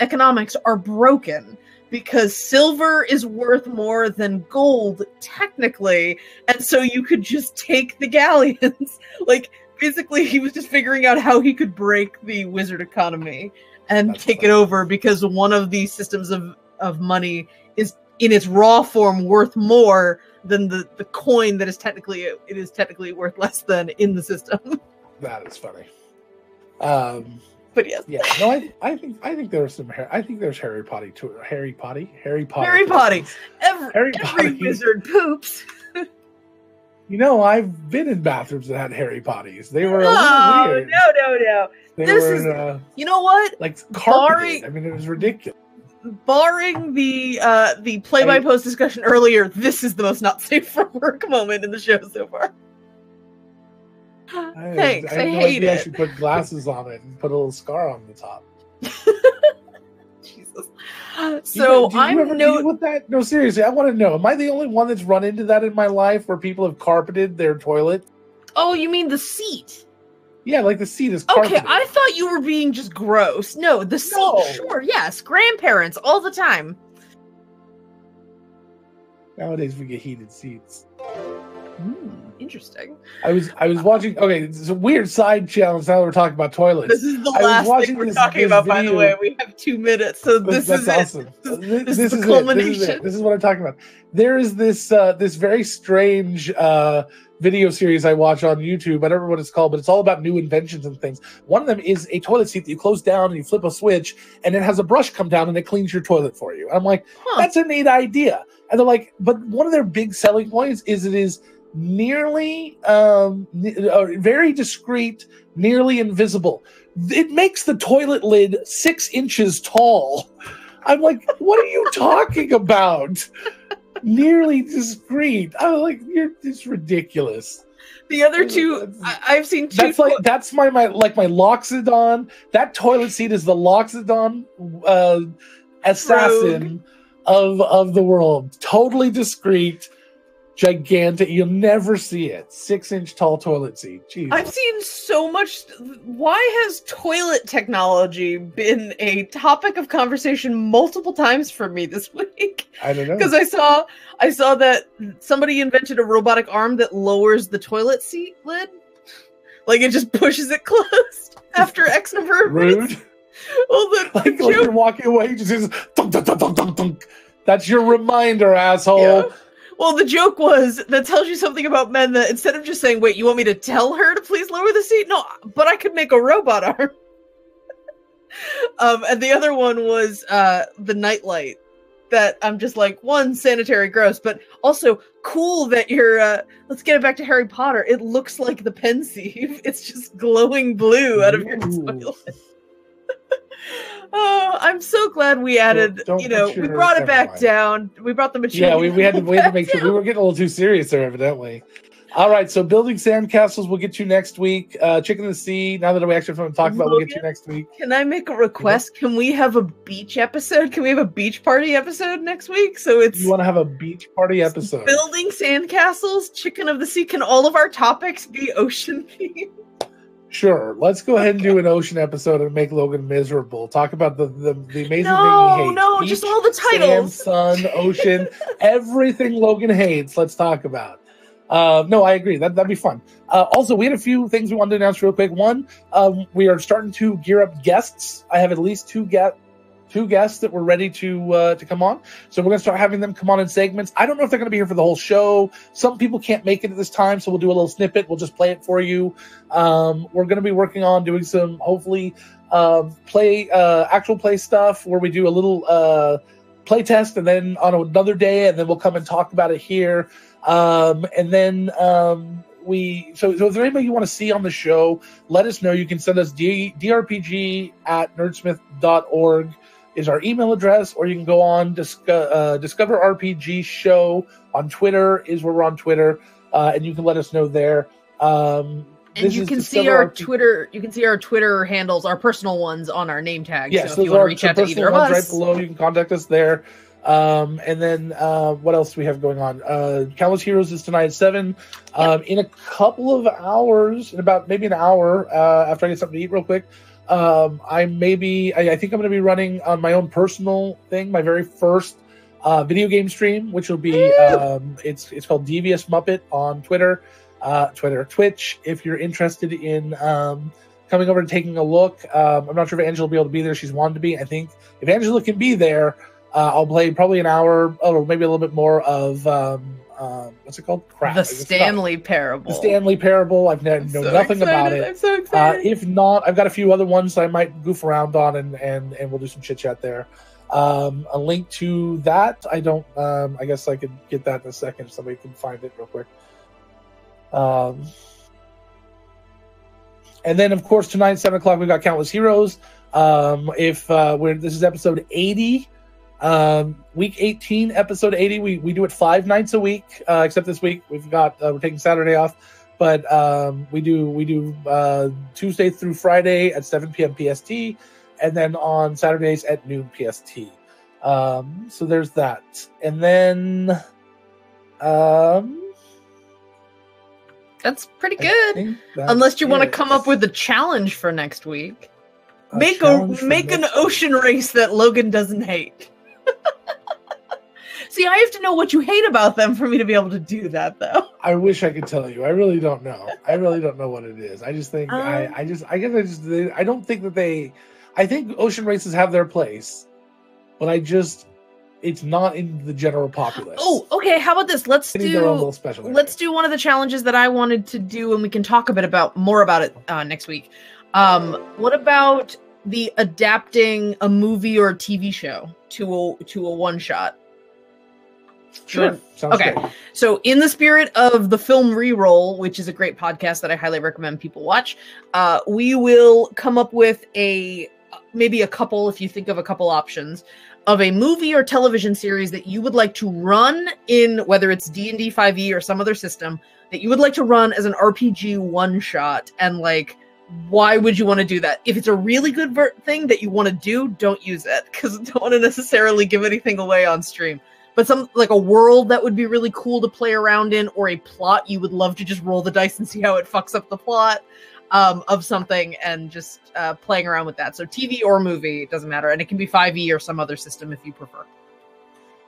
Speaker 2: economics are broken, because silver is worth more than gold, technically, and so you could just take the galleons. Like, basically, he was just figuring out how he could break the wizard economy and take it over, because one of the systems of money is, in its raw form, worth more than the coin that is technically worth less than in the system.
Speaker 3: That is funny.
Speaker 2: But yes.
Speaker 3: Yeah. No, I think there's some. I think there's Harry Potter too. Harry Potter.
Speaker 2: Harry Potter. Every wizard poops.
Speaker 3: You know, I've been in bathrooms that had Harry Potters. They were a little weird.
Speaker 2: No. You know what?
Speaker 3: Like carpeted. I mean, it was ridiculous.
Speaker 2: Barring the play-by-post discussion earlier, this is the most not safe for work moment in the show so far. Thanks, I hate it.
Speaker 3: I should put glasses on it and put a little scar on the top.
Speaker 2: Jesus. So I'm
Speaker 3: with that. No, seriously, I want to know. Am I the only one that's run into that in my life, where people have carpeted their toilet?
Speaker 2: Oh, you mean the seat?
Speaker 3: Yeah, like the seat is carpeted.
Speaker 2: Okay, I thought you were being just gross. No, the seat. No. Sure, yes, grandparents all the time.
Speaker 3: Nowadays we get heated seats.
Speaker 2: Interesting.
Speaker 3: I was watching. Okay, it's a weird side challenge. Now that we're talking about toilets.
Speaker 2: This is the last thing we're talking about. By the way, we have 2 minutes, so that's awesome. This is the culmination.
Speaker 3: This is what I'm talking about. There is this this very strange video series I watch on YouTube. I don't remember what it's called, but it's all about new inventions and things. One of them is a toilet seat that you close down and you flip a switch, and it has a brush come down and it cleans your toilet for you. I'm like, that's a neat idea. And they're like, but one of their big selling points is it is nearly very discreet, nearly invisible. It makes the toilet lid 6 inches tall. I'm like, what are you talking about? Nearly discreet. I'm like, it's ridiculous.
Speaker 2: The other two, I've seen two.
Speaker 3: That's my Loxodon. That toilet seat is the Loxodon assassin of the world. Totally discreet. Gigantic. You'll never see it. 6-inch tall toilet seat. Jesus.
Speaker 2: I've seen so much. Why has toilet technology been a topic of conversation multiple times for me this week?
Speaker 3: I don't know.
Speaker 2: Because I saw that somebody invented a robotic arm that lowers the toilet seat lid. Like, it just pushes it closed after X number of minutes.
Speaker 3: Rude.
Speaker 2: Well,
Speaker 3: like you're walking away, just says, dunk, dunk, dunk, dunk, dunk. That's your reminder, asshole.
Speaker 2: Yeah. Well, the joke was, that tells you something about men, that instead of just saying, wait, you want me to tell her to please lower the seat? No, but I could make a robot arm. And the other one was the nightlight. That I'm just like, one, sanitary gross, but also cool that you're, let's get it back to Harry Potter. It looks like the Pensieve. It's just glowing blue out of your toilet. Oh, I'm so glad we added.
Speaker 3: Don't
Speaker 2: You know,
Speaker 3: put
Speaker 2: we
Speaker 3: your-
Speaker 2: brought it
Speaker 3: never
Speaker 2: back
Speaker 3: mind.
Speaker 2: down. We brought the maturity.
Speaker 3: Yeah, we had to
Speaker 2: back
Speaker 3: make sure
Speaker 2: down.
Speaker 3: we were getting a little too serious there, evidently. All right, so building sandcastles, we'll get to next week. Chicken in the Sea, now that we actually have talked about, we'll get to next week.
Speaker 2: Can I make a request? Can we have a beach episode? Can we have a beach party episode next week? So it's
Speaker 3: You want to have a beach party episode?
Speaker 2: building sandcastles, Chicken of the Sea. Can all of our topics be ocean themed?
Speaker 3: Sure. Let's go ahead and do an ocean episode and make Logan miserable. Talk about the amazing thing he hates.
Speaker 2: No,
Speaker 3: Beach,
Speaker 2: just all the
Speaker 3: sand,
Speaker 2: titles.
Speaker 3: sun, ocean, everything Logan hates. Let's talk about. No, I agree. That'd be fun. Also, we had a few things we wanted to announce real quick. One, we are starting to gear up guests. I have at least two guests that were ready to come on. So we're going to start having them come on in segments. I don't know if they're going to be here for the whole show. Some people can't make it at this time, so we'll do a little snippet. We'll just play it for you. We're going to be working on doing some, hopefully, actual play stuff where we do a little play test, and then on another day, and then we'll come and talk about it here. And then so if there's anybody you want to see on the show, let us know. You can send us drpg@nerdsmith.org is our email address, or you can go on Discover RPG Show on Twitter is where we're on Twitter, and you can let us know there.
Speaker 2: And you can see our Twitter. You can see our Twitter handles, our personal ones, on our name tag.
Speaker 3: Yes,
Speaker 2: so if you want to reach out to either of us,
Speaker 3: right below, you can contact us there. And then what else do we have going on? Countless Heroes is tonight at 7. In a couple of hours, in about maybe an hour, after I get something to eat real quick, I think I'm going to be running on my own personal thing, my very first video game stream, which will be it's called Devious Muppet on Twitch. If you're interested in coming over and taking a look, I'm not sure if Angela will be able to be there. She's wanted to be. I think if Angela can be there, I'll play probably an hour, or maybe a little bit more of what's it called? Crap.
Speaker 2: The Stanley Parable.
Speaker 3: The Stanley Parable. I've know nothing about it.
Speaker 2: I'm so excited.
Speaker 3: If not, I've got a few other ones that I might goof around on, and we'll do some chit chat there. A link to that, I don't. I guess I could get that in a second if somebody can find it real quick. And then, of course, tonight, 7 o'clock, we've got Countless Heroes. This is episode 80. Week 18, episode 80. We do it 5 nights a week, except this week we're taking Saturday off, but we do Tuesday through Friday at 7 p.m. PST, and then on Saturdays at noon PST. So there's that, and then
Speaker 2: that's pretty good. Unless you want to come up with a challenge for next week. Make an ocean race that Logan doesn't hate. See, I have to know what you hate about them for me to be able to do that, though.
Speaker 3: I wish I could tell you. I really don't know. I really don't know what it is. I just think I don't think that I think ocean races have their place, but it's not in the general populace.
Speaker 2: Oh, okay. How about this? Let's do one of the challenges that I wanted to do, and we can talk a bit more about it next week. What about the adapting a movie or a TV show to a one shot?
Speaker 3: Sure. Sounds
Speaker 2: okay.
Speaker 3: Great.
Speaker 2: So, in the spirit of the Film Reroll, which is a great podcast that I highly recommend people watch, we will come up with maybe a couple, if you think of a couple options, of a movie or television series that you would like to run in, whether it's D&D 5e or some other system, that you would like to run as an RPG one shot, and why would you want to do that? If it's a really good thing that you want to do, don't use it, because I don't want to necessarily give anything away on stream. But some a world that would be really cool to play around in, or a plot you would love to just roll the dice and see how it fucks up the plot of something, and just playing around with that. So TV or movie, it doesn't matter, and it can be 5e or some other system if you prefer.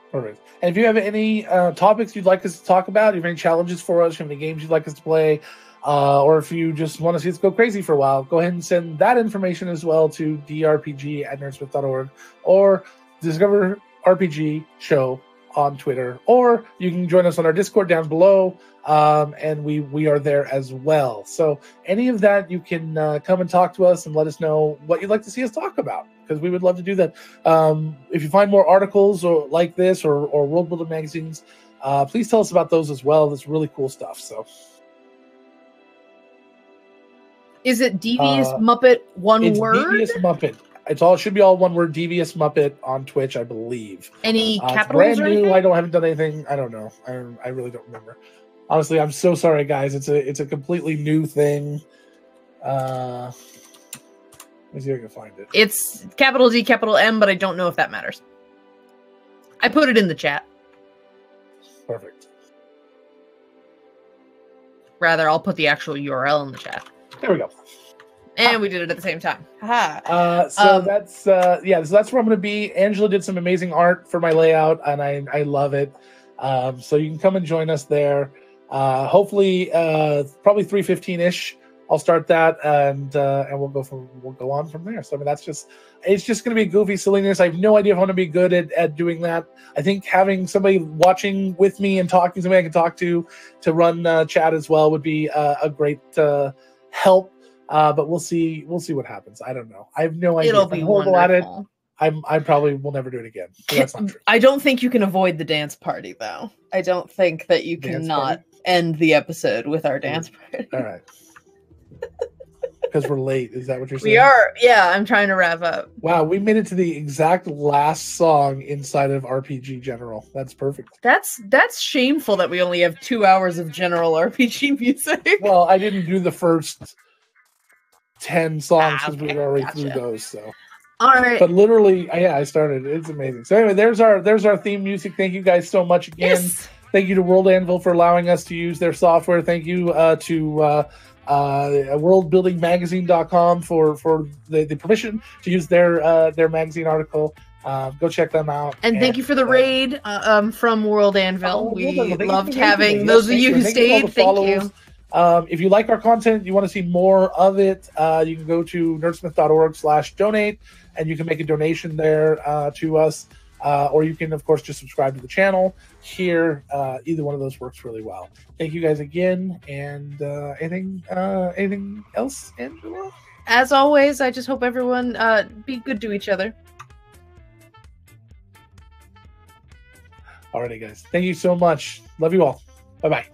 Speaker 3: Perfect. And if you have any topics you'd like us to talk about, if you have any challenges for us, if you have any games you'd like us to play, or if you just want to see us go crazy for a while, go ahead and send that information as well to drpg@nerdsmith.org, or Discover RPG Show on Twitter, or you can join us on our Discord down below, and we are there as well. So any of that, you can come and talk to us and let us know what you'd like to see us talk about, because we would love to do that. If you find more articles or like this or World Builder magazines, please tell us about those as well. That's really cool stuff. So
Speaker 2: is it Devious Muppet one word?
Speaker 3: Devious Muppet, It should be all one word. Devious Muppet on Twitch, I believe.
Speaker 2: Any
Speaker 3: It's
Speaker 2: capitals
Speaker 3: brand
Speaker 2: or
Speaker 3: new.
Speaker 2: anything?
Speaker 3: I haven't done anything. I don't know. I really don't remember. Honestly, I'm so sorry, guys. It's a completely new thing. Let me see if I can find it.
Speaker 2: It's capital D, capital M, but I don't know if that matters. I put it in the chat.
Speaker 3: Perfect.
Speaker 2: Rather, I'll put the actual URL in the chat.
Speaker 3: There we go.
Speaker 2: And we did it at the same time. Haha.
Speaker 3: So that's so that's where I'm going to be. Angela did some amazing art for my layout, and I love it. So you can come and join us there. Hopefully, probably 3:15ish. I'll start that, and we'll go on from there. So I mean, it's just going to be goofy silliness. I have no idea if I'm going to be good at doing that. I think having somebody watching with me and talking, somebody I can talk to run chat as well would be a great help. But we'll see what happens. I don't know. I have no idea.
Speaker 2: It'll
Speaker 3: If I'm
Speaker 2: be
Speaker 3: horrible at it,
Speaker 2: wonderful.
Speaker 3: I probably will never do it again. So that's not true.
Speaker 2: I don't think you can avoid the dance party, though. I don't think that you
Speaker 3: Dance
Speaker 2: cannot
Speaker 3: party?
Speaker 2: end the episode with our dance party.
Speaker 3: All right. Because we're late. Is that what you're saying?
Speaker 2: We are. Yeah, I'm trying to wrap up.
Speaker 3: Wow, we made it to the exact last song inside of RPG General. That's perfect.
Speaker 2: That's shameful that we only have 2 hours of general RPG music.
Speaker 3: Well, I didn't do the first 10 songs because we
Speaker 2: okay,
Speaker 3: were already
Speaker 2: gotcha.
Speaker 3: through those. So,
Speaker 2: All right.
Speaker 3: but literally, yeah, I started. It's amazing. So anyway, there's our theme music. Thank you guys so much again.
Speaker 2: Yes.
Speaker 3: Thank you to World Anvil for allowing us to use their software. Thank you to worldbuildingmagazine.com for the permission to use their magazine article. Go check them out.
Speaker 2: And thank you for the raid from World Anvil. We
Speaker 3: Thank you
Speaker 2: loved
Speaker 3: for
Speaker 2: having
Speaker 3: raiding.
Speaker 2: those
Speaker 3: Yes,
Speaker 2: of you who
Speaker 3: thank you for all the
Speaker 2: stayed. Thank
Speaker 3: followers.
Speaker 2: you.
Speaker 3: If you like our content, you want to see more of it, you can go to nerdsmith.org/donate, and you can make a donation there to us. Or you can, of course, just subscribe to the channel here. Either one of those works really well. Thank you guys again. And anything else, Angela?
Speaker 2: As always, I just hope everyone be good to each other.
Speaker 3: Alrighty, guys. Thank you so much. Love you all. Bye-bye.